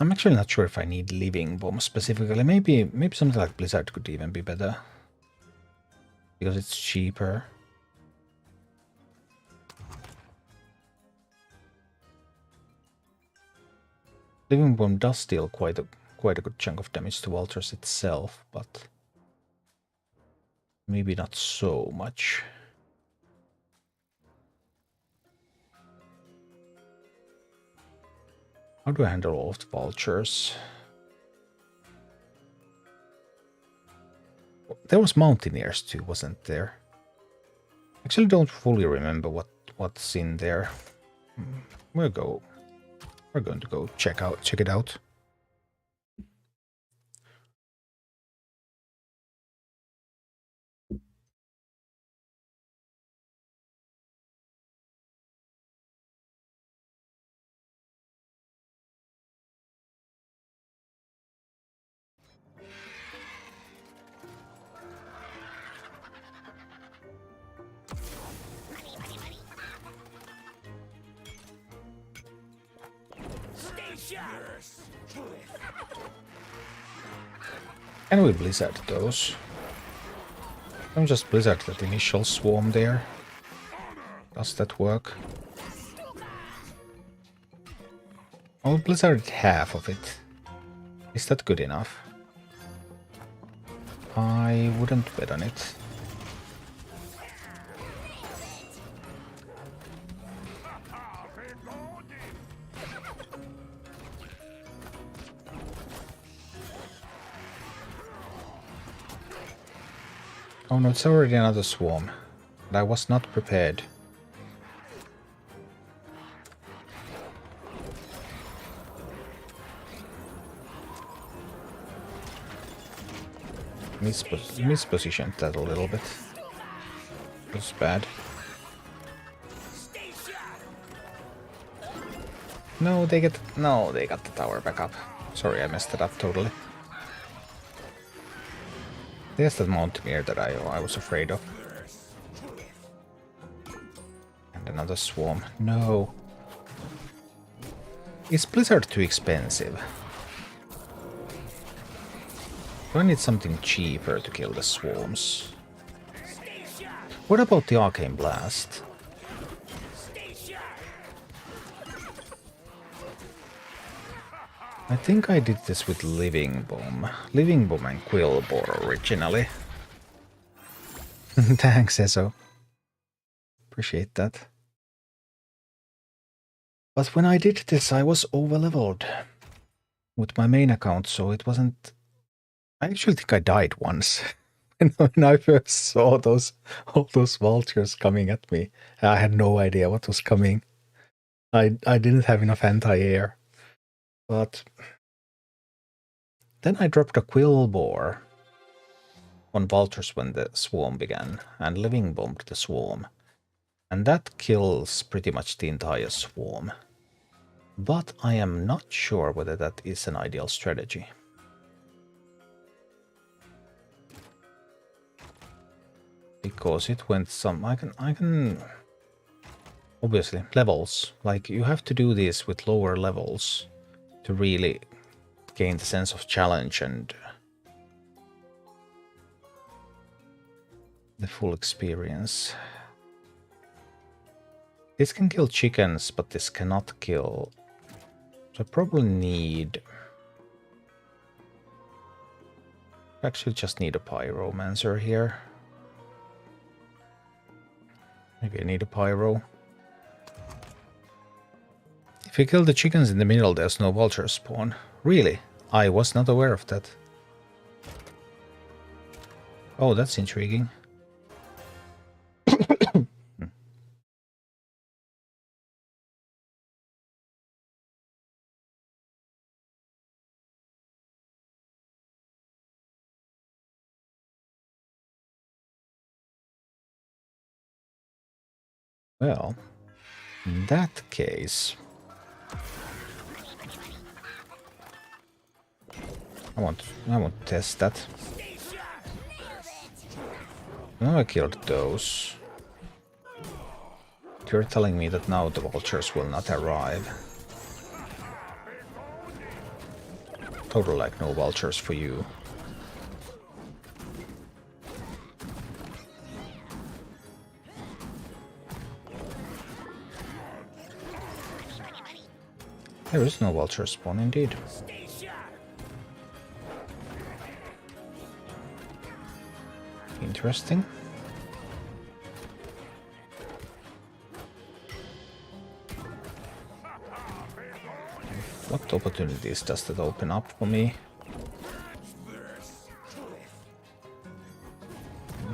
I'm actually not sure if I need Living Bomb specifically. Maybe something like Blizzard could even be better. Because it's cheaper. Living Bomb does steal quite a good chunk of damage to Vultures itself, but maybe not so much. How do I handle all of the Vultures? There was Mountaineers too, wasn't there? Actually don't fully remember what's in there. We're going to go check it out. Can we blizzard those? Don't just blizzard that initial swarm there. Does that work? I'll blizzard half of it. Is that good enough? I wouldn't bet on it. Oh no, it's already another swarm. But I was not prepared. Mispositioned that a little bit. That's bad. No, they got the tower back up. Sorry, I messed it up totally. There's that Mountaineer that I was afraid of. And another swarm. No. Is Blizzard too expensive? Do I need something cheaper to kill the swarms? What about the Arcane Blast? I think I did this with Living Bomb and Quillbore originally. Thanks, Esso. Appreciate that. But when I did this, I was overleveled with my main account, so it wasn't... I actually think I died once. When I first saw all those vultures coming at me, I had no idea what was coming. I didn't have enough anti-air. But then I dropped a Quillbore on vultures when the swarm began, and Living Bombed the swarm. And that kills pretty much the entire swarm. But I am not sure whether that is an ideal strategy. Because it went some... I can... Obviously, levels. Like, you have to do this with lower levels to really gain the sense of challenge and the full experience. This can kill chickens, but this cannot kill... So I probably need... Actually just need a Pyromancer here. Maybe I need a Pyro. If you kill the chickens in the middle, there's no vulture spawn. Really? I was not aware of that. Oh, that's intriguing. Well, in that case... I want to test that. Now I killed those. You're telling me that now the vultures will not arrive. Totally like no vultures for you. There is no vulture spawn indeed. Interesting. What opportunities does that open up for me?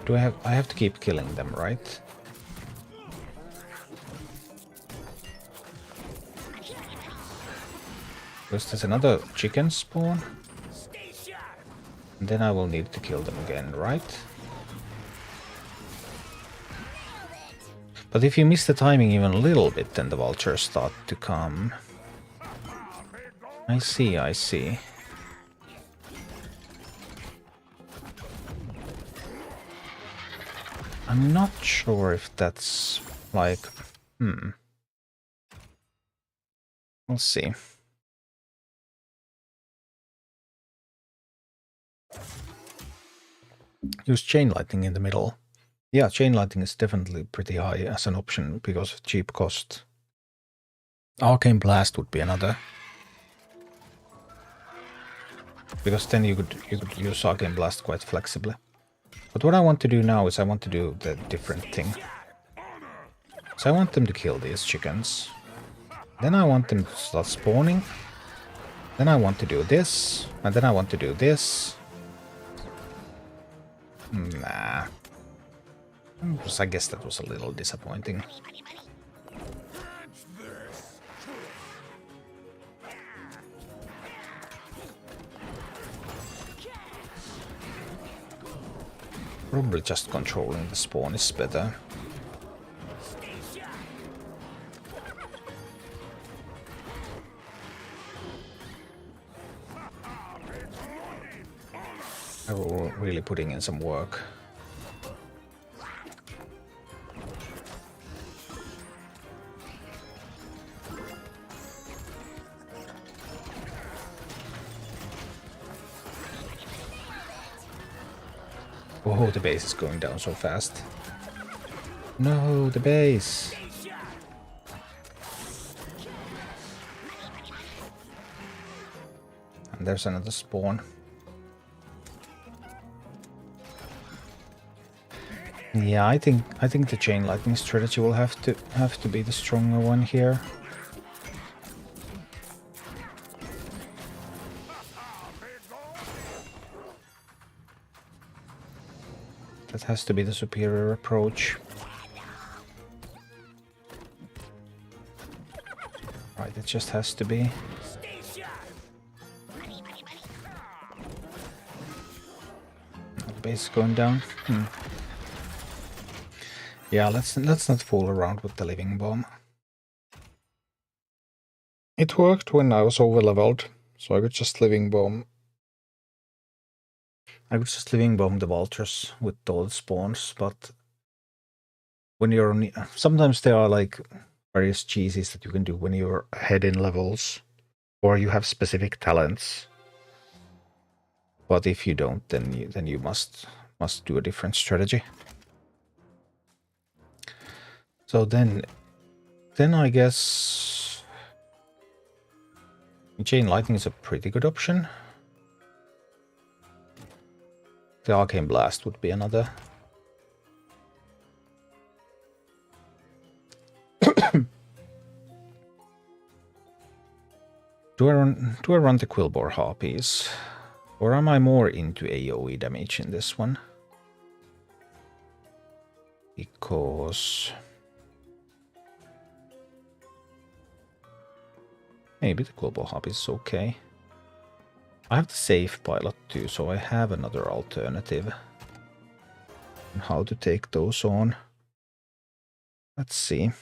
Do I have to keep killing them, right? Because there's another chicken spawn. And then I will need to kill them again, right? But if you miss the timing even a little bit, then the vultures start to come. I see, I see. I'm not sure if that's like... We'll see. Use chain lightning in the middle. Yeah, chain lightning is definitely pretty high as an option because of cheap cost. Arcane Blast would be another. Because then you could use Arcane Blast quite flexibly. But what I want to do now is I want to do the different thing. So I want them to kill these chickens. Then I want them to start spawning. Then I want to do this. And then I want to do this. Nah. I guess that was a little disappointing. Probably just controlling the spawn is better. I'm really putting in some work. Oh, the base is going down so fast. No, the base. And there's another spawn. Yeah, I think the chain lightning strategy will have to be the stronger one here. That has to be the superior approach. Right, it just has to be. The base is going down. Yeah, let's not fool around with the living bomb. It worked when I was over-leveled, so I could just living bomb. I could just living bomb the vultures with all the spawns, but when you're on, sometimes there are like various cheeses that you can do when you're ahead in levels, or you have specific talents. But if you don't, then you must do a different strategy. So then I guess chain lightning is a pretty good option. The Arcane Blast would be another. Do I run the Quillbore Harpies? Or am I more into AoE damage in this one? Because maybe the Quillbore Harpies is okay. I have the safe pilot too, so I have another alternative on how to take those on. Let's see.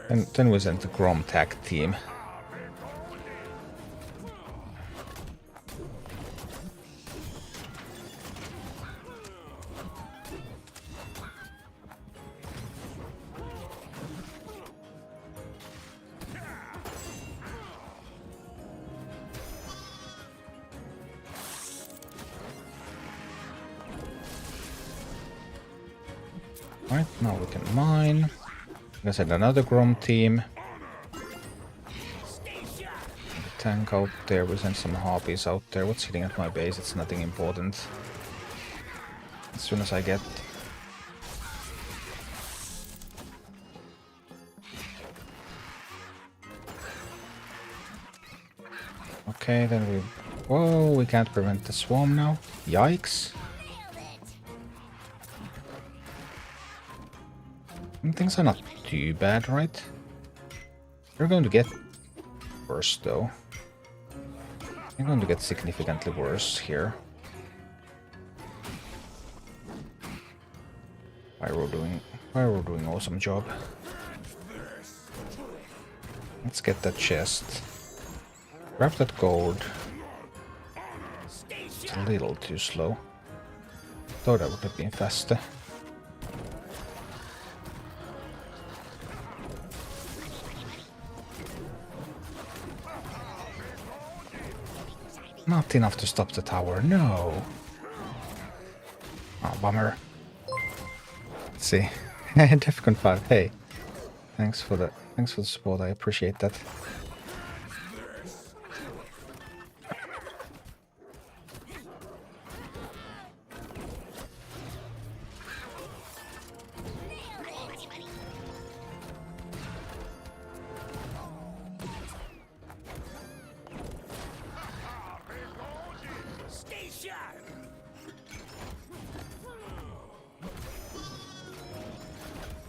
And then we sent the Grom tag team. Alright, now we can mine. I said another Grom team. tank out there, we send some harpies out there. What's hitting at my base? It's nothing important. As soon as I get... Okay, then we... Whoa, we can't prevent the swarm now. Yikes. And things are not too bad, right? You're going to get worse, though. You're going to get significantly worse here. Pyro doing awesome job. Let's get that chest. Grab that gold. It's a little too slow. Thought I would have been faster. Not enough to stop the tower, no. Oh, bummer. Let's see. Defcon 5, hey. Thanks for the support, I appreciate that.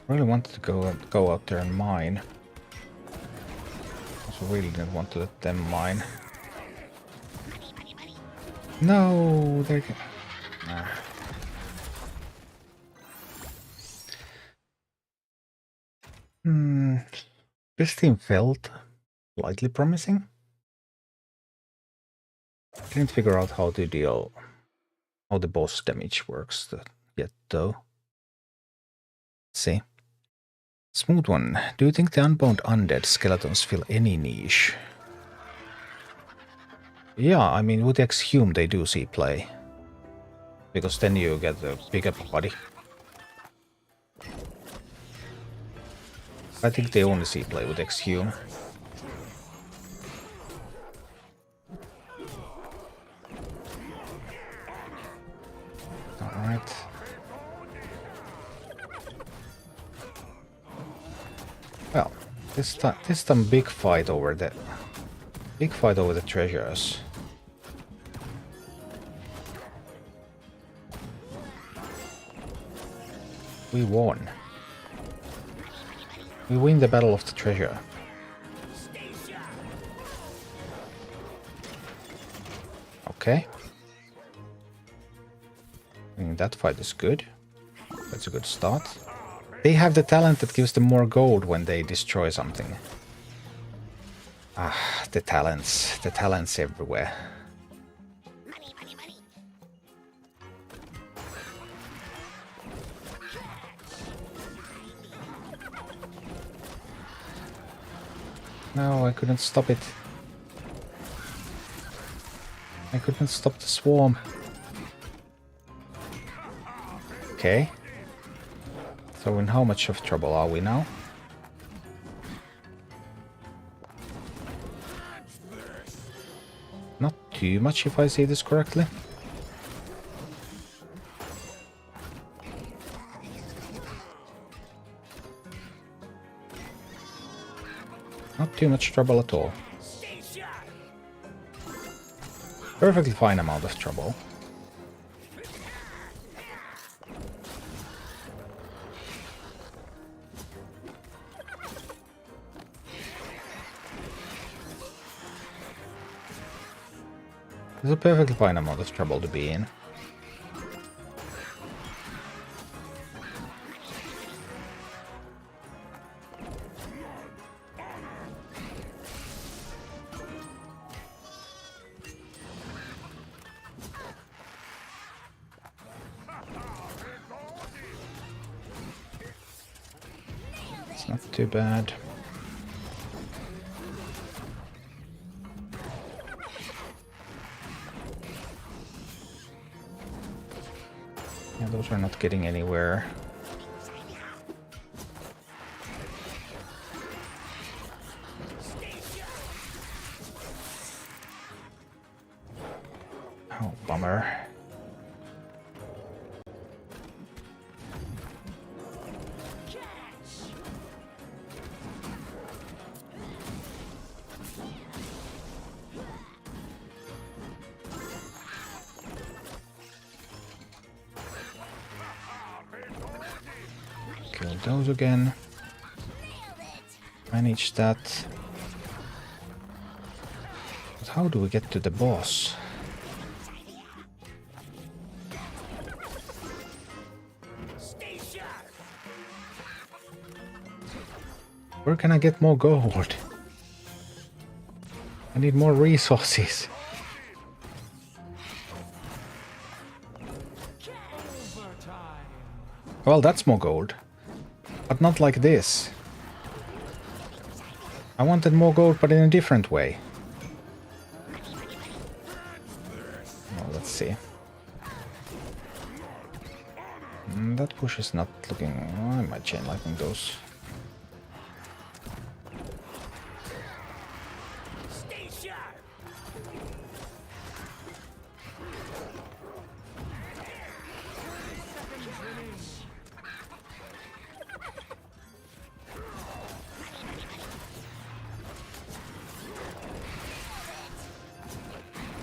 Really wanted to go out there and mine. Also really didn't want to let them mine. No, they're... Nah. This team felt slightly promising. Didn't figure out how the boss damage works yet though. Let's see. Smooth one. Do you think the unbound undead skeletons fill any niche? Yeah, I mean with Exhume they do see play. Because then you get a bigger body. I think they only see play with Exhume. Alright. Well, this time big fight over the treasures. We won. We win the battle of the treasure. Okay. I mean, that fight is good. That's a good start. They have the talent that gives them more gold when they destroy something. Ah, the talents everywhere. No, I couldn't stop it. I couldn't stop the swarm. Okay. So in how much of trouble are we now? Not too much if I see this correctly. Not too much trouble at all. Perfectly fine amount of trouble. It's a perfectly fine amount of trouble to be in. It's not too bad. Yeah, those are not getting anywhere. Oh, bummer. Kill those again. Manage that. But how do we get to the boss? Where can I get more gold? I need more resources. Well, that's more gold. But not like this. I wanted more gold, but in a different way. Well, let's see. That push is not looking... Oh, I might chain lightning those.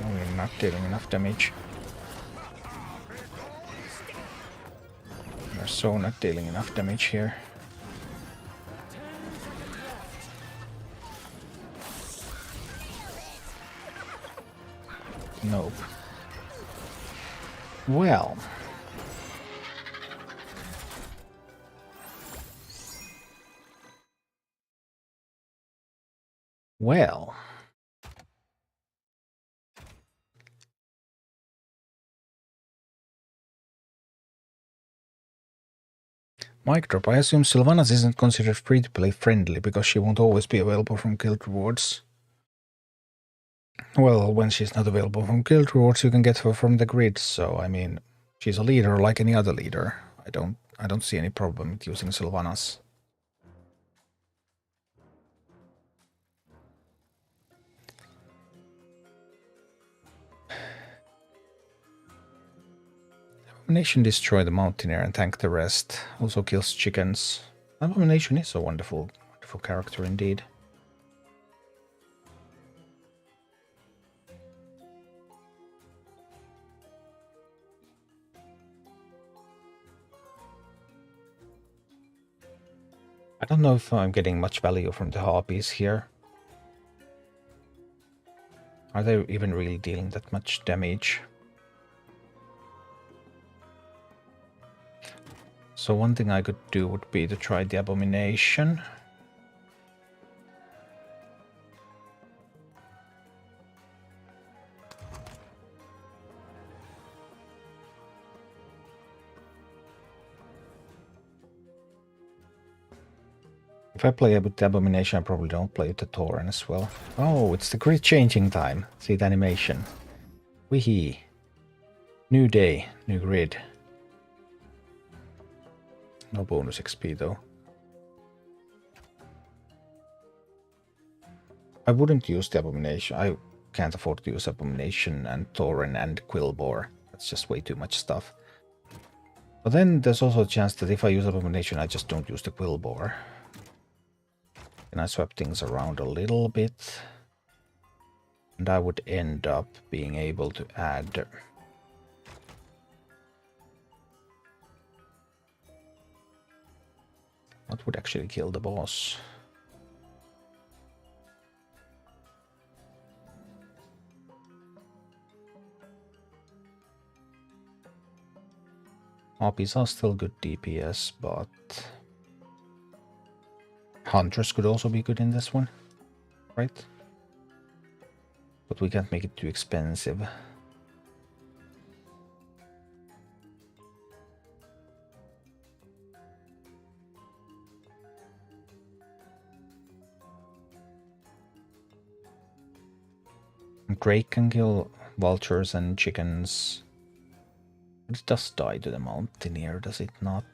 We're not dealing enough damage. We're so not dealing enough damage here. Nope. Well. Well. Mic drop. I assume Sylvanas isn't considered free-to-play friendly because she won't always be available from guild rewards. Well, when she's not available from guild rewards, you can get her from the grid. So, I mean, she's a leader like any other leader. I don't see any problem with using Sylvanas. Abomination destroy the mountaineer and tank the rest. Also kills chickens. Abomination is a wonderful character indeed. I don't know if I'm getting much value from the harpies here. Are they even really dealing that much damage? So one thing I could do would be to try the abomination. If I play with the abomination, I probably don't play with the Tauren as well. Oh, it's the grid changing time. See the animation. Weehee. New day, new grid. No bonus XP though. I wouldn't use the abomination. I can't afford to use abomination and Tauren and Quillbore. That's just way too much stuff. But then there's also a chance that if I use abomination, I just don't use the Quillbore. And I swap things around a little bit. And I would end up being able to add... What would actually kill the boss? Harpies are still good DPS, but... Huntress could also be good in this one, right? But we can't make it too expensive. Drake can kill vultures and chickens. But it does die to the mountaineer, does it not?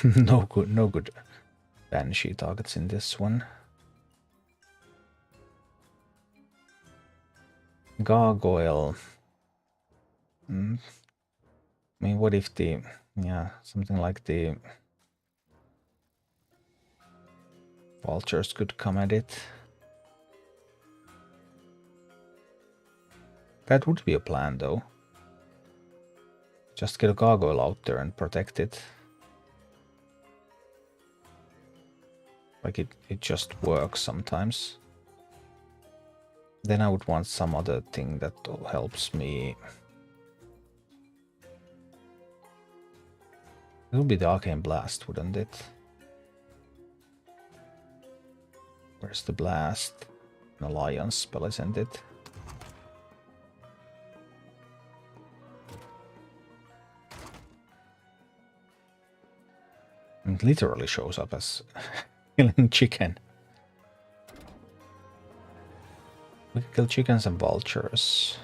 No good Banshee targets in this one. Gargoyle. I mean, what if the... Yeah, something like the... Vultures could come at it. That would be a plan, though. Just get a gargoyle out there and protect it. Like it just works sometimes. Then I would want some other thing that helps me. It would be the Arcane Blast, wouldn't it? Where's the blast? An alliance spell, isn't it? It literally shows up as killing chicken. We can kill chickens and vultures.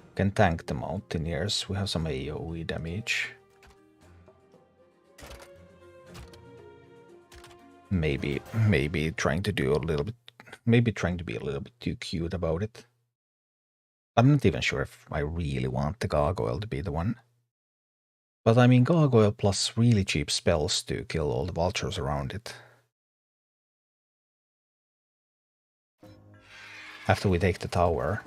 We can tank the mountaineers. We have some AoE damage. Maybe trying to do a little bit, maybe trying to be a little bit too cute about it. I'm not even sure if I really want the gargoyle to be the one. But I mean, gargoyle plus really cheap spells to kill all the vultures around it. After we take the tower.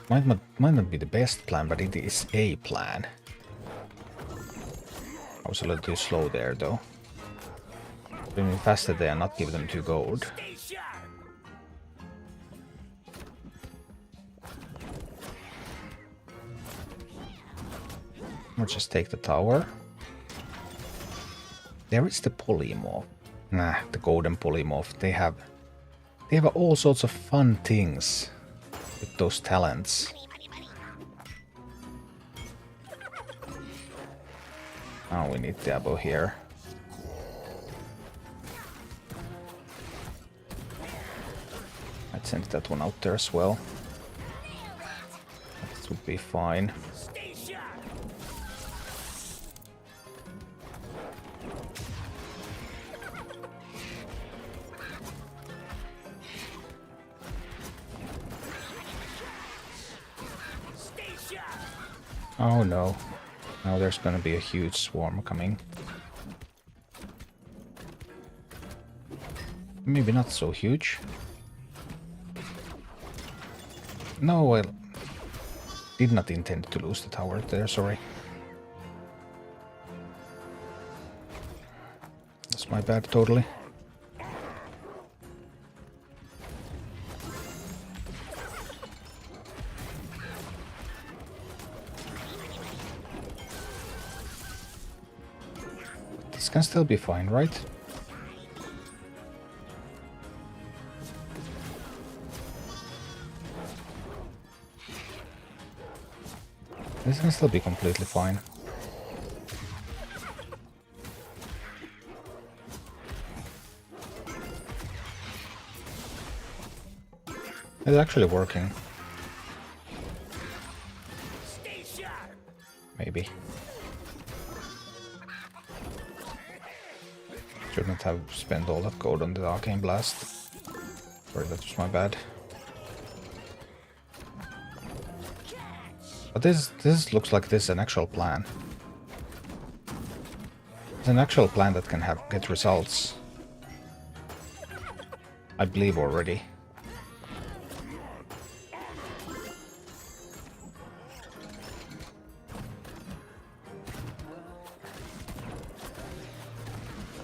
Might not be the best plan, but it is a plan. I was a little too slow there, though. Being faster there and not give them 2 gold. Or just take the tower. There is the polymorph. Nah, the golden polymorph. They have all sorts of fun things with those talents. Now we need Diabo here. I'd send that one out there as well. That would be fine. Oh no. Now there's gonna be a huge swarm coming. Maybe not so huge. No, I did not intend to lose the tower there, sorry. That's my bad, totally. This can still be fine, right? This can still be completely fine. It's actually working. Maybe. Shouldn't have spent all that gold on the Arcane Blast. Sorry, that was my bad. But this looks like this is an actual plan. It's an actual plan that can get results. I believe already.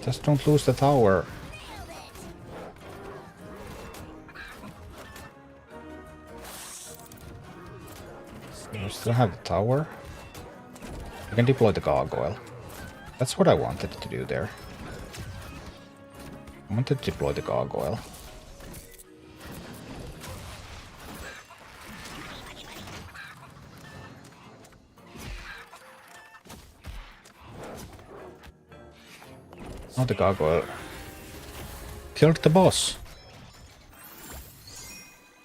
Just don't lose the tower. We still have the tower. We can deploy the gargoyle. That's what I wanted to do there. I wanted to deploy the gargoyle. Now the gargoyle killed the boss.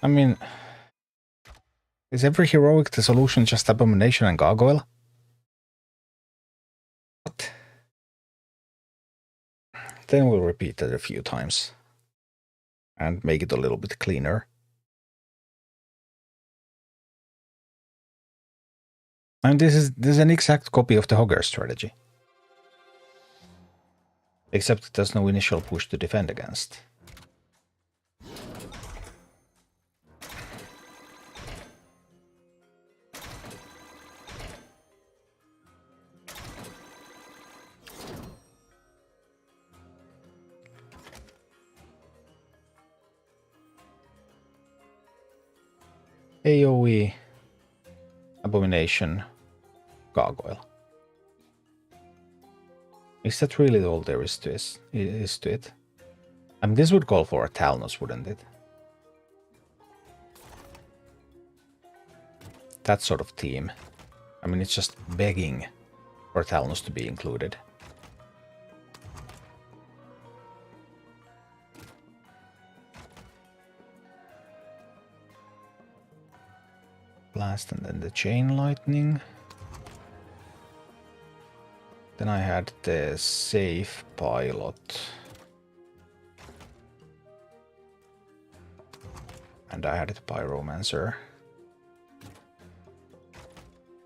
I mean, is every heroic the solution just abomination and gargoyle? What? Then we'll repeat it a few times. and make it a little bit cleaner. And this is an exact copy of the Hogger strategy. Except there's no initial push to defend against. AoE, Abomination, Gargoyle. Is that really all there is to it? I mean, this would call for a Talnos, wouldn't it? That sort of team. I mean, it's just begging for Talnos to be included. Blast and then the Chain Lightning. Then I had the Safe Pilot. And I had the Pyromancer.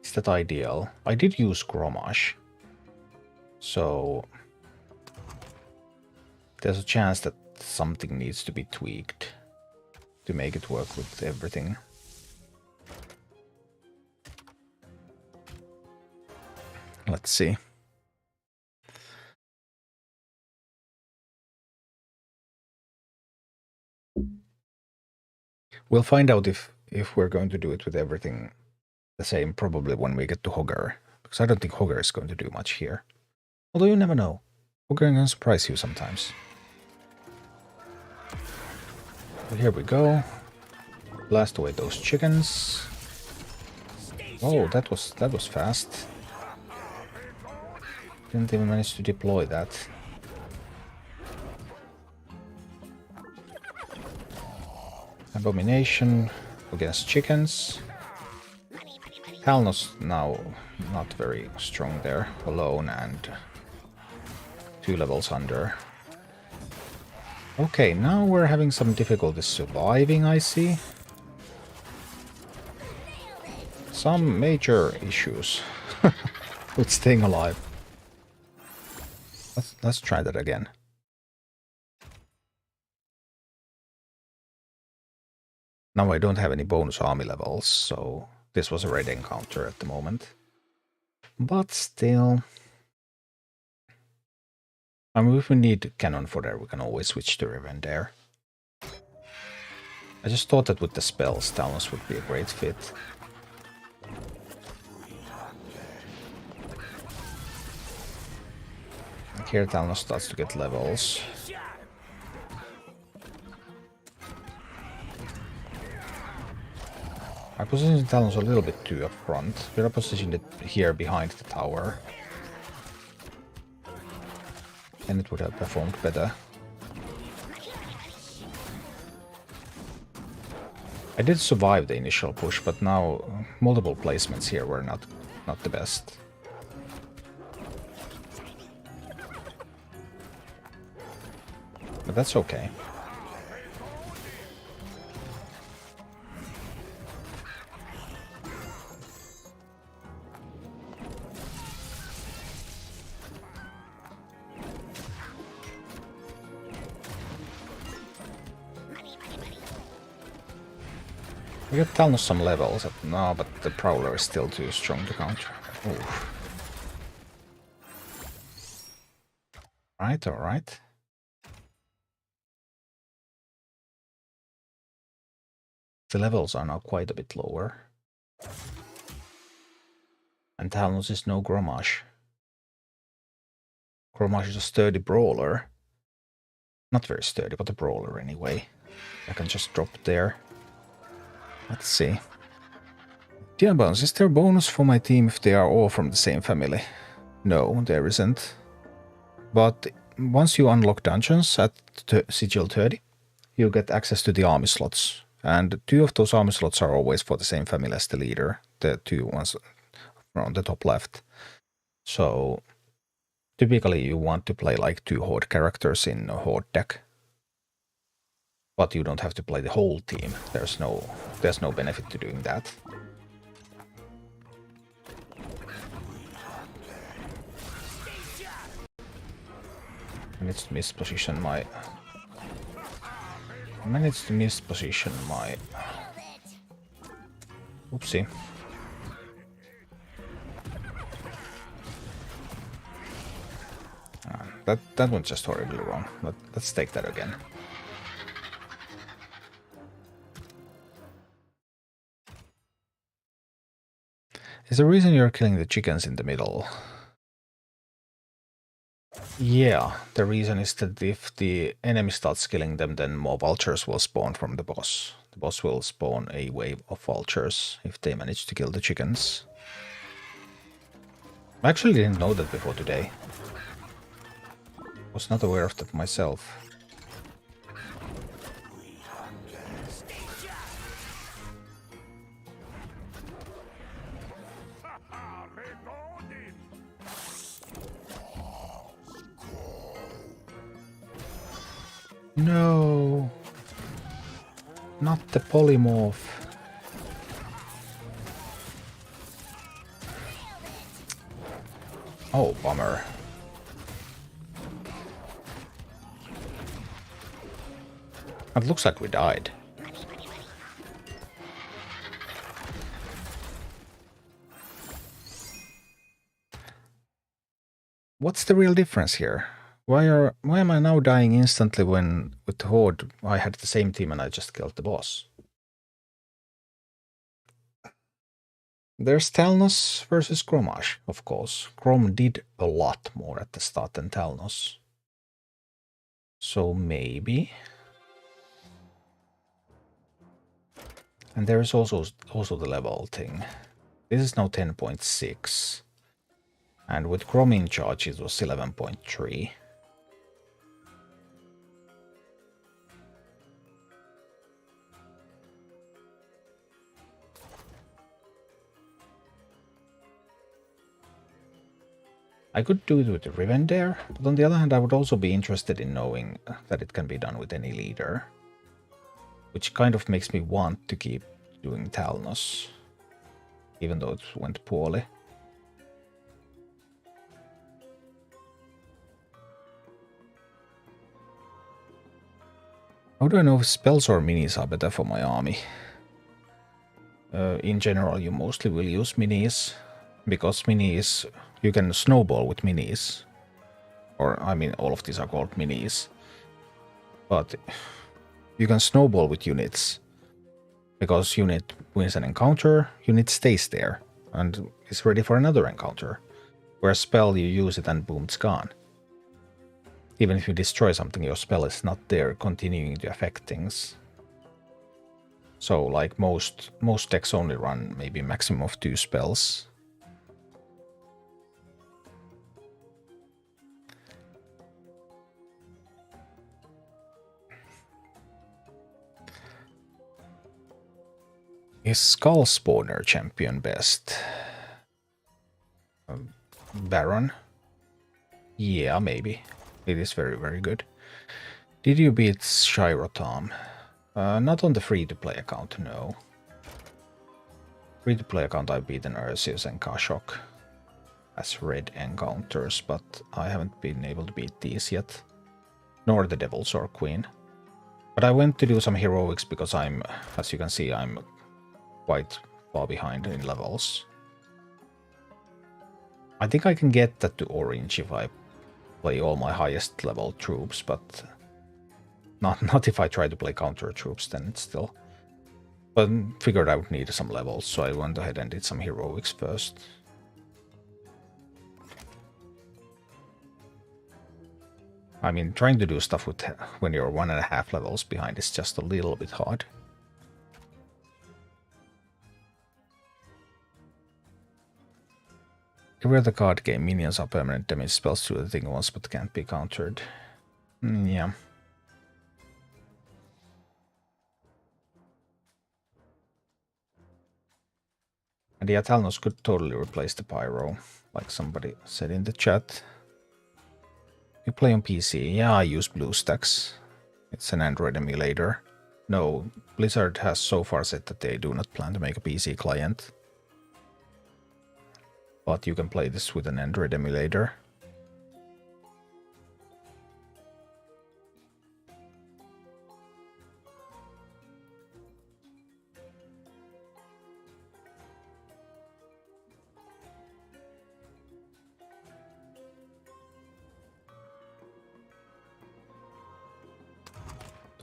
Is that ideal? I did use Grommash. So there's a chance that something needs to be tweaked to make it work with everything. Let's see. We'll find out if we're going to do it with everything the same probably when we get to Hogger. Because I don't think Hogger is going to do much here. Although you never know. Hogger can surprise you sometimes. But here we go. Blast away those chickens. Oh, that was fast. Didn't even manage to deploy that. Abomination against chickens. Talnos now not very strong there, alone and 2 levels under. Okay, now we're having some difficulty surviving, I see. Some major issues with staying alive. Let's try that again. Now I don't have any bonus army levels, so this was a red encounter at the moment. But still... I mean, if we need cannon for there, we can always switch to Revendare. I just thought that with the spells, Talons would be a great fit. And here Talnos starts to get levels. I positioned Talons a little bit too up front. We're positioned it here behind the tower. And it would have performed better. I did survive the initial push, but now multiple placements here were not the best. But that's okay. We got Talnos some levels. No, but the Prowler is still too strong to counter. Oof. Alright. The levels are now quite a bit lower. And Talnos is no Grommash. Grommash is a sturdy brawler. Not very sturdy, but a brawler anyway. I can just drop there. Let's see. Dear Bones, is there a bonus for my team if they are all from the same family? No, there isn't. But once you unlock dungeons at Sigil 30, you get access to the army slots. And 2 of those army slots are always for the same family as the leader. The 2 ones on the top left. So typically you want to play like 2 Horde characters in a Horde deck. But you don't have to play the whole team. There's no benefit to doing that. I managed to misposition my... Oopsie. That went just horribly wrong. Let's take that again. Is the reason you're killing the chickens in the middle? Yeah, the reason is that if the enemy starts killing them, then more vultures will spawn from the boss. The boss will spawn a wave of vultures if they manage to kill the chickens. I actually didn't know that before today. Was not aware of that myself. No, not the polymorph. Oh, bummer. It looks like we died. What's the real difference here? Why am I now dying instantly when with the Horde I had the same team and I just killed the boss? There's Talnos versus Chromash, of course. Chrom did a lot more at the start than Talnos. So maybe. And there is also the level thing. This is now 10.6. And with Chrom in charge it was 11.3. I could do it with the Rivendare, but on the other hand I would also be interested in knowing that it can be done with any leader. Which kind of makes me want to keep doing Talnos, even though it went poorly. How do I know if spells or minis are better for my army? In general, you mostly will use minis, because minis, you can snowball with minis. Or, I mean, all of these are called minis. But you can snowball with units. Because unit wins an encounter, unit stays there, and is ready for another encounter. Where a spell, you use it and boom, it's gone. Even if you destroy something, your spell is not there continuing to affect things. So, like most decks only run maybe maximum of 2 spells. Is Skull Spawner champion best? Baron? Yeah, maybe. It is very, very good. Did you beat Shirotom? Not on the free-to-play account, no. Free-to-play account I've beaten Ursius and Kashok as red encounters, but I haven't been able to beat these yet. Nor the Devils or Queen. But I went to do some heroics because I'm, as you can see, I'm quite far behind in levels. I think I can get that to orange if I play all my highest level troops, but not if I try to play counter troops, then it's still. But figured I would need some levels, so I went ahead and did some heroics first. I mean, trying to do stuff with when you're 1.5 levels behind is just a little bit hard. Every other card game, minions are permanent damage spells to the thing once but can't be countered. Yeah. And the Talnos could totally replace the Pyro, like somebody said in the chat. You play on PC? Yeah, I use BlueStacks. It's an Android emulator. No, Blizzard has so far said that they do not plan to make a PC client. But you can play this with an Android emulator.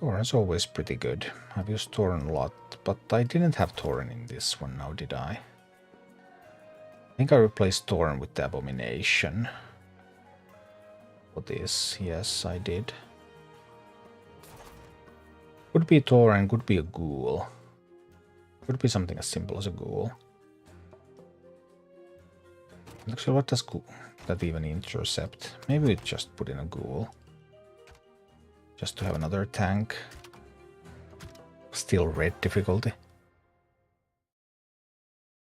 Torrent's always pretty good. I've used Torrent a lot, but I didn't have Torrent in this one now, did I? I think I replaced Torrent with the Abomination. For this, yes, I did. Could be Torrent, could be a Ghoul. Could be something as simple as a Ghoul. Actually, what does that even intercept? Maybe we just put in a Ghoul. Just to have another tank. Still red difficulty.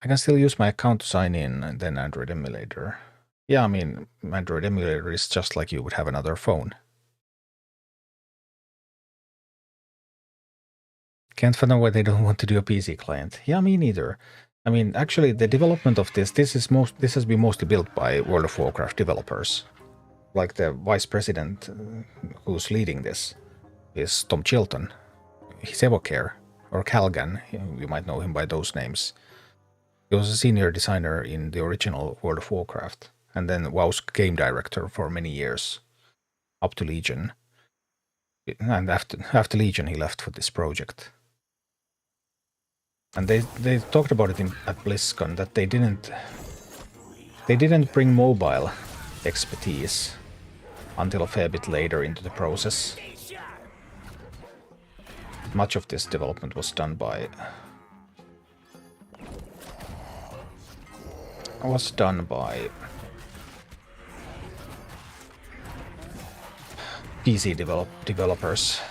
I can still use my account to sign in and then Android emulator. Yeah, I mean, Android emulator is just like you would have another phone. Can't fathom why they don't want to do a PC client. Yeah, me neither. I mean, actually, the development of this has been mostly built by World of Warcraft developers. Like the vice president who's leading this is Tom Chilton. He's Evocare, or Calgan, you might know him by those names. He was a senior designer in the original World of Warcraft, and then WoW's game director for many years, up to Legion. And after Legion he left for this project. And they talked about it at BlizzCon that they didn't bring mobile expertise until a fair bit later into the process. Much of this development was done by PC developers.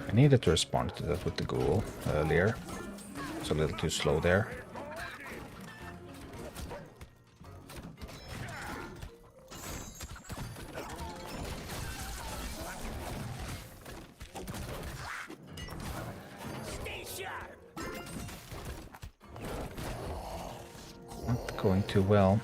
I needed to respond to that with the Ghoul earlier. It's a little too slow there. Not going too well.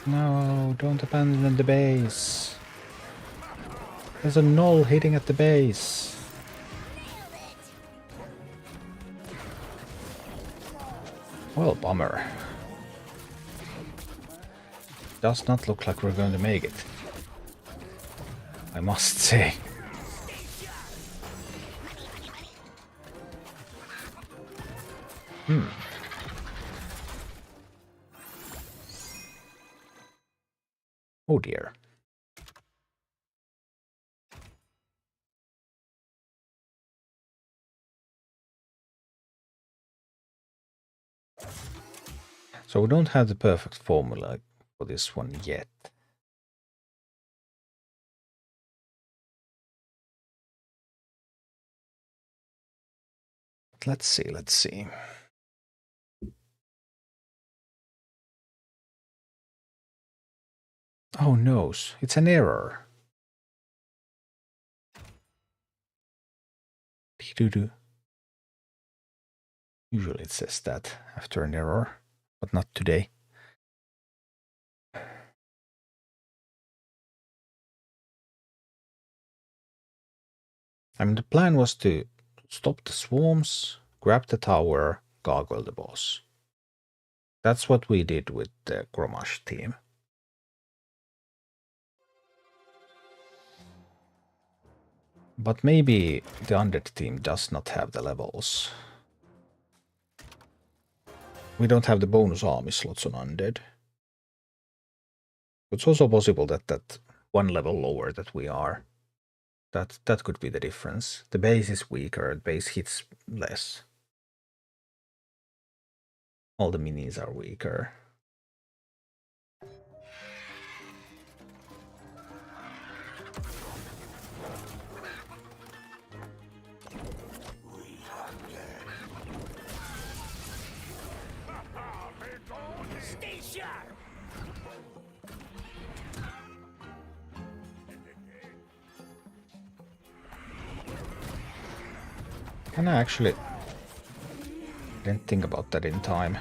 No, don't abandon the base. There's a null hitting at the base. Well, bummer. Does not look like we're going to make it, I must say. Oh dear. So we don't have the perfect formula for this one yet. But let's see. Oh no, it's an error. Usually it says that after an error, but not today. I mean, the plan was to stop the swarms, grab the tower, gargoyle the boss. That's what we did with the Grommash team. But maybe the Undead team does not have the levels. We don't have the bonus army slots on Undead. It's also possible that one level lower that we are, that could be the difference. The base is weaker, the base hits less. All the minis are weaker. sharp. Can I actually... Didn't think about that in time.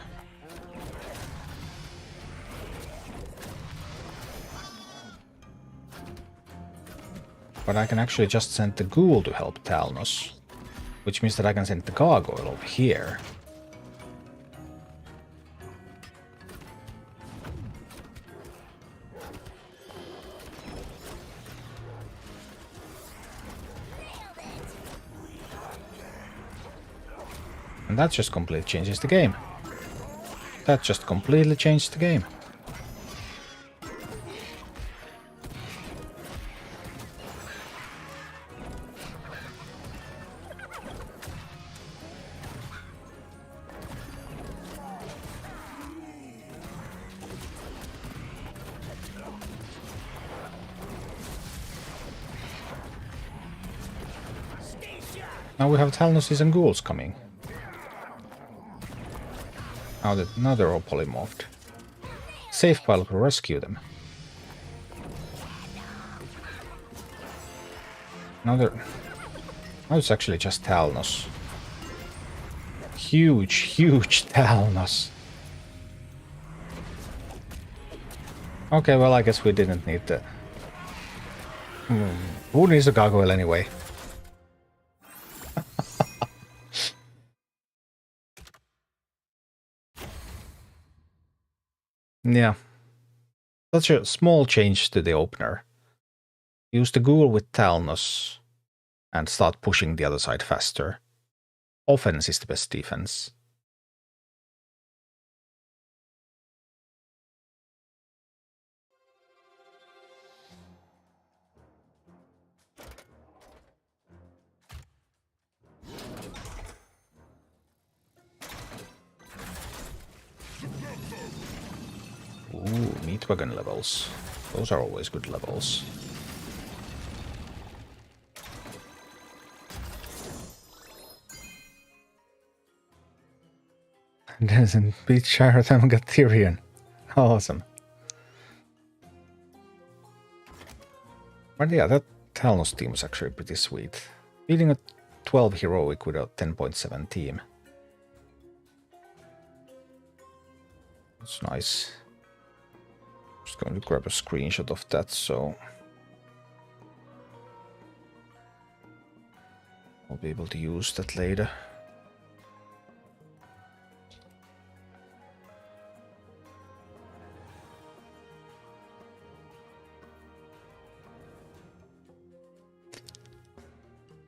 But I can actually just send the ghoul to help Talnos. Which means that I can send the gargoyle over here. And that just completely changes the game. That just completely changed the game. Now we have Talnosis and ghouls coming. Now they're all polymorphed. Safe pilot will rescue them. Now it's actually just Talnos. Huge Talnos. Okay, well I guess we didn't need the... Who needs a gargoyle anyway? Yeah. Such a small change to the opener. Use the ghoul with Talnos and start pushing the other side faster. Offense is the best defense. Ooh, meat wagon levels. Those are always good levels. Doesn't beat Sharatham got Tyrion. Awesome. But yeah, that Talnos team was actually pretty sweet. Beating a 12 heroic with a 10.7 team. That's nice. Just going to grab a screenshot of that, so I'll be able to use that later.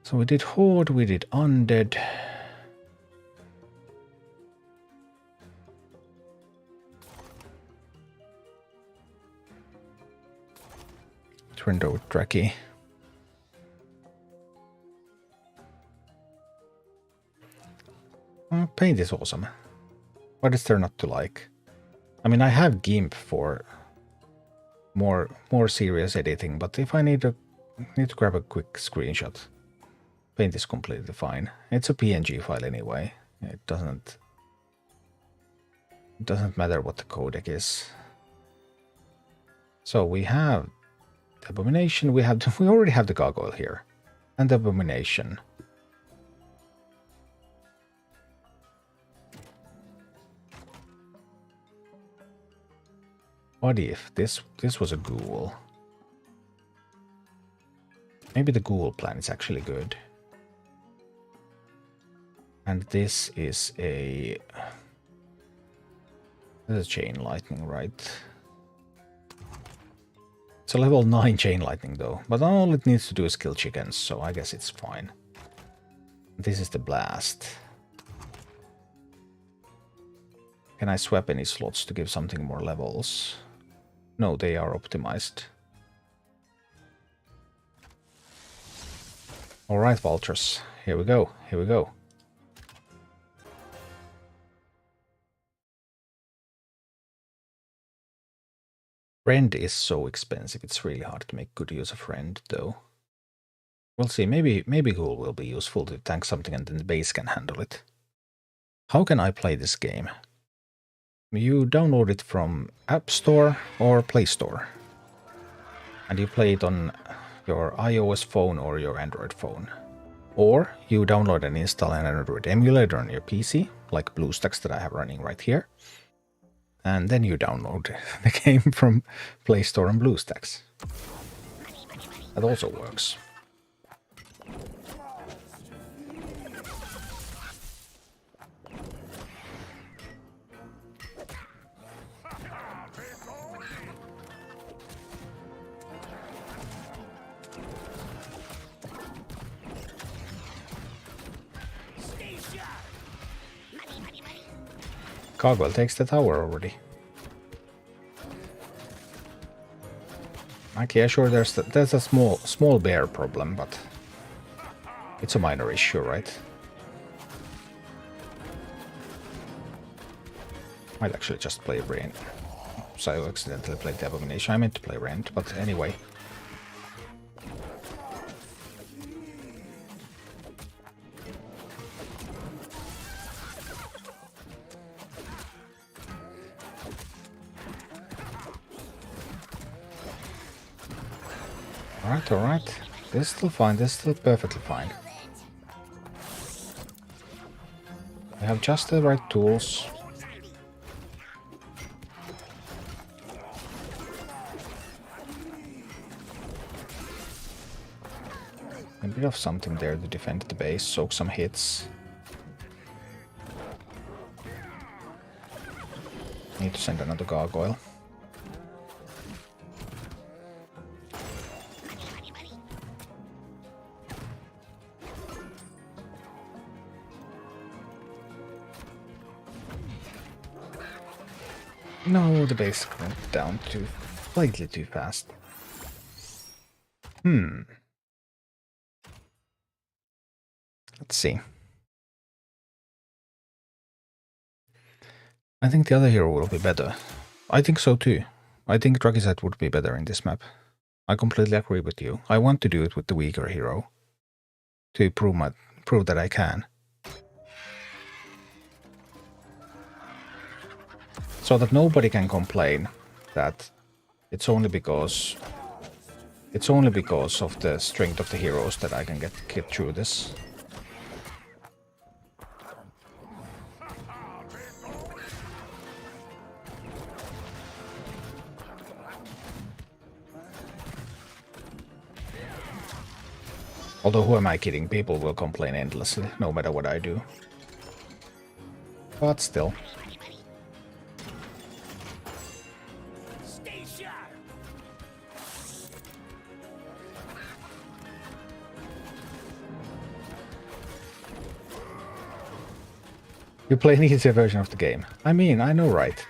So we did Horde, we did Undead. Turned over Draki. Paint is awesome. What is there not to like? I mean, I have GIMP for more serious editing, but if I need to grab a quick screenshot, Paint is completely fine. It's a PNG file anyway. It doesn't matter what the codec is. So we have the Abomination. We already have the Gargoyle here, and the Abomination. What if this was a ghoul? Maybe the ghoul plan is actually good. And this is a chain lightning, right? It's a level 9 chain lightning though, but all it needs to do is kill chickens, so I guess it's fine. This is the blast. Can I swap any slots to give something more levels? No, they are optimized. Alright, vultures. Here we go. Here we go. Rend is so expensive, it's really hard to make good use of Rend, though. We'll see, maybe Ghoul will be useful to tank something and then the base can handle it. How can I play this game? You download it from App Store or Play Store. And you play it on your iOS phone or your Android phone. Or you download and install an Android emulator on your PC, like BlueStacks that I have running right here. And then you download the game from Play Store and BlueStacks. That also works. Cogwell takes the tower already. Okay, sure, there's a small bear problem, but it's a minor issue, right? Might actually just play Rent. So I accidentally played the Abomination. I meant to play Rent, but anyway. Alright. This is still fine, this is still perfectly fine. I have just the right tools. A bit of something there to defend the base, soak some hits. Need to send another gargoyle. No, the base went down slightly too fast. Let's see. I think the other hero will be better. I think so too. I think Dragisat would be better in this map. I completely agree with you. I want to do it with the weaker hero. To prove that I can. So that nobody can complain that it's only because of the strength of the heroes that I can get through this. Although who am I kidding? People will complain endlessly, no matter what I do. But still. You play an easier version of the game. I mean, I know, right?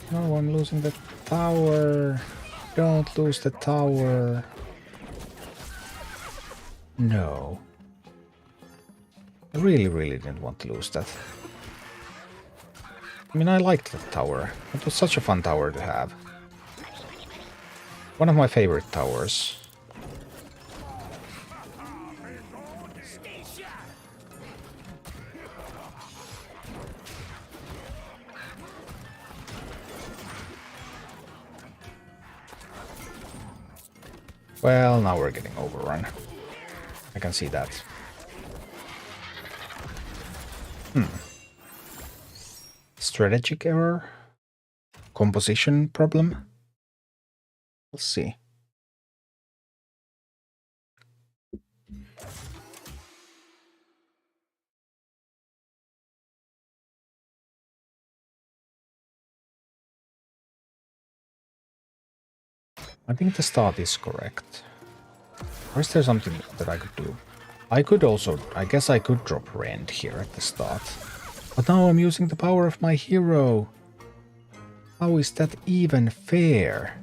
No, I'm losing the tower. Don't lose the tower. No. I really didn't want to lose that. I mean, I liked that tower. It was such a fun tower to have. One of my favorite towers. Well, now we're getting overrun. I can see that. Strategic error? Composition problem? Let's see. I think the start is correct. Or is there something that I could do? I could also, I guess I could drop Rend here at the start. But now I'm using the power of my hero. How is that even fair?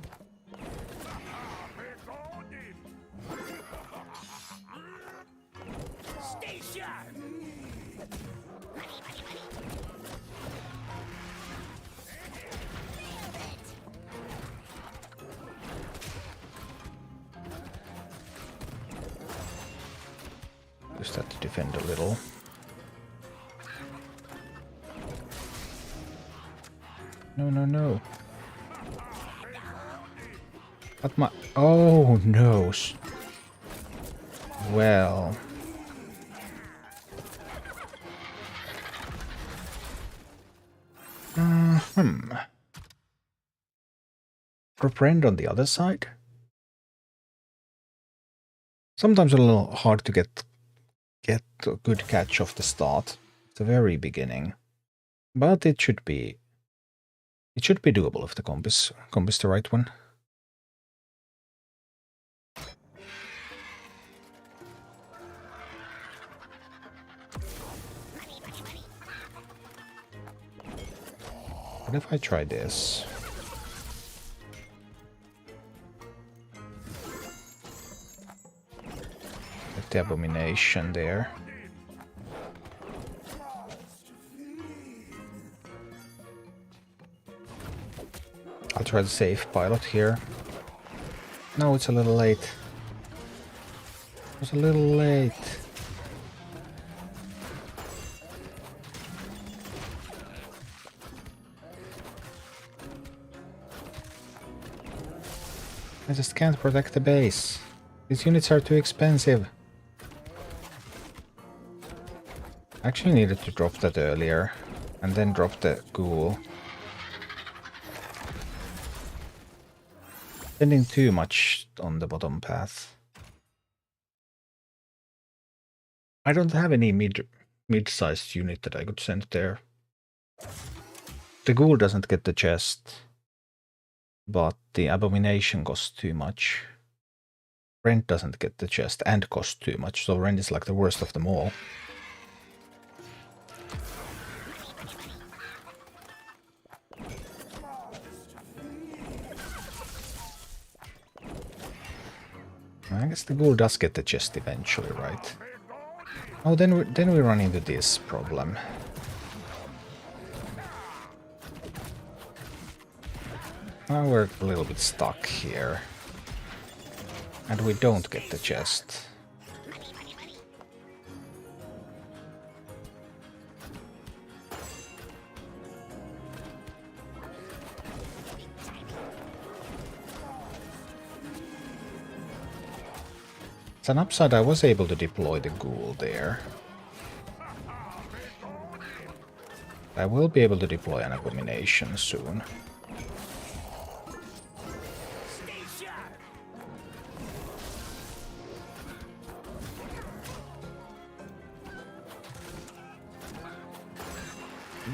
Use that to defend a little. No, no, no. But my... Oh, no. Well... For friend on the other side? Sometimes a little hard to get a good catch off the start. At the very beginning. But it should be doable if the comp is the right one. What if I try this? Get the abomination there. I'll try the safe pilot here. No, it's a little late. It was a little late. I just can't protect the base. These units are too expensive. I actually needed to drop that earlier. And then drop the ghoul. Spending too much on the bottom path. I don't have any mid-sized unit that I could send there. The ghoul doesn't get the chest. But the abomination costs too much. Rent doesn't get the chest and costs too much, so Rent is like the worst of them all. I guess the ghoul does get the chest eventually, right? Oh, then we run into this problem. Now we're a little bit stuck here. And we don't get the chest. As an upside, I was able to deploy the ghoul there. I will be able to deploy an abomination soon.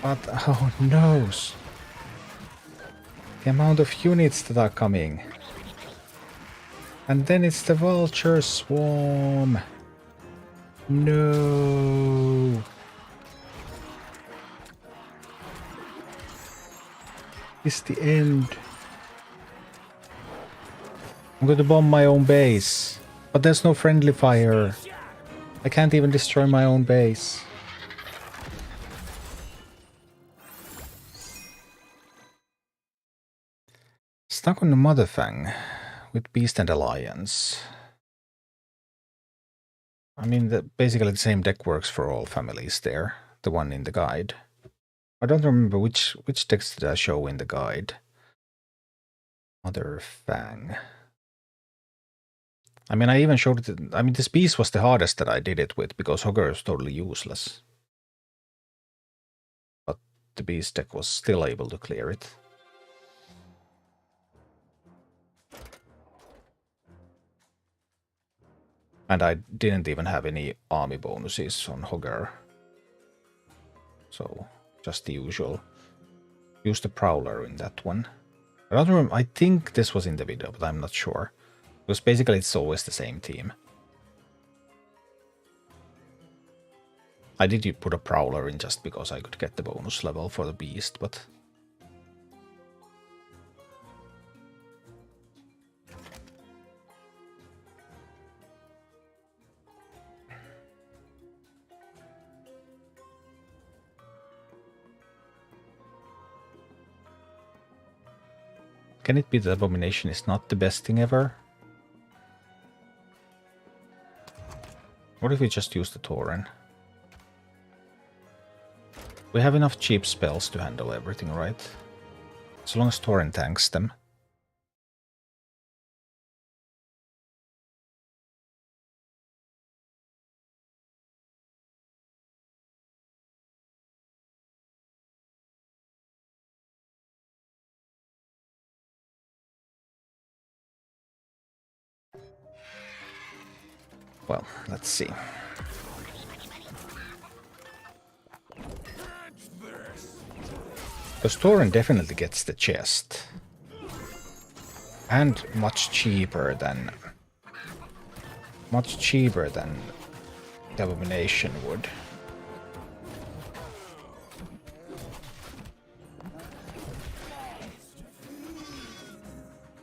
But, oh no! The amount of units that are coming. And then it's the vulture swarm. No. It's the end. I'm going to bomb my own base. But there's no friendly fire. I can't even destroy my own base. Stuck on the Mother Fang with Beast and Alliance. I mean, basically the same deck works for all families there. The one in the guide. I don't remember which decks did I show in the guide. Mother Fang. I mean, I even showed it. I mean, this Beast was the hardest that I did it with because Hogger is totally useless. But the Beast deck was still able to clear it. And I didn't even have any army bonuses on Hogger. So, just the usual. Use the Prowler in that one. I don't remember, I think this was in the video, but I'm not sure. Because basically it's always the same team. I did put a Prowler in just because I could get the bonus level for the Beast, but... Can it be that Abomination is not the best thing ever? What if we just use the Tauren? We have enough cheap spells to handle everything, right? As long as Torrent tanks them. Well, let's see. Because Torrent definitely gets the chest. And much cheaper than the Abomination would.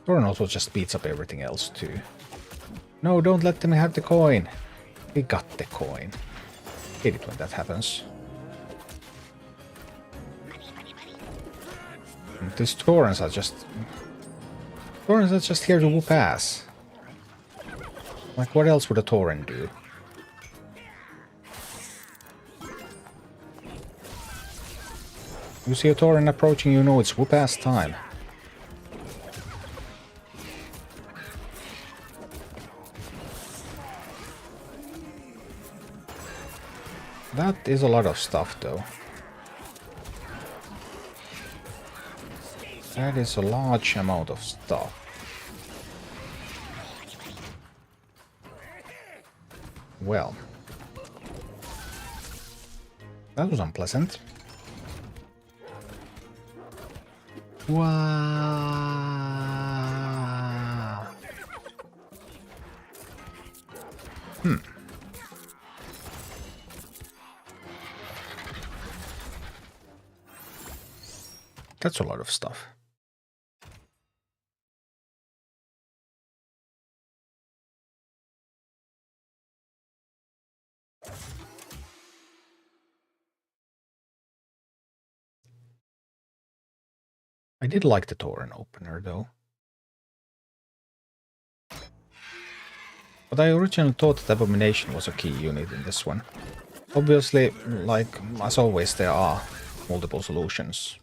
Torrent also just beats up everything else too. No, don't let them have the coin. We got the coin. Hate it when that happens. And these Torrents are just here to whoop ass. Like, what else would a Torrent do? You see a Torrent approaching, you know it's whoop ass time. That is a lot of stuff, though. That is a large amount of stuff. Well. That was unpleasant. Wow. That's a lot of stuff. I did like the Torrent opener, though. But I originally thought that Abomination was a key unit in this one. Obviously, like, as always, there are multiple solutions.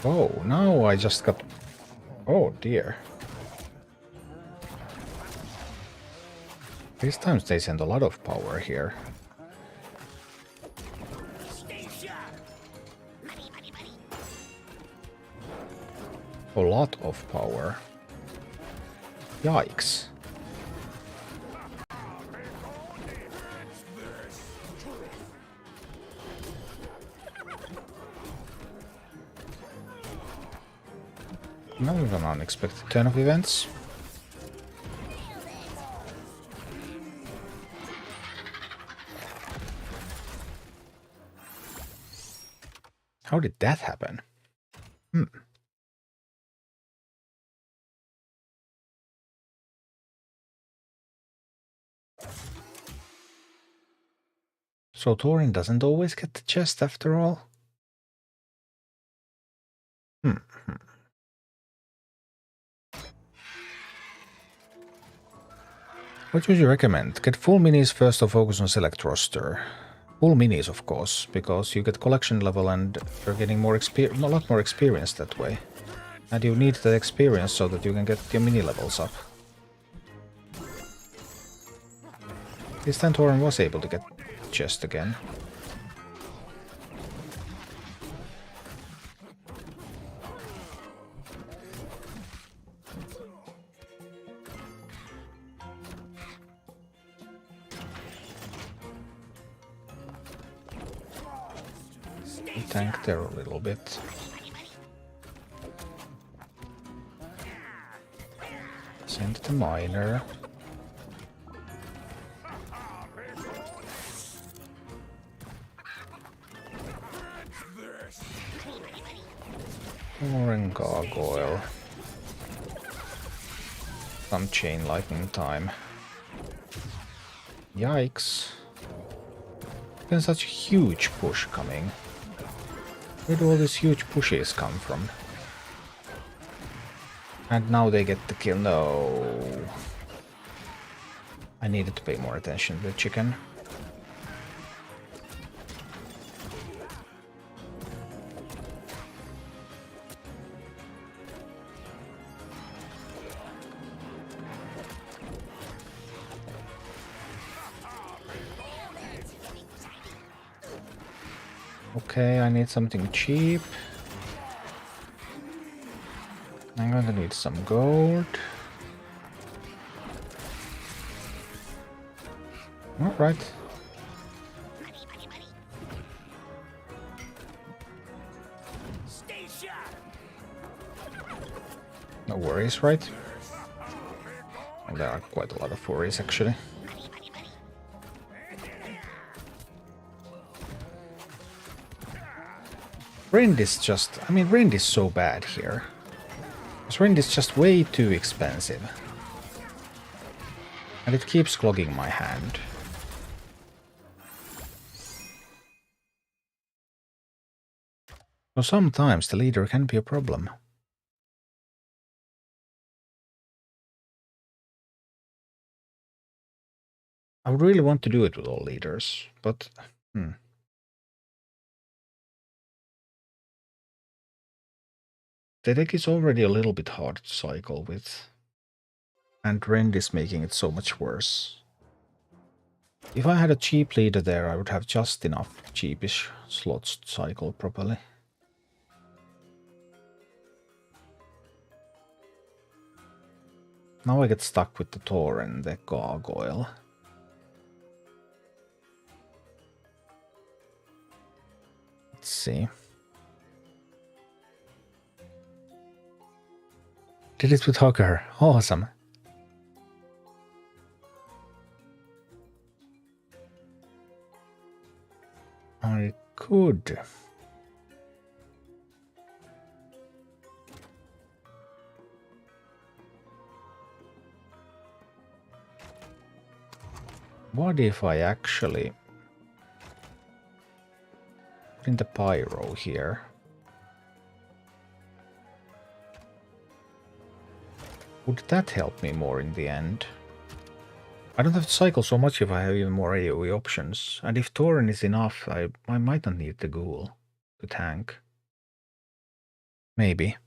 Oh, now I just got... Oh, dear. These times they send a lot of power here. A lot of power. Yikes. Now we have an unexpected turn of events. How did that happen? So Thorin doesn't always get the chest after all? What would you recommend? Get full minis first or focus on select roster? Full minis, of course, because you get collection level and you're getting more a lot more experience that way. And you need that experience so that you can get your mini levels up. This time Thorin was able to get chest again. Tank there a little bit. Send the miner. Orange gargoyle. Some chain lightning time. Yikes. There's such a huge push coming. Where do all these huge pushes come from? And now they get the kill. No. I needed to pay more attention to the chicken. Okay, I need something cheap. I'm gonna need some gold. Alright. No worries, right? And there are quite a lot of worries, actually. Rend is just... I mean, Rend is so bad here. Because Rend is just way too expensive. And it keeps clogging my hand. So sometimes the leader can be a problem. I would really want to do it with all leaders, but... The deck is already a little bit hard to cycle with. And Rend is making it so much worse. If I had a cheap leader there, I would have just enough cheapish slots to cycle properly. Now I get stuck with the Tor and the Gargoyle. Let's see. Did it with Hugger. Awesome. I could. What if I actually put in the Pyro here? Would that help me more in the end? I don't have to cycle so much if I have even more AoE options. And if Tauren is enough, I might not need the Ghoul to tank. Maybe.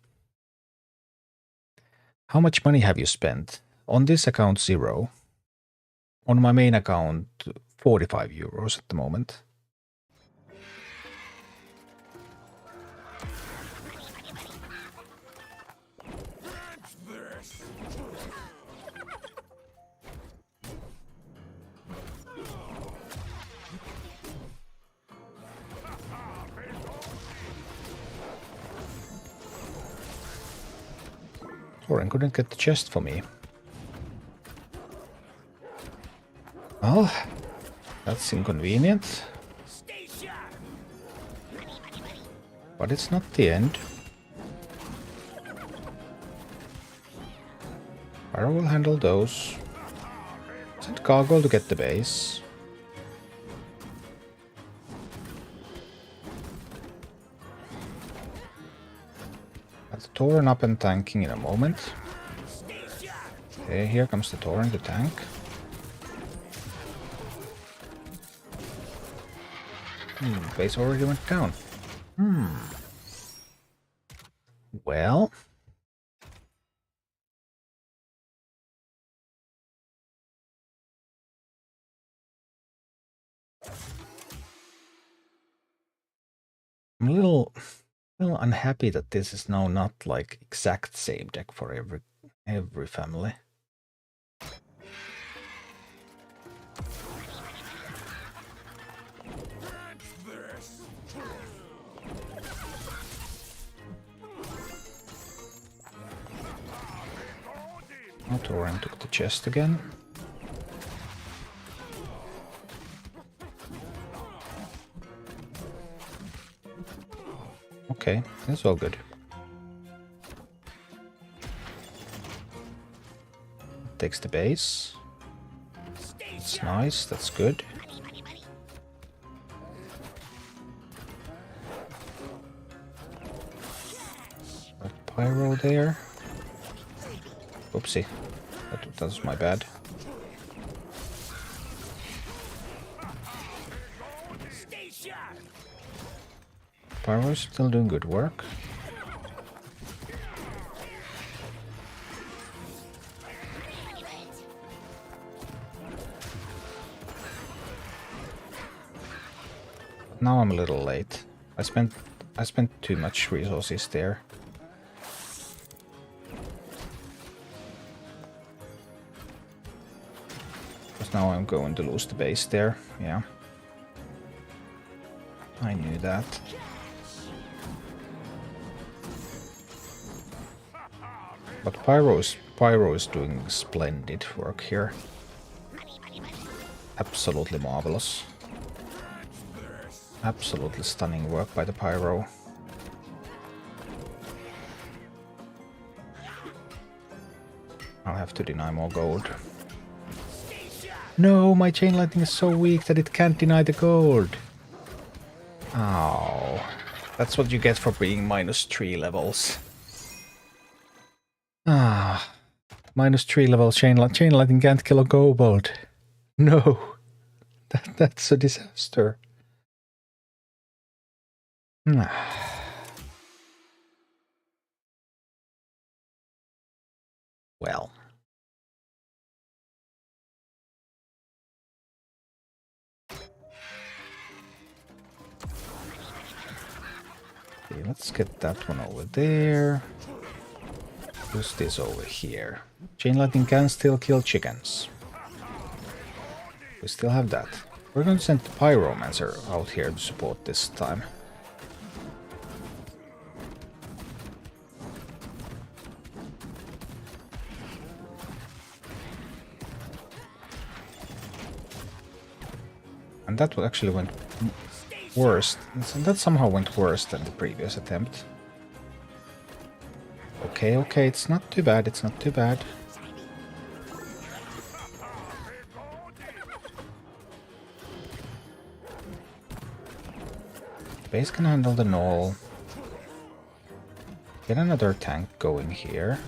How much money have you spent? On this account, 0. On my main account, 45 euros at the moment. Tauren couldn't get the chest for me. Well, that's inconvenient. But it's not the end. I will handle those. Send Gargoyle to get the base. Got the Tauren up and tanking in a moment. Okay, here comes the Tauren to tank. Base already went down. Well. I'm a little unhappy that this is now not like exact same deck for every family. Tauren took the chest again. Okay, that's all good. Takes the base. That's nice, that's good. Got Pyro there. Oopsie, that was my bad. Pyro's still doing good work. But now I'm a little late. I spent too much resources there. Because now I'm going to lose the base there. Yeah. I knew that. But Pyro is doing splendid work here. Absolutely marvelous. Absolutely stunning work by the Pyro. I'll have to deny more gold. No, my chain lightning is so weak that it can't deny the gold. Oh, that's what you get for being -3 levels. Ah, -3 level chain lightning can't kill a kobold. No, that's a disaster. Well. Okay, let's get that one over there. Use this over here. Chain lightning can still kill chickens. We still have that. We're going to send the Pyromancer out here to support this time. And that actually went worse. That somehow went worse than the previous attempt. Okay, okay, it's not too bad, it's not too bad. Base can handle the null. Get another tank going here.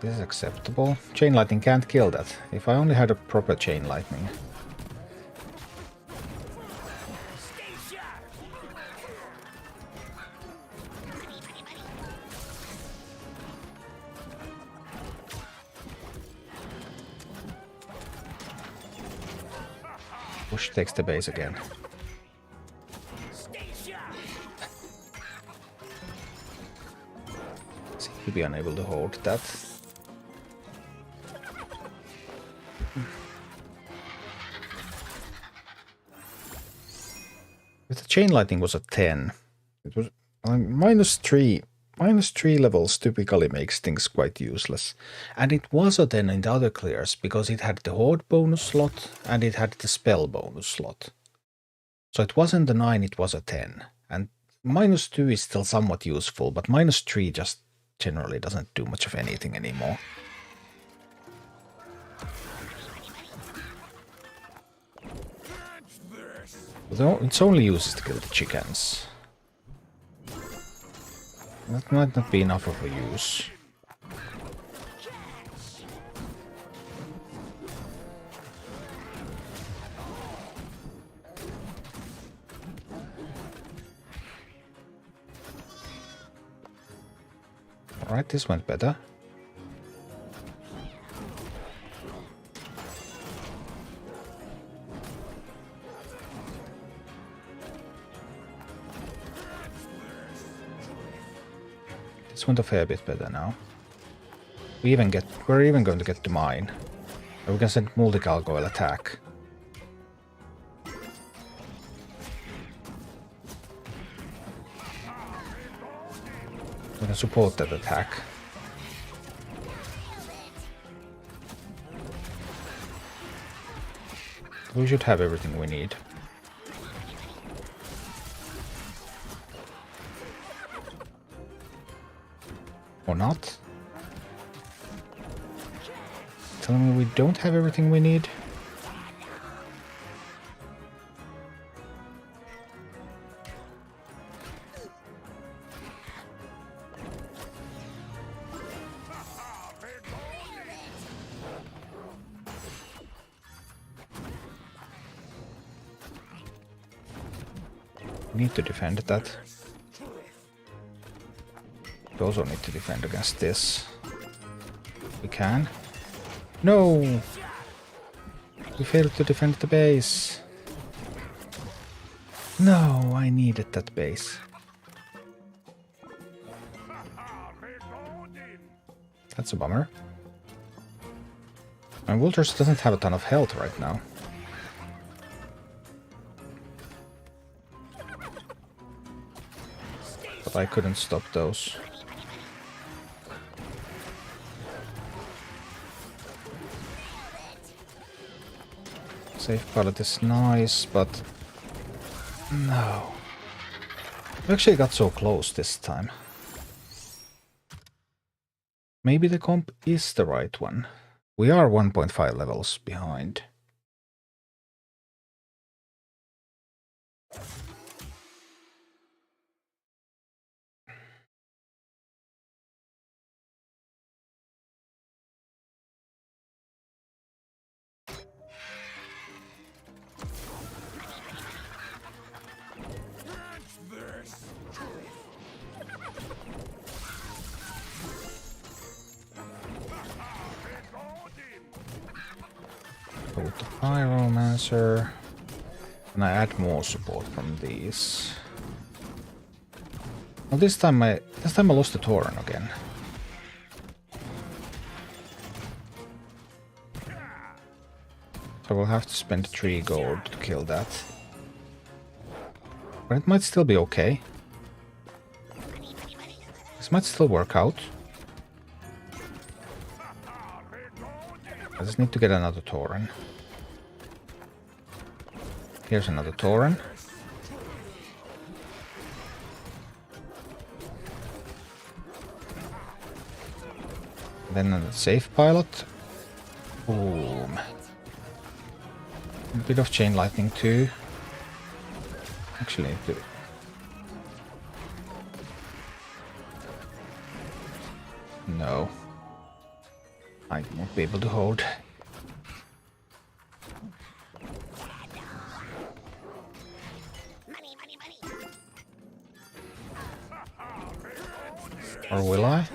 This is acceptable. Chain lightning can't kill that. If I only had a proper chain lightning. Push takes the base again. Seem to be unable to hold that. If the chain lightning was a 10, it was -3. -3 levels typically makes things quite useless. And it was a 10 in the other clears, because it had the Horde bonus slot and it had the spell bonus slot. So it wasn't the 9, it was a 10. And -2 is still somewhat useful, but -3 just generally doesn't do much of anything anymore. Its only use is to kill the chickens. That might not be enough of a use. Alright, this went better. This went a fair bit better now. We're even going to get the mine. And we can send multi-gargoyle attack. We can support that attack. We should have everything we need. Or not? Telling me we don't have everything we need? We need to defend that. We also need to defend against this. We can. No! We failed to defend the base. No, I needed that base. That's a bummer. And Wolters doesn't have a ton of health right now. But I couldn't stop those. Safe pilot is nice, but no. We actually got so close this time. Maybe the comp is the right one. We are 1.5 levels behind. Go with the Pyromancer. And I add more support from these. Well, this time I lost the Tauren again. So we'll have to spend 3 gold to kill that. But it might still be okay. This might still work out. I just need to get another Tauren. Here's another Tauren. Then a safe pilot. Boom. A bit of chain lightning too. Actually, need to. No. I won't be able to hold. Or will I?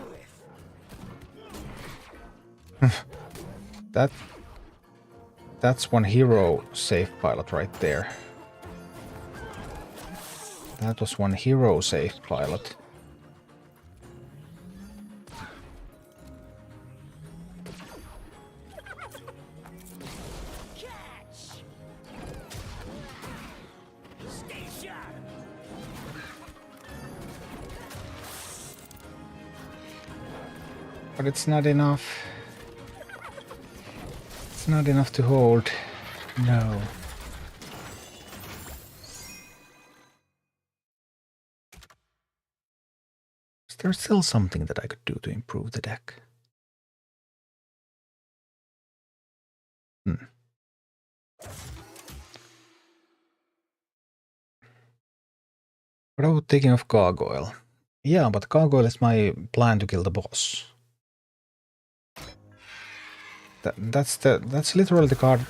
That's one hero safe pilot right there. That was one hero safe pilot. But it's not enough. It's not enough to hold. No. Is there still something that I could do to improve the deck? What about taking off Gargoyle? Yeah, but Gargoyle is my plan to kill the boss. That's literally the card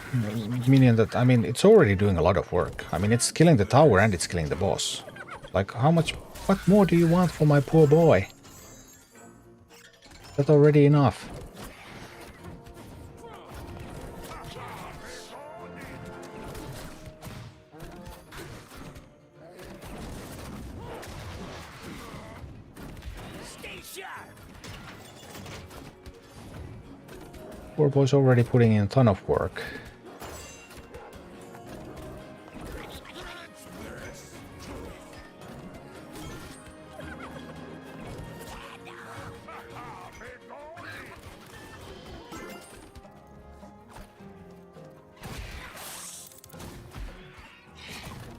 minion that, I mean, it's already doing a lot of work. I mean, it's killing the tower and it's killing the boss. Like, what more do you want for my poor boy? That's already enough. Poor boy's already putting in a ton of work.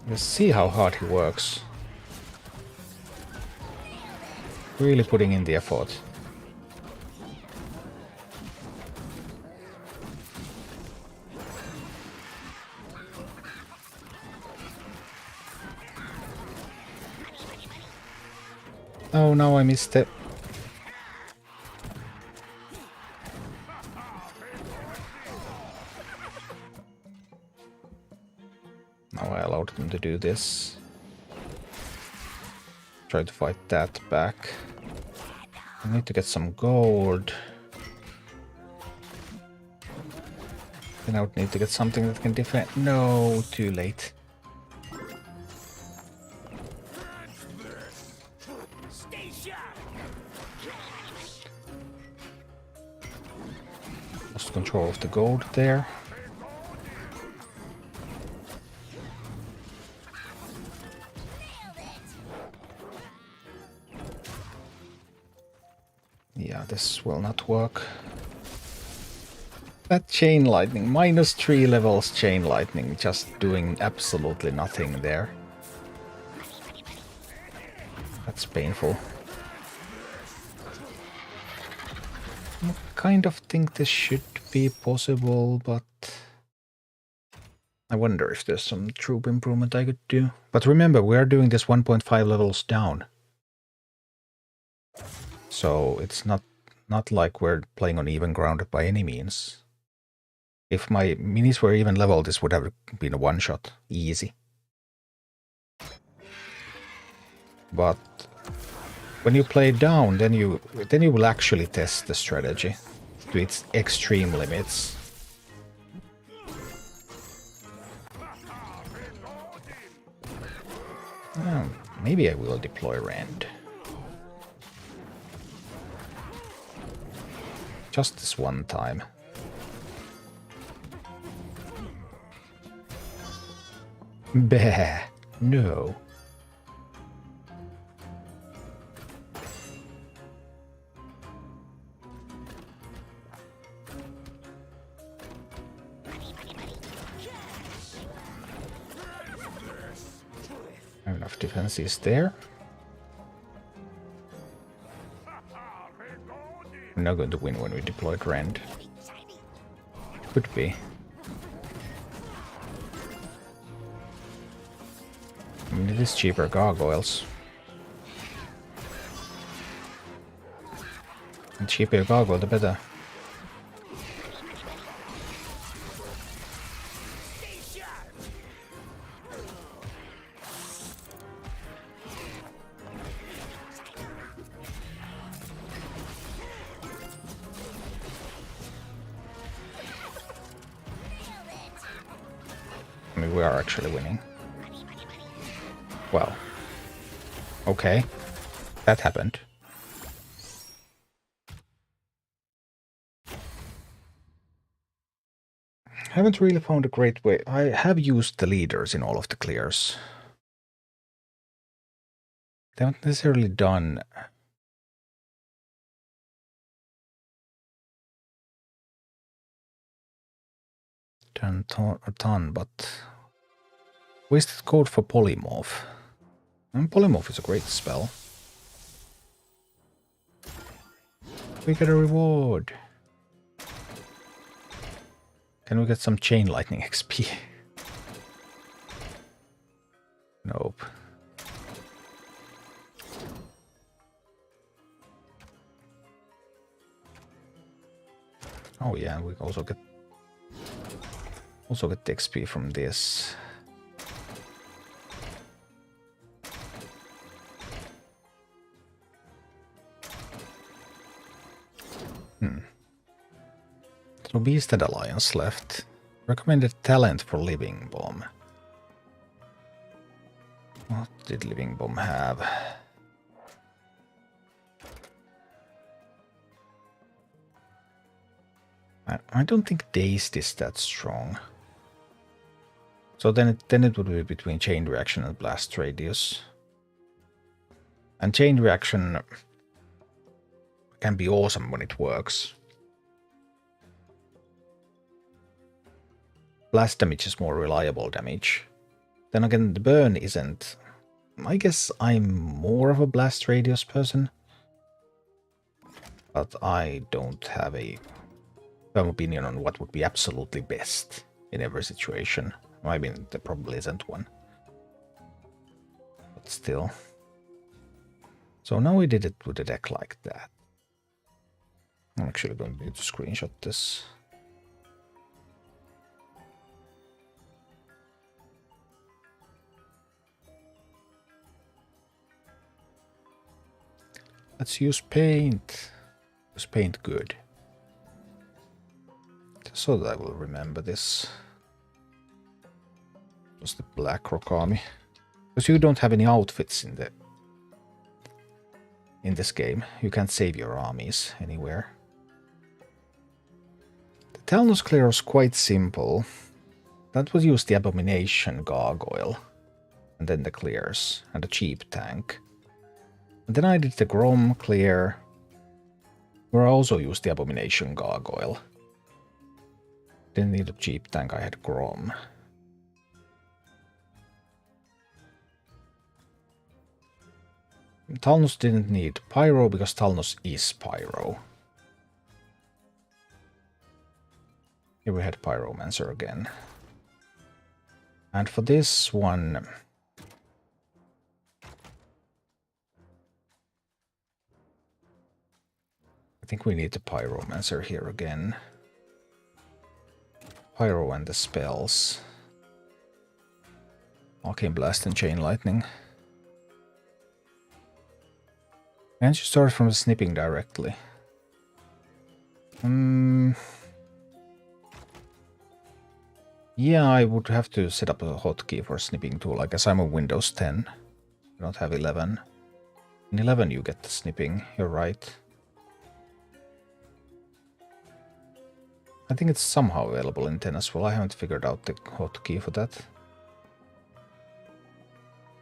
Let's see how hard he works. Really putting in the effort. Oh no, I missed it. Now I allowed them to do this. try to fight that back. I need to get some gold. Then I would need to get something that can defend. No, too late. Lost control of the gold there. Yeah, this will not work. That chain lightning, -3 levels chain lightning, just doing absolutely nothing there. That's painful. I kind of think this should be possible, but I wonder if there's some troop improvement I could do. But remember, we are doing this 1.5 levels down. So it's not like we're playing on even ground by any means. If my minis were even level, this would have been a one-shot. Easy. But when you play down, then you will actually test the strategy to its extreme limits. Maybe I will deploy Rend. Just this one time. Bah, no. I have enough defenses there. We're not going to win when we deploy Rend. Could be. I mean, it is cheaper gargoyles. The cheaper your gargoyle, the better. I mean, we are actually winning. Well, okay, that happened. Haven't really found a great way. I have used the leaders in all of the clears. They haven't necessarily done a ton, but wasted code for polymorph. And polymorph is a great spell. We get a reward. Can we get some chain lightning XP? Nope. Oh yeah, we also get the XP from this. So Beast and Alliance left. Recommended talent for Living Bomb. What did Living Bomb have? I don't think Dazed is that strong. So then it would be between Chain Reaction and Blast Radius. And Chain Reaction can be awesome when it works. Blast damage is more reliable damage. Then again, the burn isn't. I guess I'm more of a Blast Radius person. But I don't have a firm opinion on what would be absolutely best in every situation. I mean, there probably isn't one. But still. So now we did it with a deck like that. I'm actually going to need to screenshot this. Let's use paint. Use paint good. So that I will remember this. It was the Black Rock Army. Because you don't have any outfits in this game. You can't save your armies anywhere. The Talnos clear was quite simple. That was use the Abomination Gargoyle. And then the clears. And the cheap tank. And then I did the Grom clear. Where I also used the Abomination Gargoyle. Didn't need a cheap tank, I had Grom. Talnos didn't need Pyro because Talnos is Pyro. Here we had Pyromancer again. And for this one... I think we need the Pyromancer here again. Pyro and the spells. Arcane Blast and Chain Lightning. Can't you start from the snipping directly? Yeah, I would have to set up a hotkey for snipping tool. I guess I'm on Windows 10. I don't have 11. In 11 you get the snipping, you're right. I think it's somehow available in 10 as well. I haven't figured out the hotkey for that.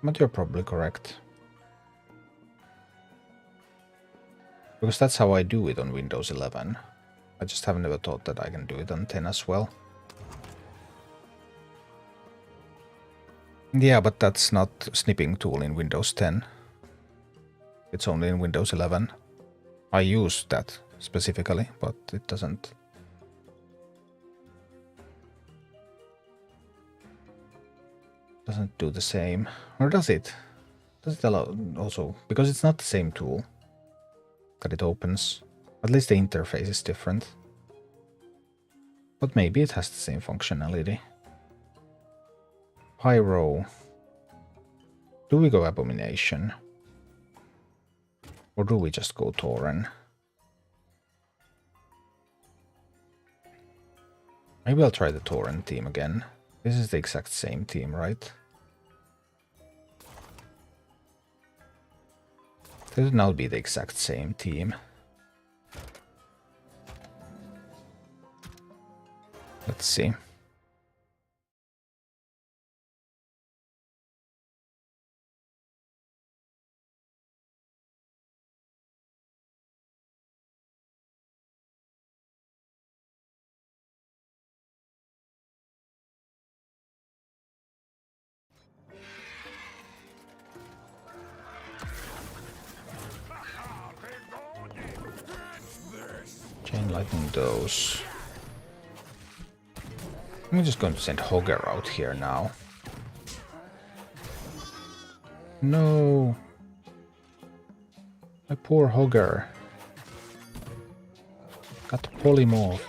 But you're probably correct. Because that's how I do it on Windows 11. I just have never thought that I can do it on 10 as well. Yeah, but that's not snipping tool in Windows 10. It's only in Windows 11. I use that specifically, but it doesn't do the same. Or does it? Does it allow also? Because it's not the same tool that it opens. At least the interface is different. But maybe it has the same functionality. Pyro. Do we go Abomination? Or do we just go Tauren? Maybe I'll try the Tauren team again. This is the exact same team, right? This would now be the exact same team. Let's see. Chain Lightning those. I'm just going to send Hogger out here now. No. My poor Hogger. Got polymorphed.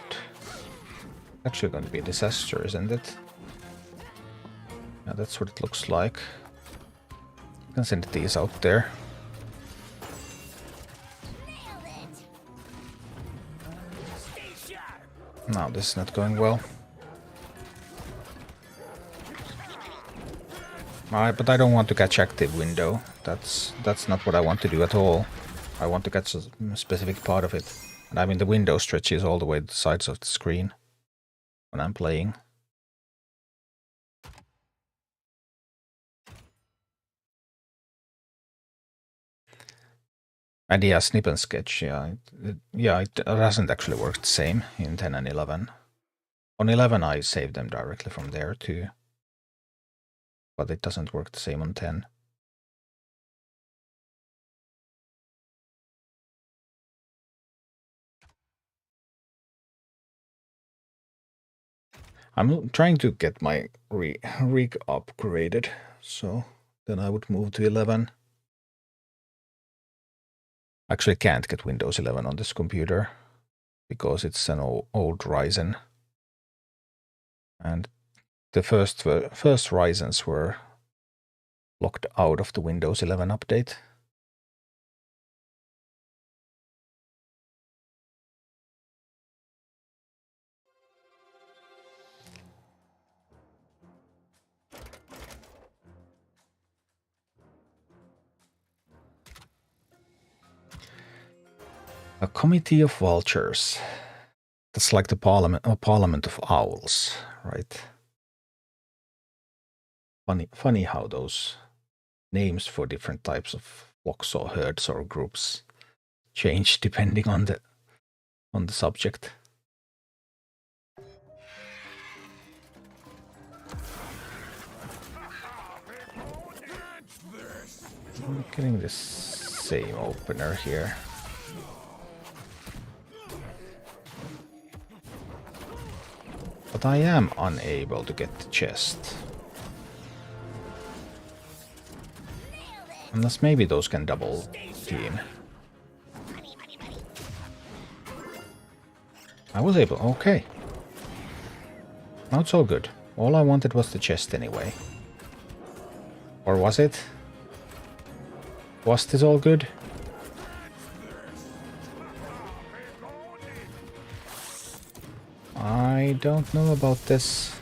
Actually going to be a disaster, isn't it? Yeah, that's what it looks like. I can send these out there. No, this is not going well. Alright, but I don't want to catch active window. That's not what I want to do at all. I want to catch a specific part of it. And I mean the window stretches all the way to the sides of the screen when I'm playing. And yeah, snip and sketch, it hasn't actually worked the same in 10 and 11. On 11 I saved them directly from there too. But it doesn't work the same on 10. I'm trying to get my rig upgraded, so then I would move to 11. Actually can't get Windows 11 on this computer because it's an old Ryzen. And the first Ryzens were locked out of the Windows 11 update. A committee of vultures. That's like the parliament of owls, right? Funny how those names for different types of flocks or herds or groups change depending on the subject. I'm getting this same opener here. But I am unable to get the chest. Unless maybe those can double team. I was able, okay. Now it's all good. All I wanted was the chest anyway. Or was it? Was this all good? I don't know about this.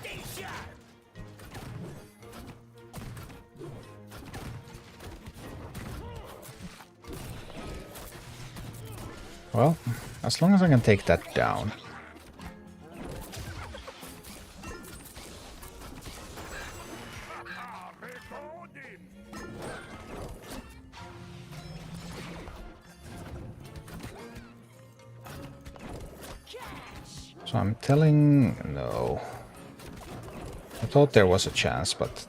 Well, as long as I can take that down. So I'm telling... no. I thought there was a chance, but...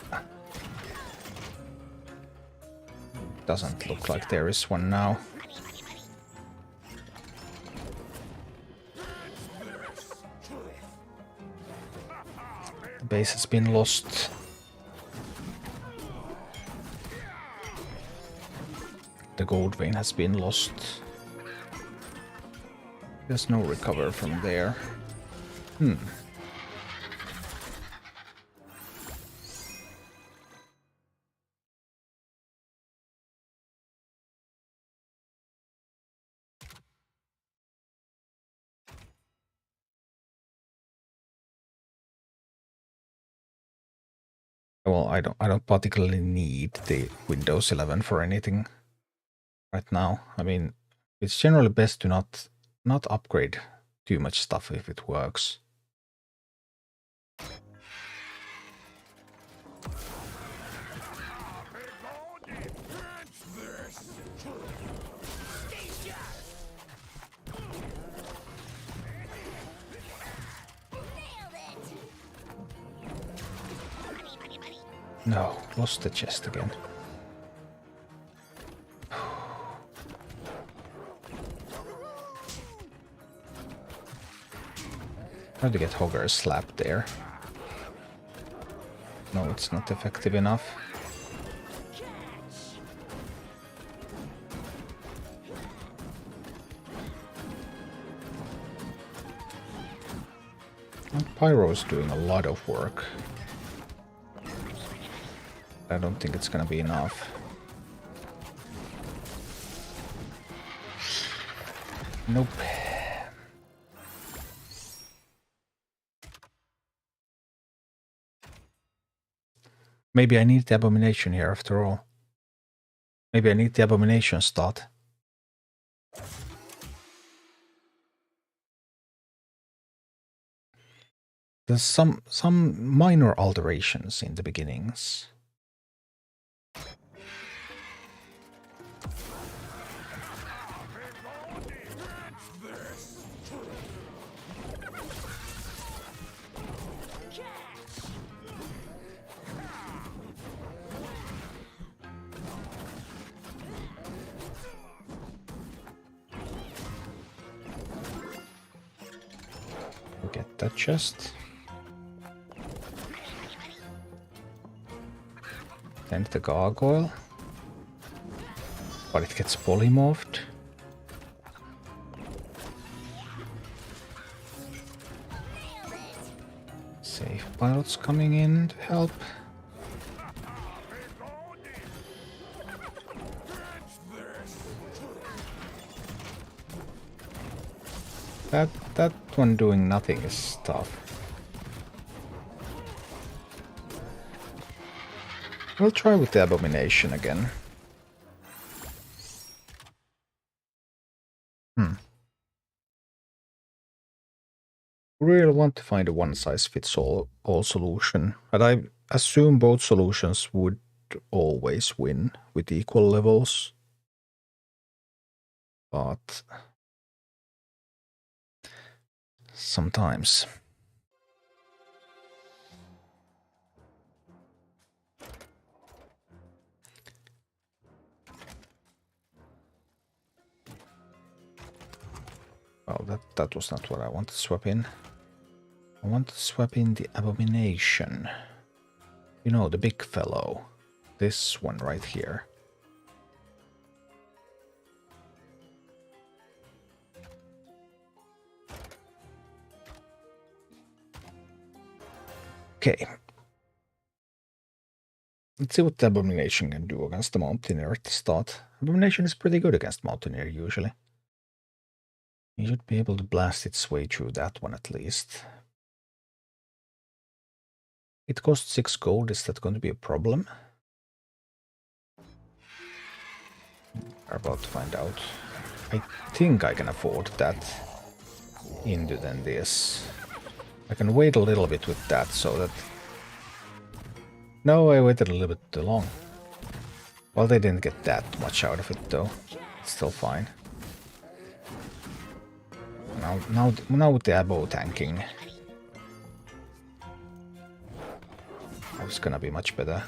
doesn't look like there is one now. The base has been lost. The gold vein has been lost. There's no recover from there. Well, I don't particularly need the Windows 11 for anything right now. I mean, it's generally best to not upgrade too much stuff if it works. No, lost the chest again. Try to get Hogger slapped there. No, it's not effective enough. And Pyro's doing a lot of work. I don't think it's gonna be enough. Nope. Maybe I need the abomination here after all. Maybe I need the abomination stat. There's some minor alterations in the beginnings. Get that chest. Then the gargoyle. But it gets polymorphed. Safe pilots coming in to help. That one doing nothing is tough. We'll try with the abomination again. really want to find a one-size-fits-all solution, but I assume both solutions would always win with equal levels. But sometimes. Well, that was not what I wanted to swap in. I want to swap in the Abomination. You know, the big fellow. This one right here. Okay. Let's see what the Abomination can do against the Mountaineer at the start. Abomination is pretty good against Mountaineer, usually. You should be able to blast its way through that one at least. It costs 6 gold. Is that going to be a problem? We're about to find out. I think I can afford that Indu than this. I can wait a little bit with that so that... No, I waited a little bit too long. Well, they didn't get that much out of it though. It's still fine. Now with the abo tanking, it's gonna be much better.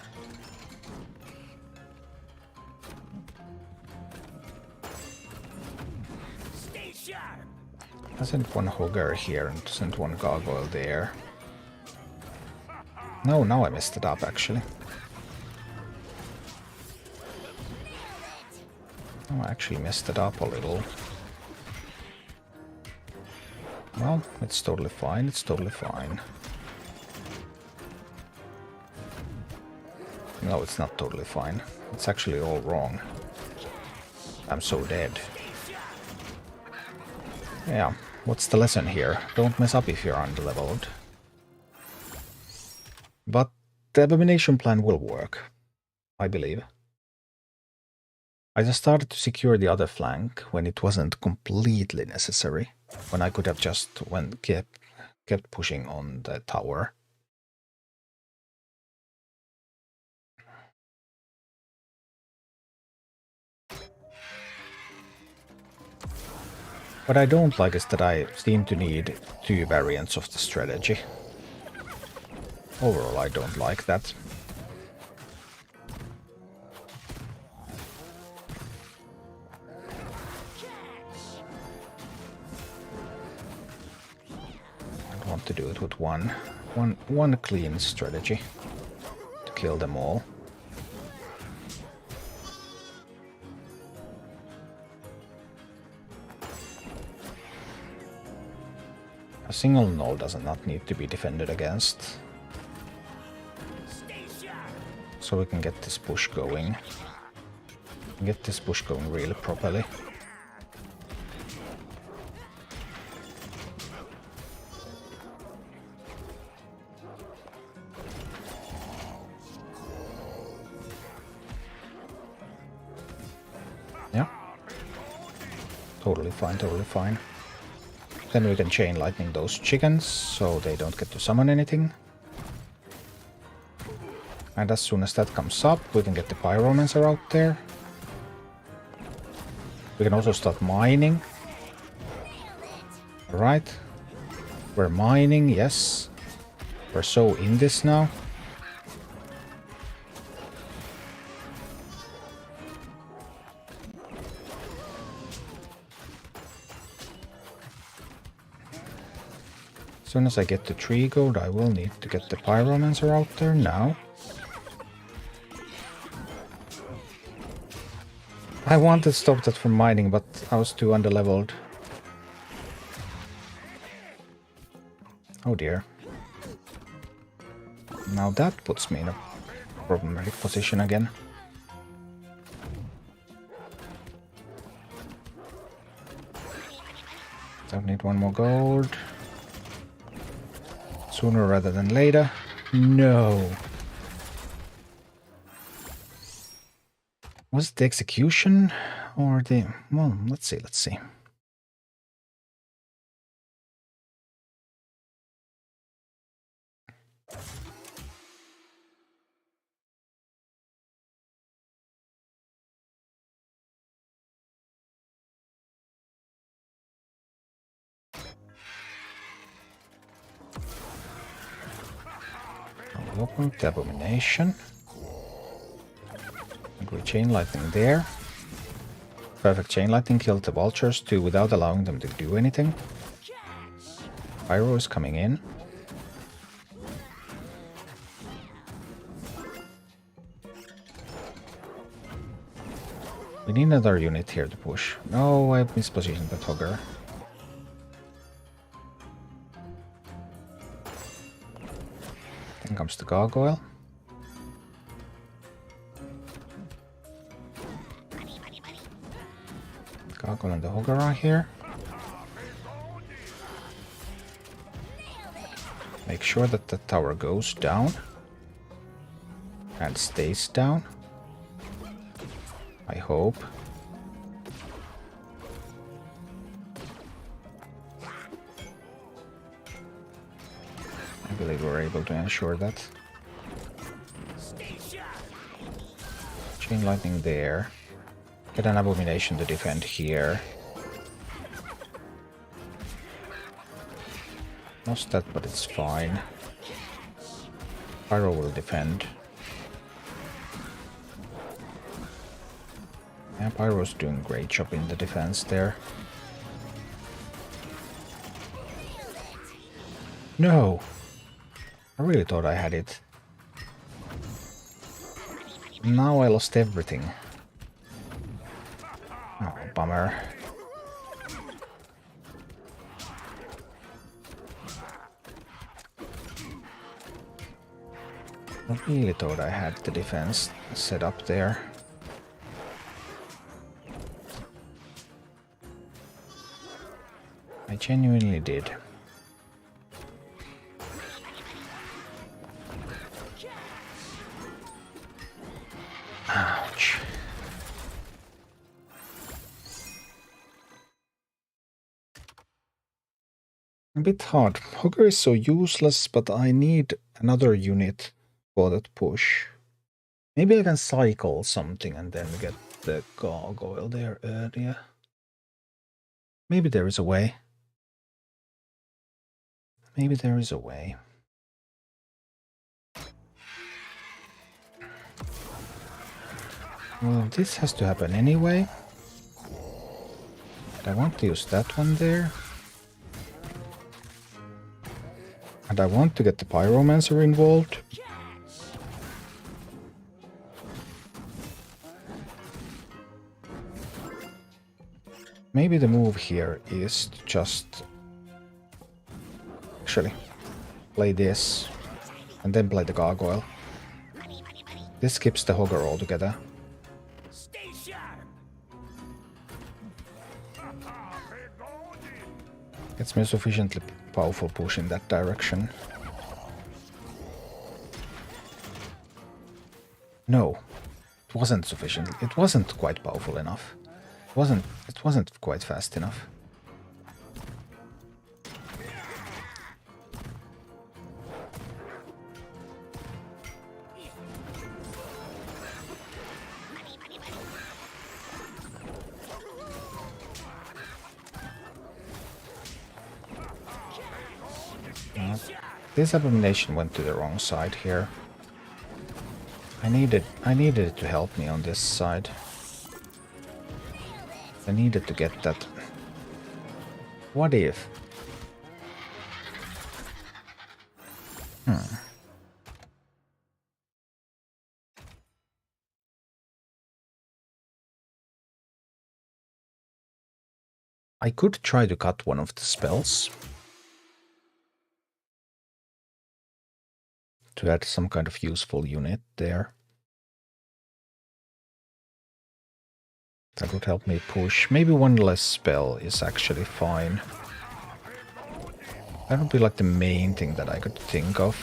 I sent one Hogger here and sent one Gargoyle there. No, now I messed it up actually. Oh, I actually messed it up a little. Well, it's totally fine, it's totally fine. No, it's not totally fine. It's actually all wrong. I'm so dead. Yeah, what's the lesson here? Don't mess up if you're underleveled. But the Abomination plan will work, I believe. I just started to secure the other flank when it wasn't completely necessary. When I could have just kept pushing on the tower. What I don't like is that I seem to need 2 variants of the strategy. Overall, I don't like that. I want to do it with one clean strategy to kill them all. A single null does not need to be defended against. So we can get this push going. Get this push going really properly. Yeah. Totally fine, totally fine. Then we can chain lightning those chickens so they don't get to summon anything. And as soon as that comes up, we can get the Pyromancer out there. We can also start mining. Alright. We're mining, yes. We're so in this now. As soon as I get the 3 gold, I will need to get the Pyromancer out there now. I wanted to stop that from mining, but I was too underleveled. Oh dear. Now that puts me in a problematic position again. Don't need 1 more gold. Sooner rather than later. No. Was it the execution or the... Well, let's see. Open the Abomination. And we Chain Lightning there. Perfect. Chain Lightning killed the vultures too without allowing them to do anything. Pyro is coming in. We need another unit here to push. No, I mispositioned that Hogger. Then comes the Gargoyle. Gargoyle and the Hogger are here. Make sure that the tower goes down. And stays down. I hope. I believe we're able to ensure that. Chain Lightning there. Get an Abomination to defend here. Lost that, but it's fine. Pyro will defend. Yeah, Pyro's doing a great job in the defense there. No! I really thought I had it. Now I lost everything. Oh, bummer. I really thought I had the defense set up there. I genuinely did. Ouch. A bit hard. Hogger is so useless, but I need another unit for that push. Maybe I can cycle something and then get the Gargoyle there earlier. Maybe there is a way. Maybe there is a way. Well, this has to happen anyway. I want to use that one there. And I want to get the Pyromancer involved. Maybe the move here is to just actually play this and then play the Gargoyle. This skips the Hogger altogether. Gets me a sufficiently powerful push in that direction. No, it wasn't sufficient. It wasn't quite powerful enough. It wasn't quite fast enough. This Abomination went to the wrong side here. I needed it to help me on this side. I needed to get that. What if? I could try to cut one of the spells to add some kind of useful unit there. That would help me push. Maybe one less spell is actually fine. That would be like the main thing that I could think of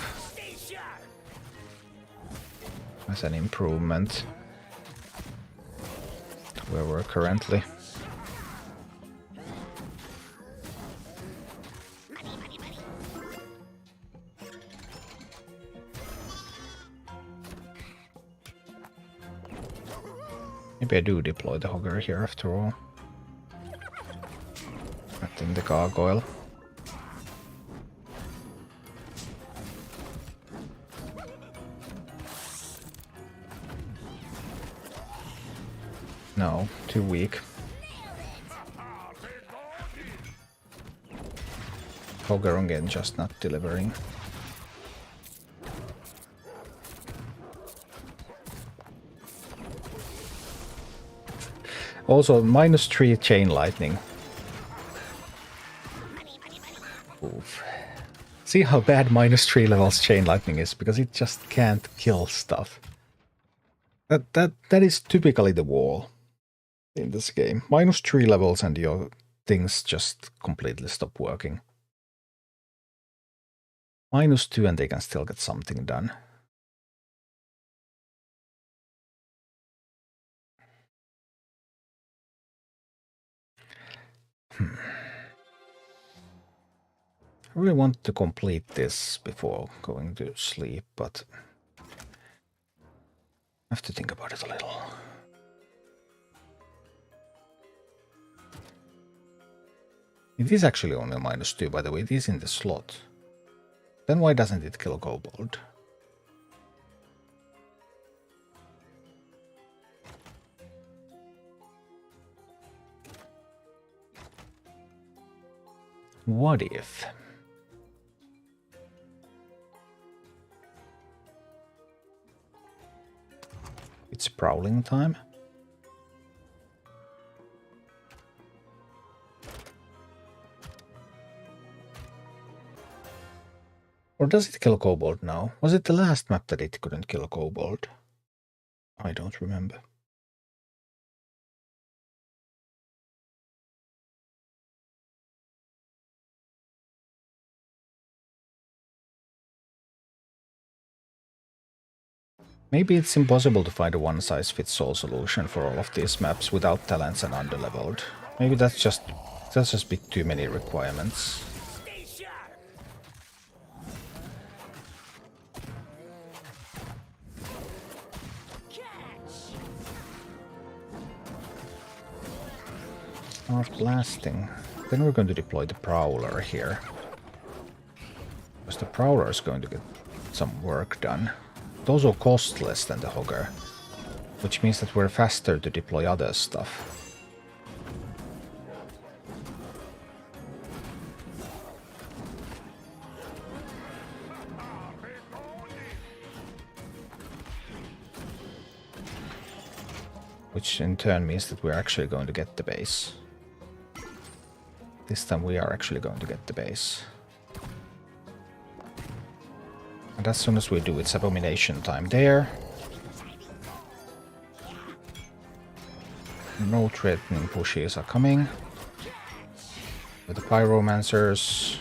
as an improvement to where we're currently. Maybe I do deploy the Hogger here after all. I think the Gargoyle. No, too weak. Ogre again just not delivering. Also, -3 chain lightning. Oof. See how bad -3 levels chain lightning is, because it just can't kill stuff. That is typically the wall in this game. -3 levels and your things just completely stop working. -2 and they can still get something done. I really want to complete this before going to sleep, but I have to think about it a little. It is actually only -2, by the way. It is in the slot. Then why doesn't it kill kobold? What if? It's prowling time. Or does it kill kobold now? Was it the last map that it couldn't kill kobold? I don't remember. Maybe it's impossible to find a one-size-fits-all solution for all of these maps without talents and underleveled. Maybe that's just a bit too many requirements. Start blasting. Then we're going to deploy the Prowler here. Because the Prowler is going to get some work done. It also costs less than the Hogger, which means that we're faster to deploy other stuff. Which in turn means that we're actually going to get the base. This time we are actually going to get the base. And as soon as we do, it's abomination time there. No threatening pushes are coming. With the pyromancers.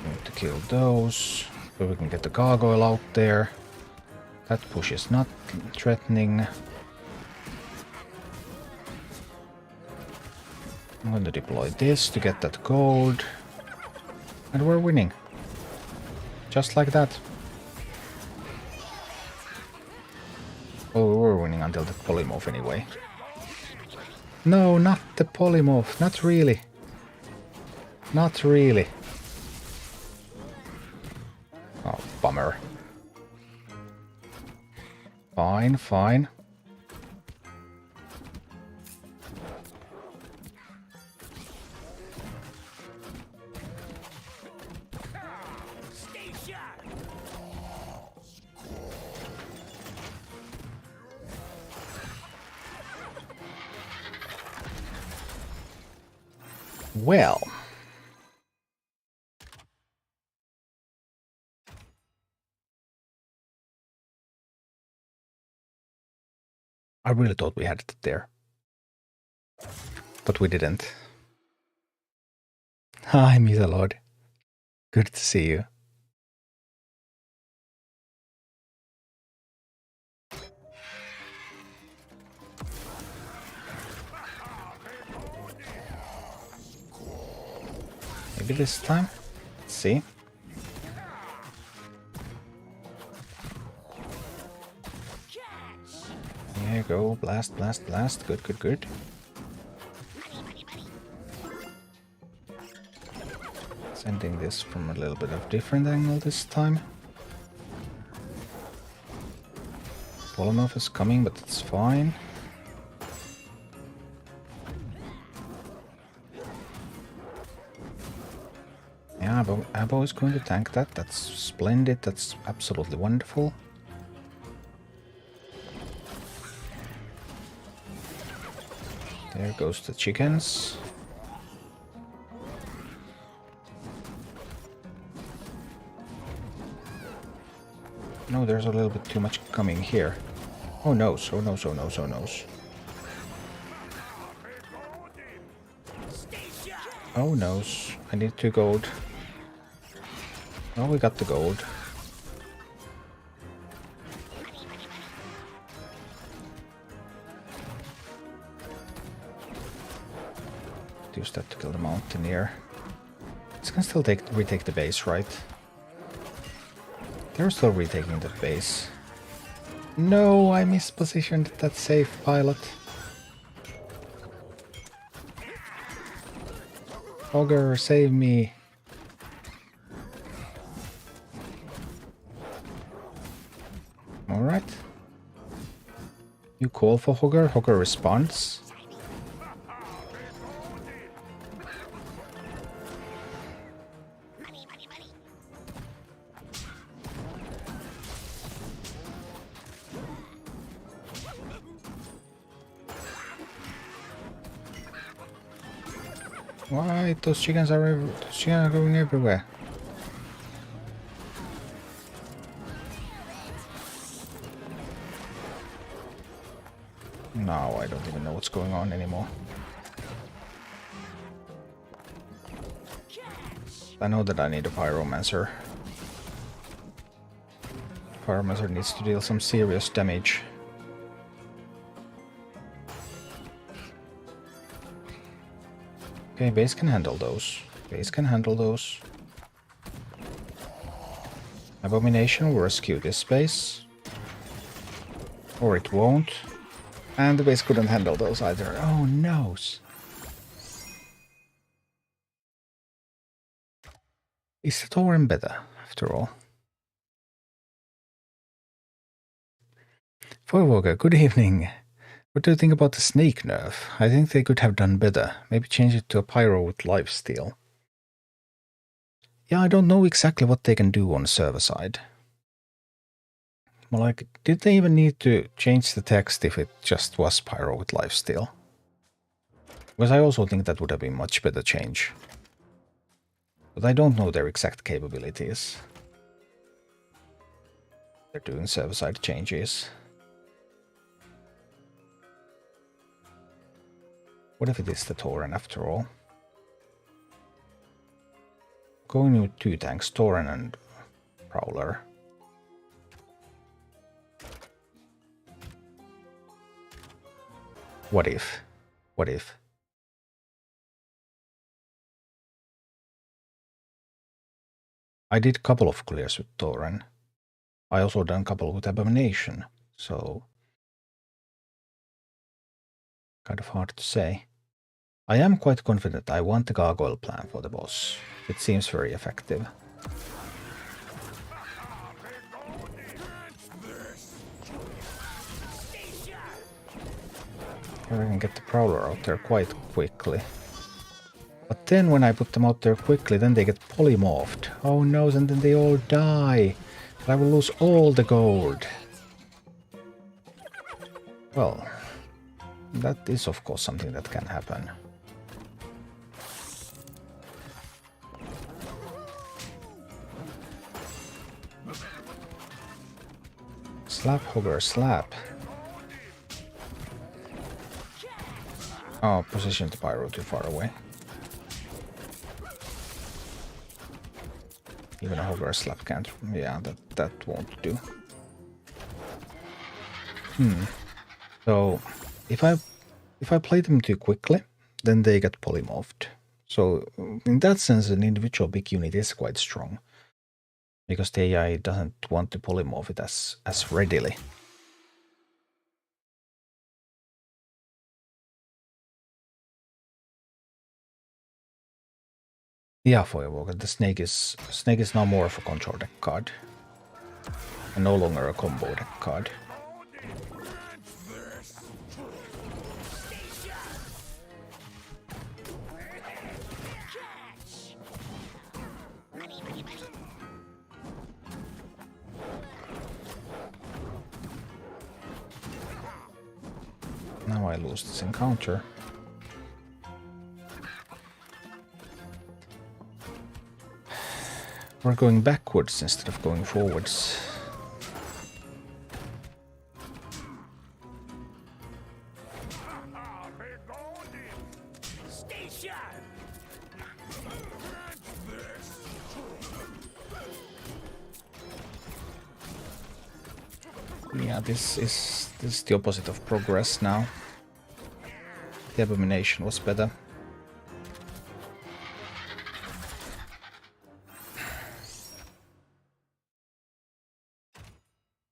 Need to kill those. So we can get the gargoyle out there. That push is not threatening. I'm going to deploy this to get that gold. And we're winning. Just like that. Oh, we were winning until the polymorph anyway. No, not the polymorph. Not really. Not really. Oh, bummer. Fine, fine. Well. I really thought we had it there. But we didn't. Hi, Mytholord. Good to see you. Maybe this time? Let's see. There you go. Blast, blast, blast. Good, good, good. Sending this from a little bit of different angle this time. Volonov is coming, but it's fine. Yeah, Abo is going to tank that. That's splendid. That's absolutely wonderful. There goes the chickens. No, there's a little bit too much coming here. Oh no, oh no, oh no, oh no. Oh no, I need 2 gold. Oh, we got the gold. Use that to kill the mountaineer. This can still retake the base, right? They're still retaking the base. No, I mispositioned that safe pilot. Ogre, save me. Alright. You call for Hogger, Hogger responds. Why? Those chickens are going everywhere. No, I don't even know what's going on anymore. I know that I need a Pyromancer. Pyromancer needs to deal some serious damage. Okay, base can handle those. Base can handle those. Abomination will rescue this base. Or it won't. And the base couldn't handle those either. Oh no! Is the Tauren better, after all? Firewalker, good evening. What do you think about the snake nerf? I think they could have done better. Maybe change it to a pyro with lifesteal. Yeah, I don't know exactly what they can do on the server side. Well, like, did they even need to change the text if it just was pyro with lifesteal? Because I also think that would have been much better change. But I don't know their exact capabilities. They're doing server side changes. What if it is the Tauren after all? Going with 2 tanks, Tauren and Prowler. What if? What if? I did a couple of clears with Tauren. I also done a couple with Abomination, so kind of hard to say. I am quite confident I want the gargoyle plan for the boss. It seems very effective. Here I can get the Prowler out there quite quickly. But then when I put them out there quickly, then they get polymorphed. Oh no, and then they all die. I will lose all the gold. Well, that is of course something that can happen. Slap, Hogger, slap. Oh, position the pyro too far away. Even a Hogger slap can't. Yeah, that won't do. So if I play them too quickly, then they get polymorphed. So in that sense, an individual big unit is quite strong, because the AI doesn't want to polymorph it as readily. Yeah, Firewalker, the snake is now more of a control deck card, and no longer a combo deck card. Now I lose this encounter. We're going backwards instead of going forwards. Yeah, this is the opposite of progress now. The abomination was better.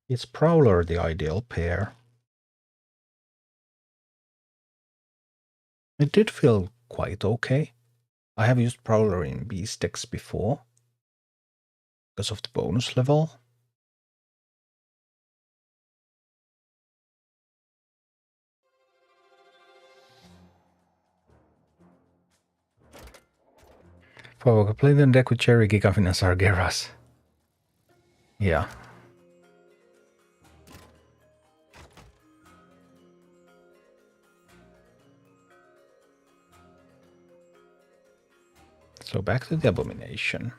Is Prowler the ideal pair? It did feel quite okay. I have used Prowler in Beast decks before because of the bonus level. For play the deck with Cherry, Gigafin, and Sargeras. Yeah. So back to the abomination.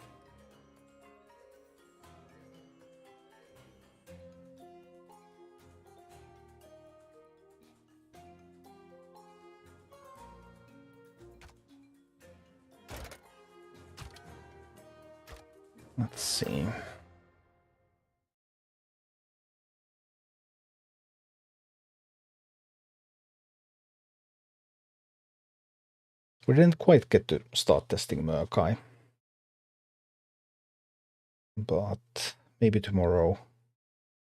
Let's see. We didn't quite get to start testing Murkai. But maybe tomorrow.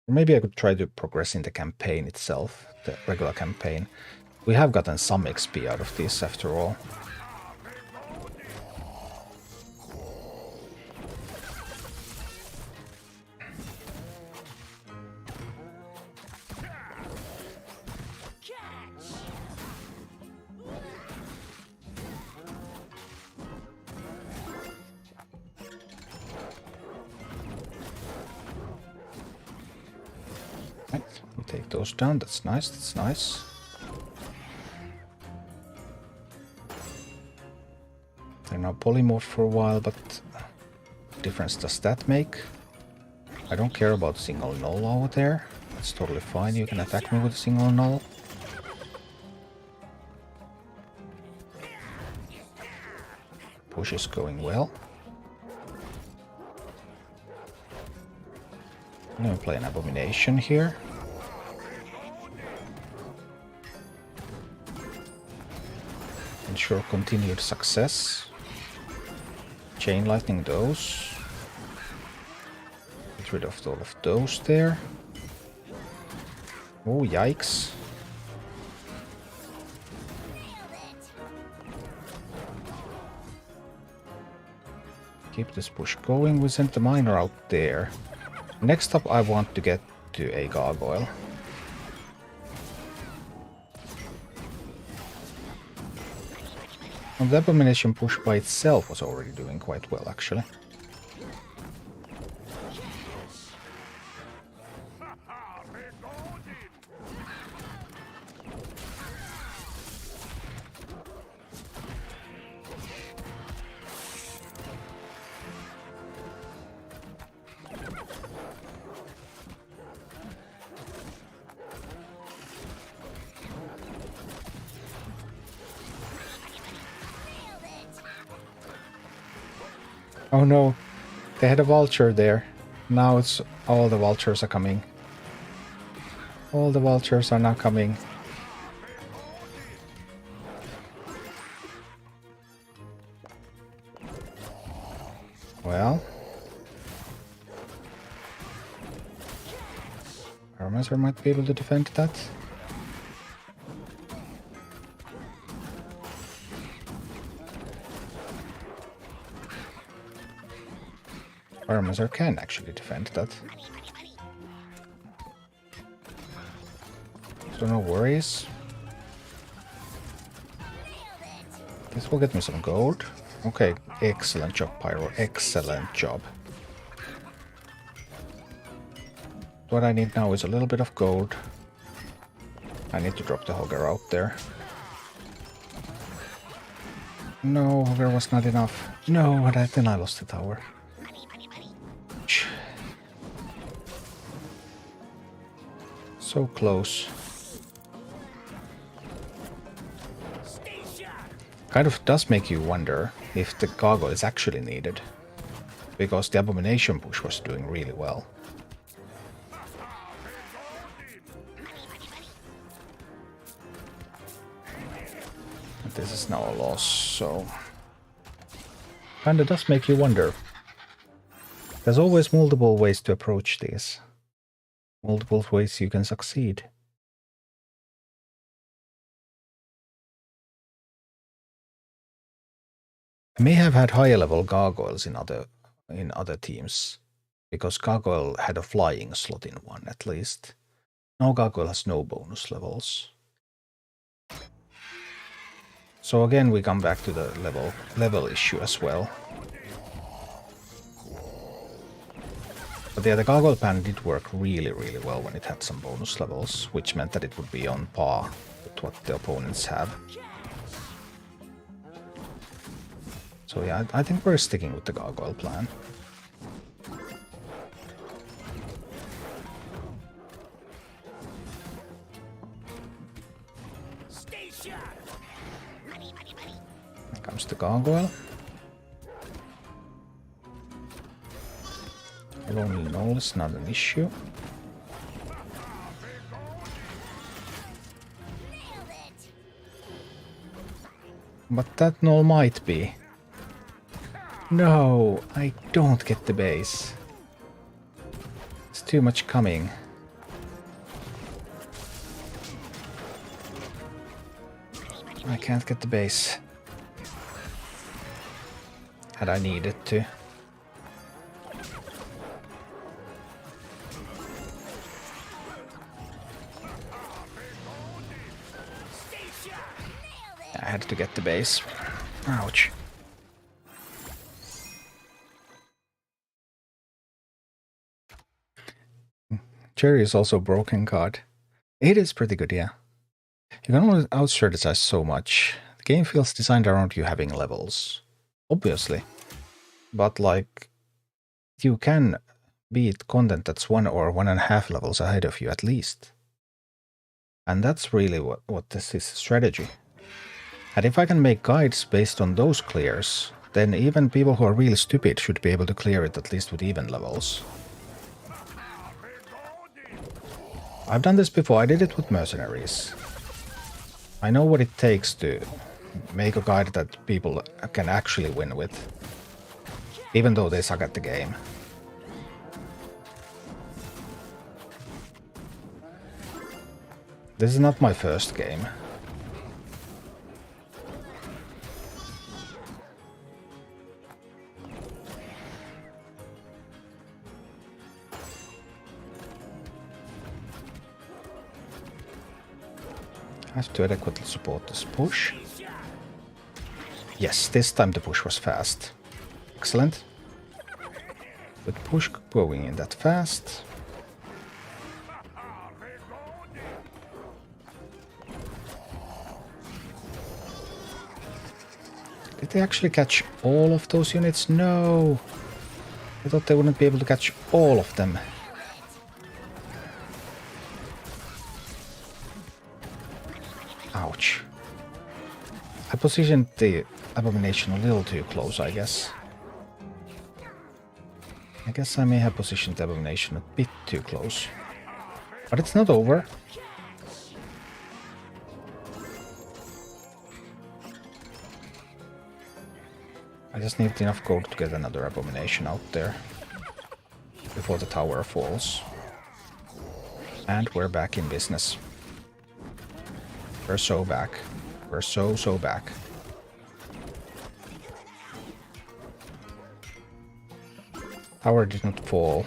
Or maybe I could try to progress in the campaign itself, the regular campaign. We have gotten some XP out of this after all. Right, we take those down. That's nice. That's nice. They're now polymorphed for a while, but what difference does that make? I don't care about single null over there. That's totally fine. You can attack me with a single null. Push is going well. I'm gonna play an abomination here. Ensure continued success. Chain lightning those. Get rid of all of those there. Oh, yikes. Keep this push going. We sent the miner out there. Next up, I want to get to a gargoyle. And the abomination push by itself was already doing quite well, actually. Oh no, they had a vulture there. Now it's all the vultures are coming. All the vultures are now coming. Well, Armazer might be able to defend that. Armazer can actually defend that. So no worries. This will get me some gold. Okay, excellent job, Pyro. Excellent job. What I need now is a little bit of gold. I need to drop the Hogger out there. No, Hogger was not enough. No, but then I lost the tower. So close. Kind of does make you wonder if the gargoyle is actually needed. Because the Abomination push was doing really well. And this is now a loss, so... Kinda does make you wonder. There's always multiple ways to approach these. Multiple ways you can succeed. I may have had higher level gargoyles in other teams, because gargoyle had a flying slot in one at least. Now gargoyle has no bonus levels. So again we come back to the level issue as well. But yeah, the gargoyle pan did work really well when it had some bonus levels, which meant that it would be on par with what the opponents have. So yeah, I think we're sticking with the gargoyle plan. Here comes the gargoyle. Lonely Knoll is not an issue. But that Knoll might be. No, I don't get the base. It's too much coming. I can't get the base. Had I needed to. I had to get the base. Ouch. Cherry is also a broken card. It is pretty good, yeah. You can only out-strategize so much. The game feels designed around you having levels. Obviously. But like, you can beat content that's 1 or 1.5 levels ahead of you at least. And that's really what this is, strategy. And if I can make guides based on those clears, then even people who are really stupid should be able to clear it at least with even levels. I've done this before, I did it with mercenaries. I know what it takes to make a guide that people can actually win with, even though they suck at the game. This is not my first game. I have to adequately support this push. Yes, this time the push was fast. Excellent. With push going in that fast. Did they actually catch all of those units? No! I thought they wouldn't be able to catch all of them. Ouch. I positioned the Abomination a little too close, I guess. I guess I may have positioned the Abomination a bit too close. But it's not over. I just need enough gold to get another Abomination out there before the tower falls. And we're back in business. We're so back. We're so back. Tower didn't fall.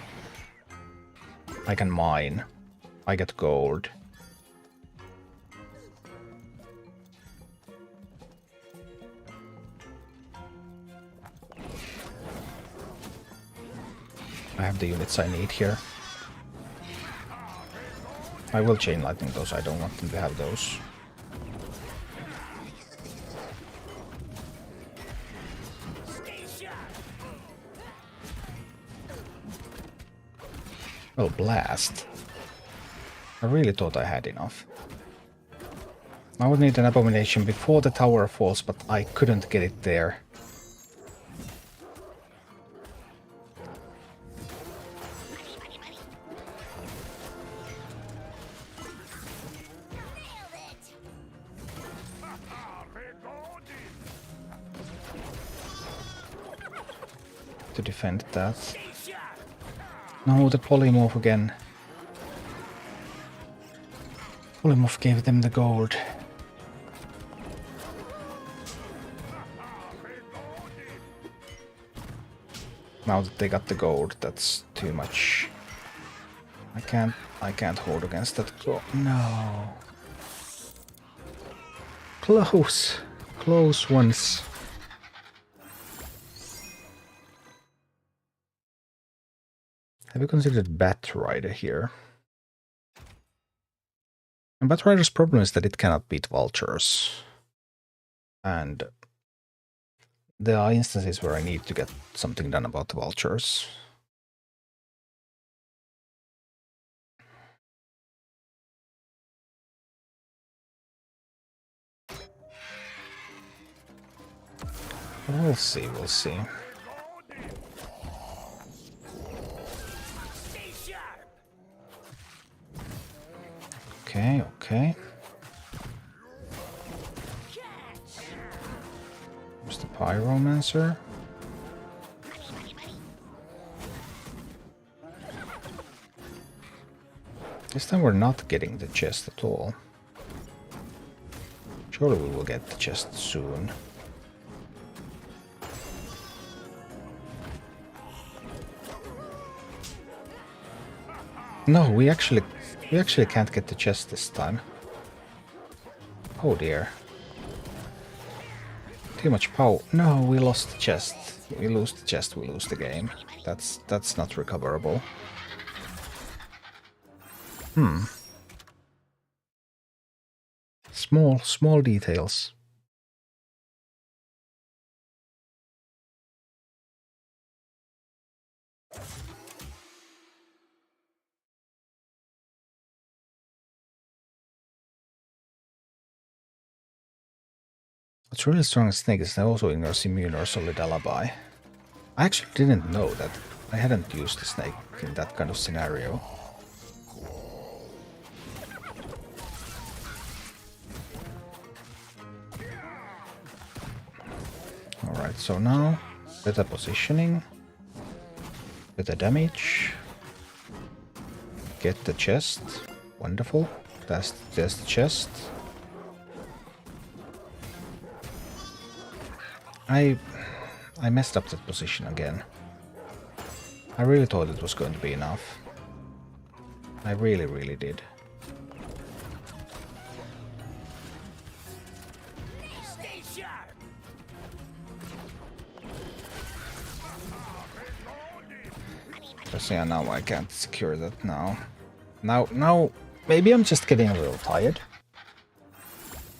I can mine. I get gold. I have the units I need here. I will chain lightning those, I don't want them to have those. Well, blast. I really thought I had enough. I would need an abomination before the tower falls, but I couldn't get it there. To defend that. No, the polymorph again. Polymorph gave them the gold. Now that they got the gold, that's too much. I can't hold against that. No. Close. Close ones. Have you considered Batrider here? And Batrider's problem is that it cannot beat vultures. And there are instances where I need to get something done about the vultures. We'll see, we'll see. Okay, okay. There's the Pyromancer. This time we're not getting the chest at all. Surely we will get the chest soon. No, we actually can't get the chest this time. Oh dear. Too much power. No, we lost the chest. We lose the chest, we lose the game. That's not recoverable. Small details. What's really strong as Snake is that also ignores immune or solid alibi. I actually didn't know that. I hadn't used the Snake in that kind of scenario. Alright, so now better positioning, better damage, get the chest, wonderful, there's the chest. I messed up that position again. I really thought it was going to be enough. I really did. So yeah, now I can't secure that now. Now, maybe I'm just getting a little tired.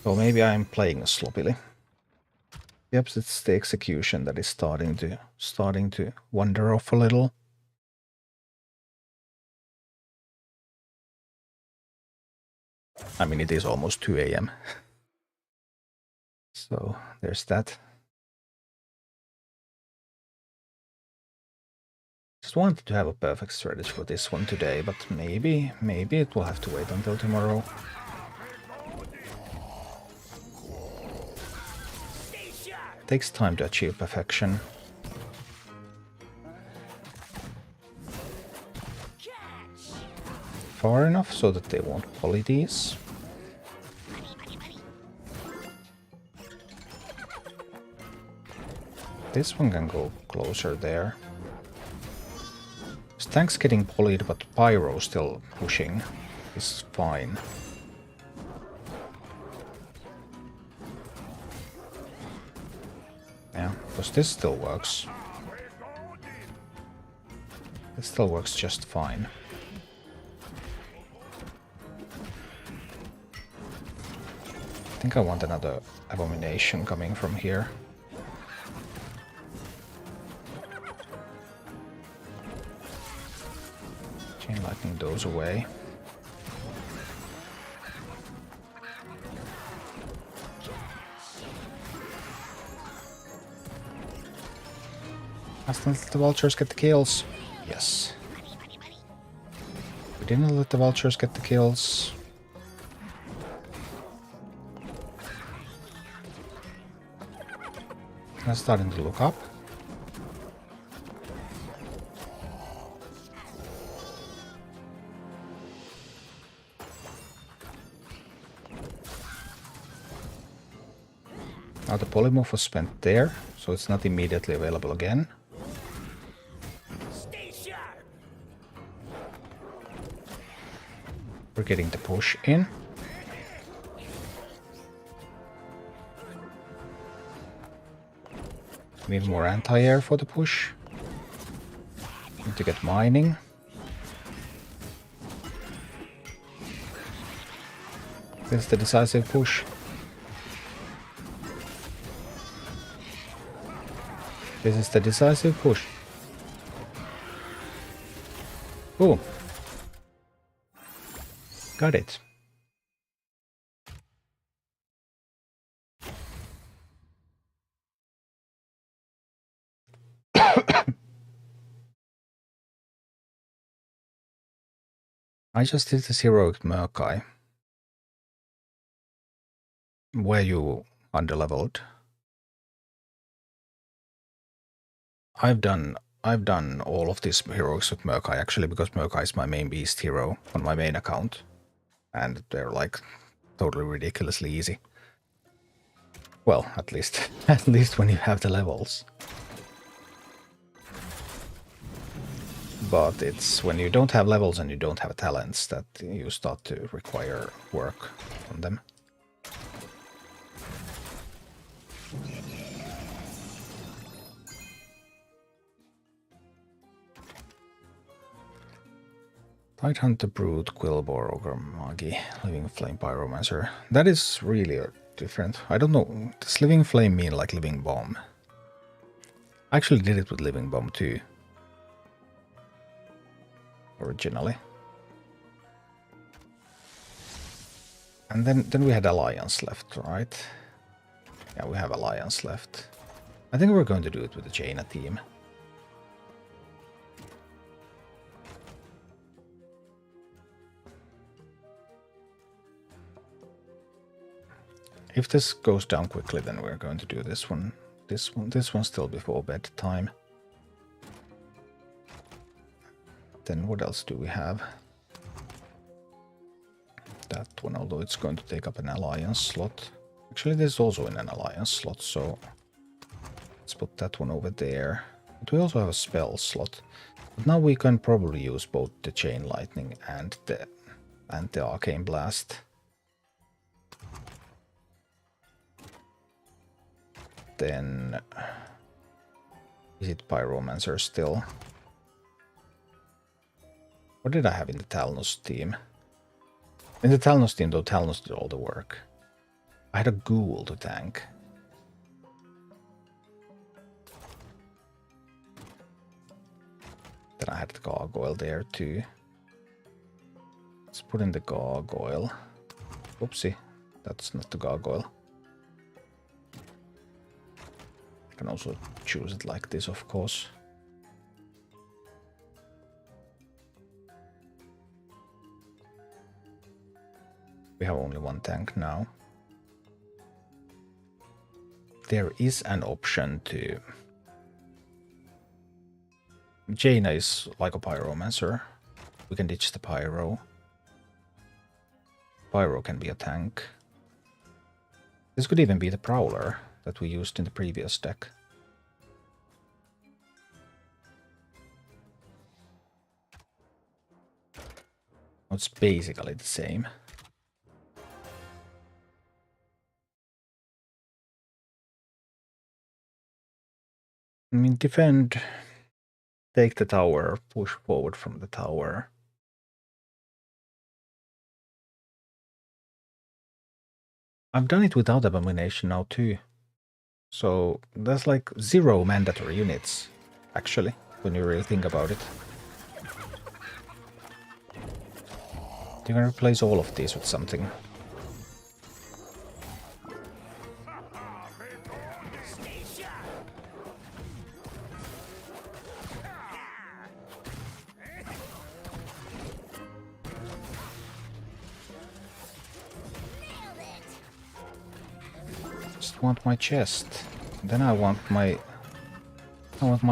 Or maybe I'm playing sloppily. Yep, it's the execution that is starting to wander off a little. I mean, it is almost 2 AM. So there's that. Just wanted to have a perfect strategy for this one today, but maybe it will have to wait until tomorrow. It takes time to achieve perfection. Far enough so that they won't poly these. This one can go closer there. Tank's getting polyed, but Pyro still pushing is fine. Yeah, because this still works. It still works just fine. think I want another abomination coming from here. Chain lightning those away. Let's not let the vultures get the kills. Yes. We didn't let the vultures get the kills. I'm starting to look up. Now the polymorph was spent there, so it's not immediately available again. Stay sharp. We're getting the push in. Need more anti-air for the push. Need to get mining. This is the decisive push. This is the decisive push. Boom. Got it. I just did this heroic Murkai. Were you underleveled? I've done all of these heroics with Murkai actually, because Murkai is my main beast hero on my main account. And they're like totally ridiculously easy. Well, at least when you have the levels. But it's when you don't have levels and you don't have talents that you start to require work on them. Tidehunter, Brute, Quillbore, Ogre, Magi, Living Flame, Pyromancer. That is really different. I don't know. Does Living Flame mean like Living Bomb? I actually did it with Living Bomb too. Originally. And then we had Alliance left, right? Yeah, we have Alliance left. I think we're going to do it with the Jaina team. If this goes down quickly, then we're going to do this one. This one still before bedtime. Then what else do we have? That one, although it's going to take up an alliance slot. Actually, there's also an alliance slot, so let's put that one over there. But we also have a spell slot. But now we can probably use both the Chain Lightning and the Arcane Blast. Then is it Pyromancer still? What did I have in the Talnos team? In the Talnos team, though, Talnos did all the work. I had a Ghoul to tank. Then I had the Gargoyle there too. Let's put in the Gargoyle. Oopsie, that's not the Gargoyle. I can also choose it like this, of course. We have only one tank now. There is an option to... Jaina is like a Pyromancer. We can ditch the Pyro. Pyro can be a tank. This could even be the Prowler that we used in the previous deck. It's basically the same. I mean, defend, take the tower, push forward from the tower. I've done it without Abomination now too. So there's like 0 mandatory units, actually, when you really think about it. You can replace all of these with something. Just want my chest. Then I want my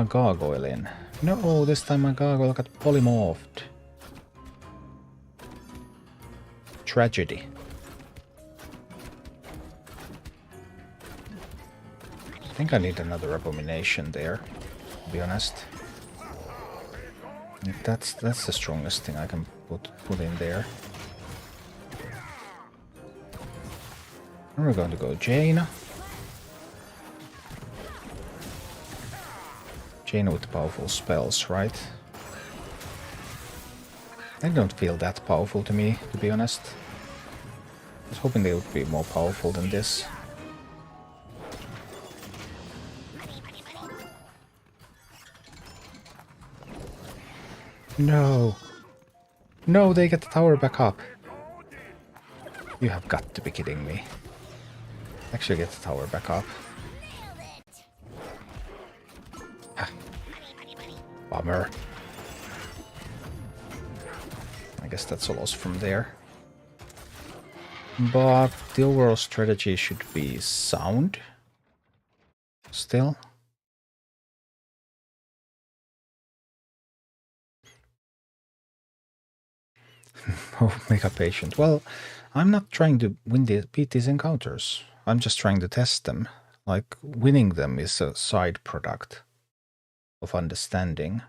gargoyle in. No, this time my gargoyle got polymorphed. Tragedy. I think I need another Abomination there, to be honest. That's the strongest thing I can put in there. And we're going to go Jaina. Jaina with powerful spells, right? They don't feel that powerful to me, to be honest. I was hoping they would be more powerful than this. No! No, they get the tower back up. You have got to be kidding me. Actually get the tower back up. Ah. Bummer. I guess that's a loss from there. But the overall strategy should be sound. Still. Oh, mega patient. Well, I'm not trying to beat these encounters. I'm just trying to test them. Like, winning them is a side product of understanding.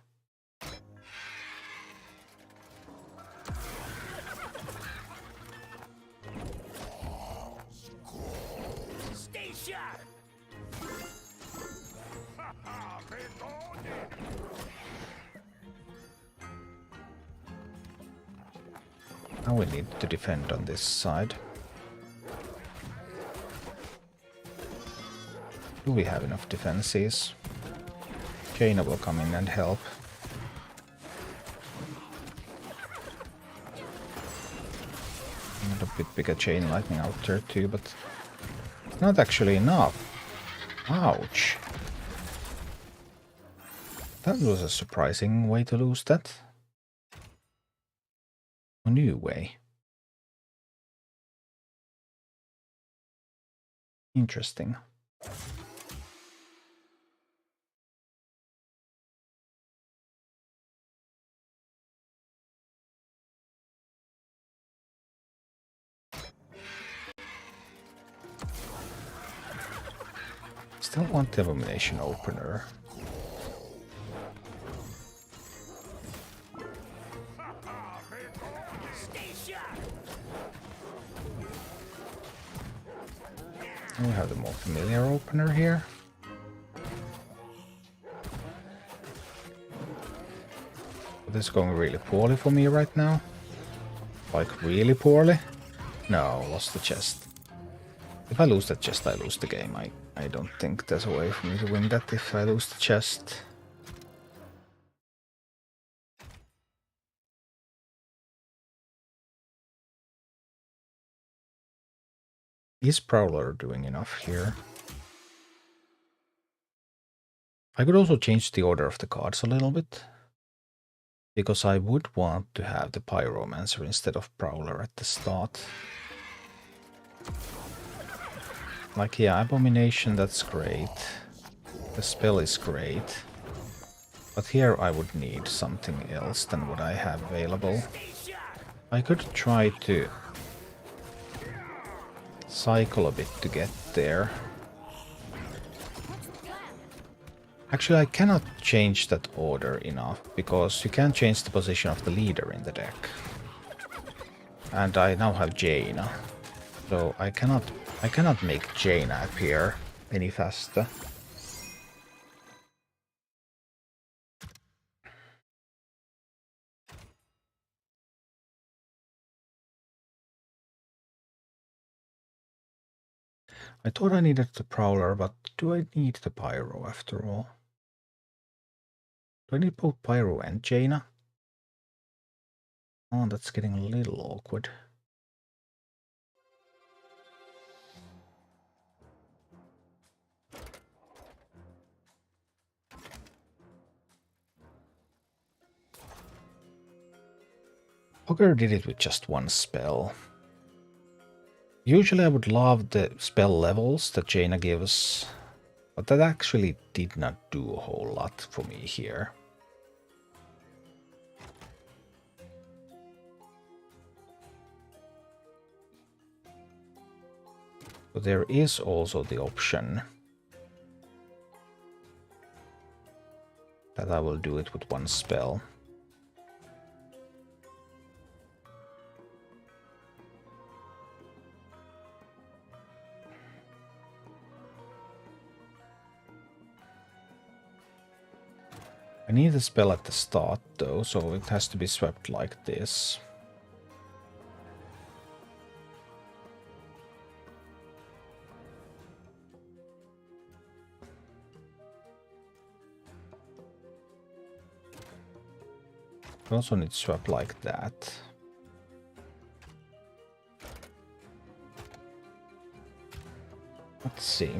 Now we need to defend on this side. Do we have enough defenses? Jaina will come in and help. And a bit bigger chain lightning out there too, but it's not actually enough. Ouch. That was a surprising way to lose that. A new way. Interesting. Still want the Abomination opener. We have the more familiar opener here. This is going really poorly for me right now. Like, really poorly? No, lost the chest. If I lose that chest, I lose the game. I don't think there's a way for me to win that if I lose the chest. Is Prowler doing enough here? I could also change the order of the cards a little bit. Because I would want to have the Pyromancer instead of Prowler at the start. Like, yeah, Abomination, that's great. The spell is great. But here I would need something else than what I have available. I could try to cycle a bit to get there. Actually, I cannot change that order enough, because you can't change the position of the leader in the deck. And I now have Jaina. So I cannot make Jaina appear any faster. I thought I needed the Prowler, but do I need the Pyro after all? Do I need both Pyro and Jaina? Oh, that's getting a little awkward. Hogger did it with just one spell. Usually I would love the spell levels that Jaina gives, but that actually did not do a whole lot for me here. But there is also the option that I will do it with one spell. I need a spell at the start though, so it has to be swept like this. I also need to swap like that. Let's see.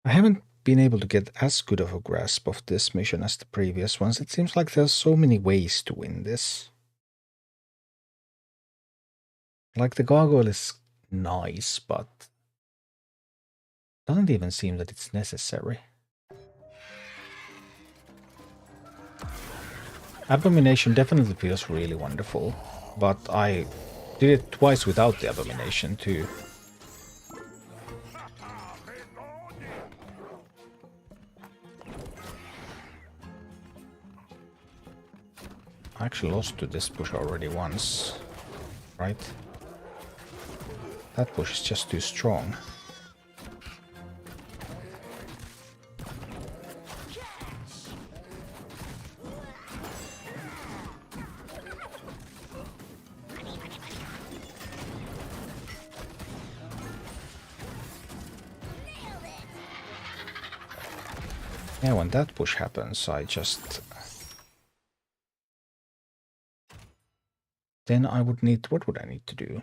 I haven't been able to get as good of a grasp of this mission as the previous ones. It seems like there's so many ways to win this. Like the gargoyle is nice, but doesn't even seem that it's necessary. Abomination definitely feels really wonderful, but I did it twice without the Abomination too. I actually lost to this push already once, right? That push is just too strong. Yeah, when that push happens, I just... Then I would need... What would I need to do?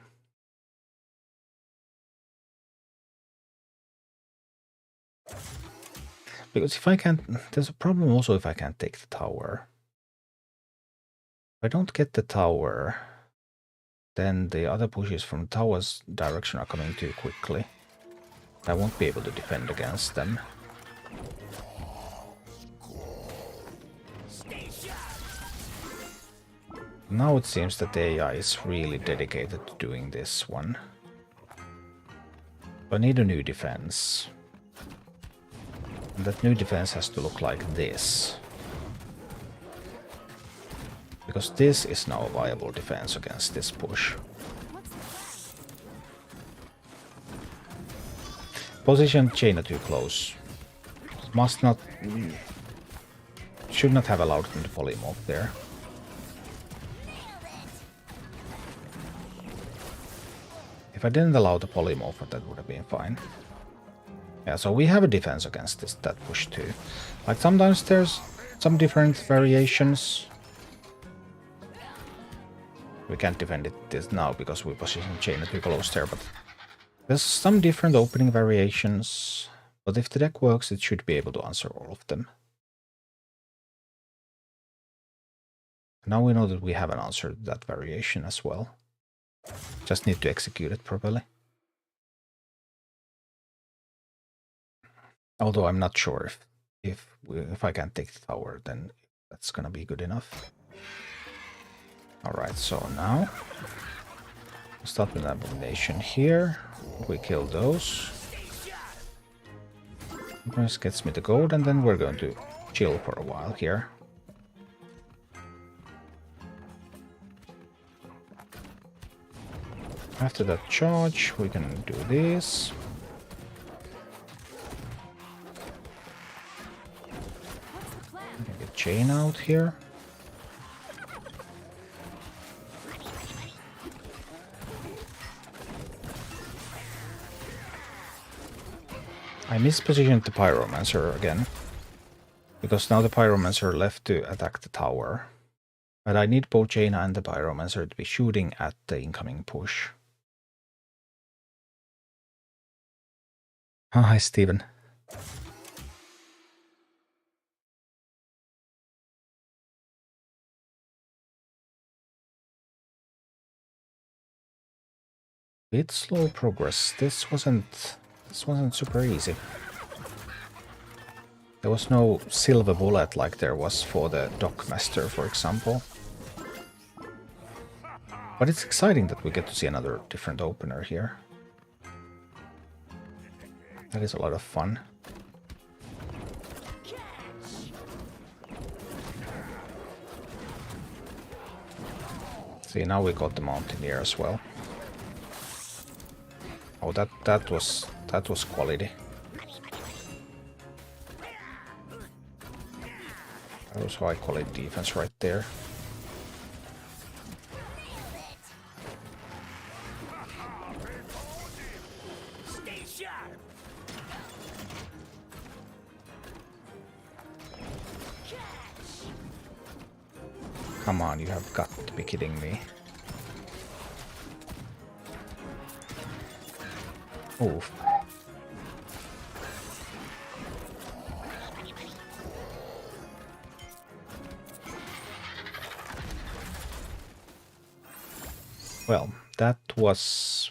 Because if I can't... There's a problem also if I can't take the tower. If I don't get the tower, then the other pushes from the tower's direction are coming too quickly. I won't be able to defend against them. Now it seems that the AI is really dedicated to doing this one. I need a new defense. And that new defense has to look like this. Because this is now a viable defense against this push. Position Jaina too close. Must not... Should not have allowed him to polymorph there. If I didn't allow the polymorph, that would have been fine. Yeah, so we have a defense against that push too. Like sometimes there's some different variations. We can't defend this now because we position Jaina too close there, but there's some different opening variations. But if the deck works, it should be able to answer all of them. Now we know that we haven't answered that variation as well. Just need to execute it properly. Although I'm not sure if I can take the tower, then that's gonna be good enough. Alright, so now start with an Abomination here. We kill those. This gets me the gold, and then we're going to chill for a while here. After that charge, we can do this. We can get Chain out here. I mispositioned the Pyromancer again. Because now the Pyromancer left to attack the tower. But I need both Jaina and the Pyromancer to be shooting at the incoming push. Oh, hi, Steven. Bit slow progress. This wasn't super easy. There was no silver bullet like there was for the Dockmaster, for example. But it's exciting that we get to see another different opener here. That is a lot of fun. See, now we got the Mountaineer as well. Oh, that was quality. That was high quality defense right there. Come on, you have got to be kidding me. Oof. Well, that was...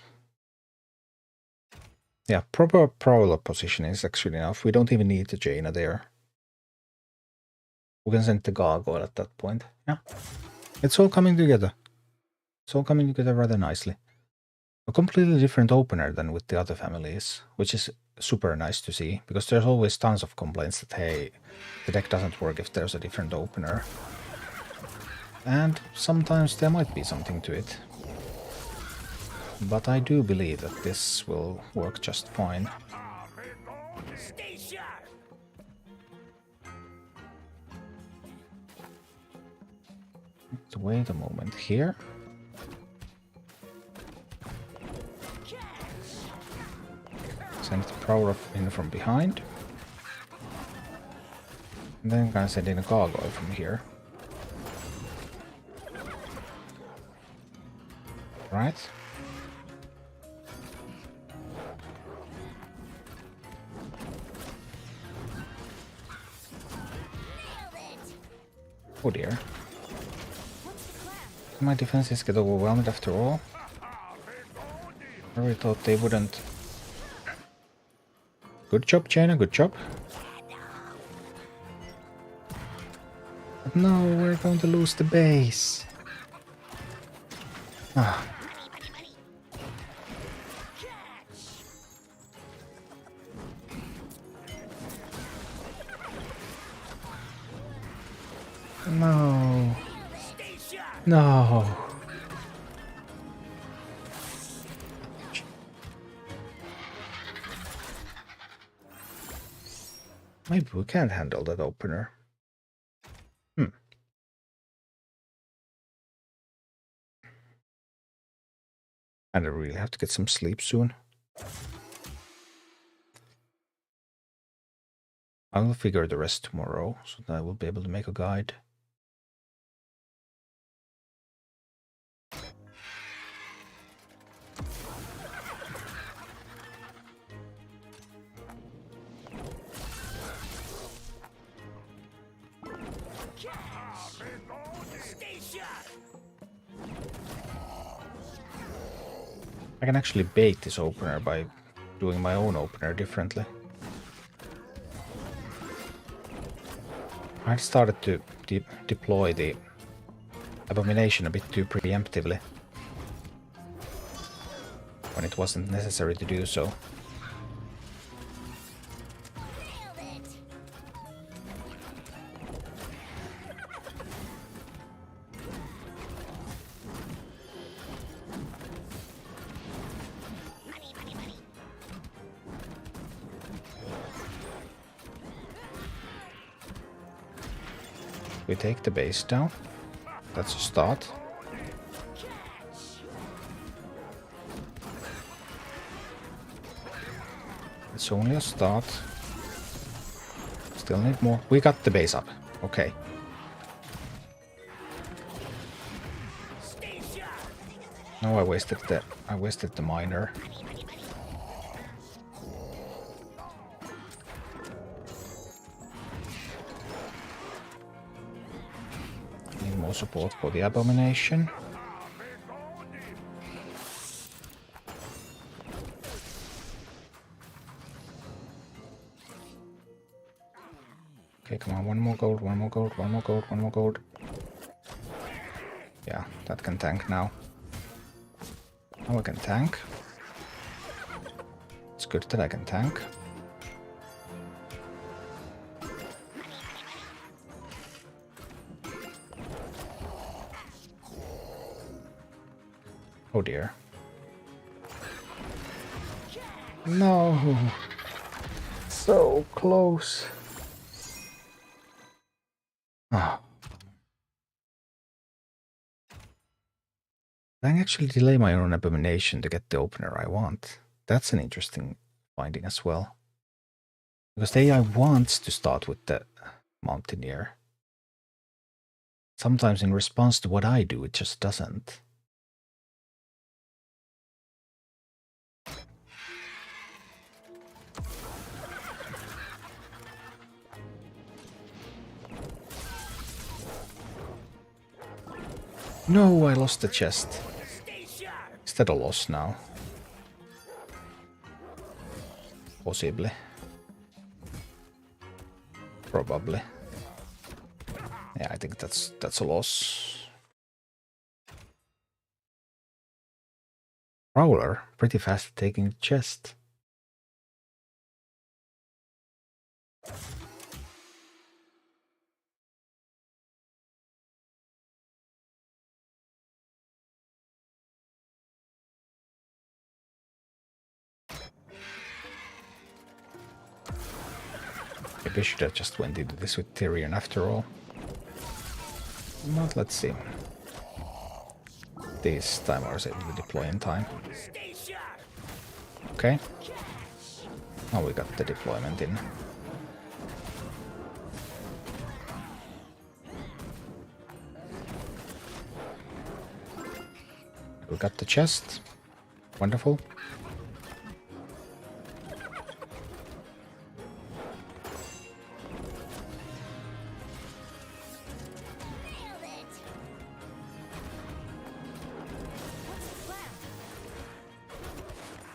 Yeah, proper prowler position is actually enough. We don't even need the Jaina there. We can send the Gargoyle at that point. Yeah. It's all coming together. It's all coming together rather nicely. A completely different opener than with the other families, which is super nice to see, because there's always tons of complaints that, hey, the deck doesn't work if there's a different opener. And sometimes there might be something to it. But I do believe that this will work just fine. Let's wait a moment here. Send the Prowler in from behind. And then gonna send in a Gargoyle from here. Right. Oh dear. My defenses get overwhelmed after all. I really thought they wouldn't. Good job, Jaina, good job. But no, we're going to lose the base. Ah. No. No. Maybe we can't handle that opener. And I really have to get some sleep soon. I will figure the rest tomorrow, so that I will be able to make a guide. I can actually bait this opener by doing my own opener differently. I started to deploy the Abomination a bit too preemptively when it wasn't necessary to do so. We take the base down. That's a start. Let's It's only a start. Still need more. We got the base up. Okay. No, I wasted the miner. Need more support for the abomination. Okay, come on, one more gold, one more gold, one more gold, one more gold. Yeah, that can tank now. Now I can tank. It's good that I can tank. Oh dear. No! So close. Ah. I can actually delay my own abomination to get the opener I want. That's an interesting finding as well. Because the AI wants to start with the Mountaineer. Sometimes in response to what I do, it just doesn't. No, I lost the chest. Is that a loss now? Possibly. Probably. Yeah, I think that's a loss. Prowler, pretty fast at taking the chest. Maybe I should have just went into this with Tyrion after all. But let's see. This time I was able to deploy in time. Okay. Now we got the deployment in. We got the chest. Wonderful.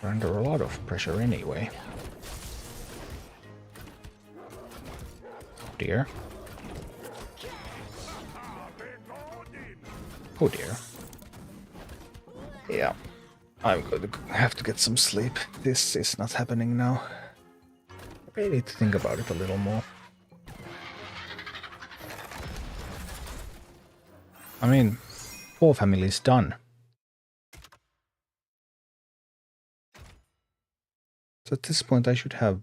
We're under a lot of pressure anyway. Oh dear. Oh dear. Yeah. I'm going to have to get some sleep. This is not happening now. I need to think about it a little more. I mean, 4 families done. So at this point I should have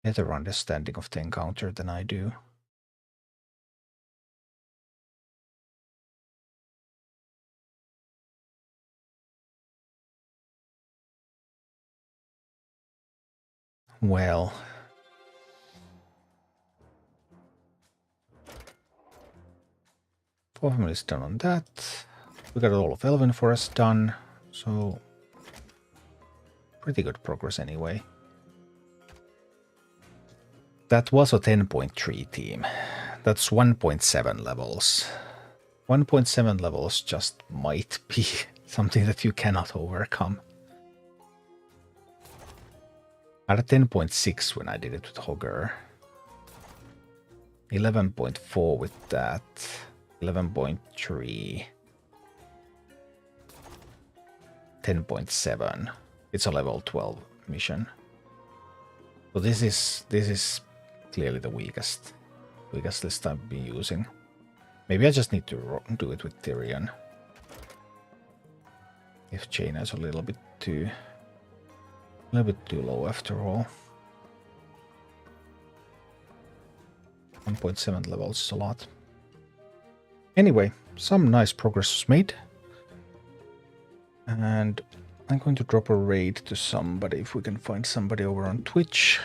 better understanding of the encounter than I do. Well, four families done on that. We got all of Elven Forest done, so pretty good progress anyway. That was a 10.3 team. That's 1.7 levels. 1.7 levels just might be something that you cannot overcome. I had a 10.6 when I did it with Hogger. 11.4 with that. 11.3. 10.7. It's a level 12 mission. So this is clearly the weakest list I've been using. Maybe I just need to do it with Tyrion. If Jaina is a little bit too low after all. 1.7 levels is a lot. Anyway, some nice progress was made. And I'm going to drop a raid to somebody if we can find somebody over on Twitch.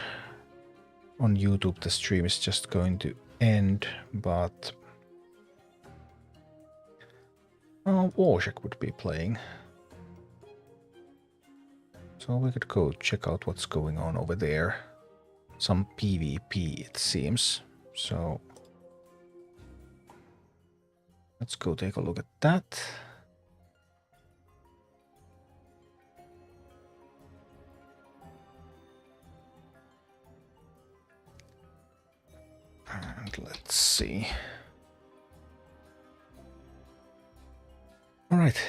On YouTube, the stream is just going to end, but Warcraft would be playing. So we could go check out what's going on over there. Some PvP, it seems. So let's go take a look at that. And let's see. All right.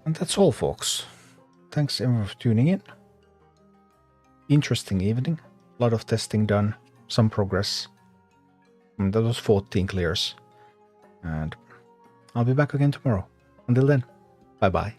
And that's all, folks. Thanks everyone for tuning in. Interesting evening. A lot of testing done. Some progress. And that was 14 clears. And I'll be back again tomorrow. Until then, bye-bye.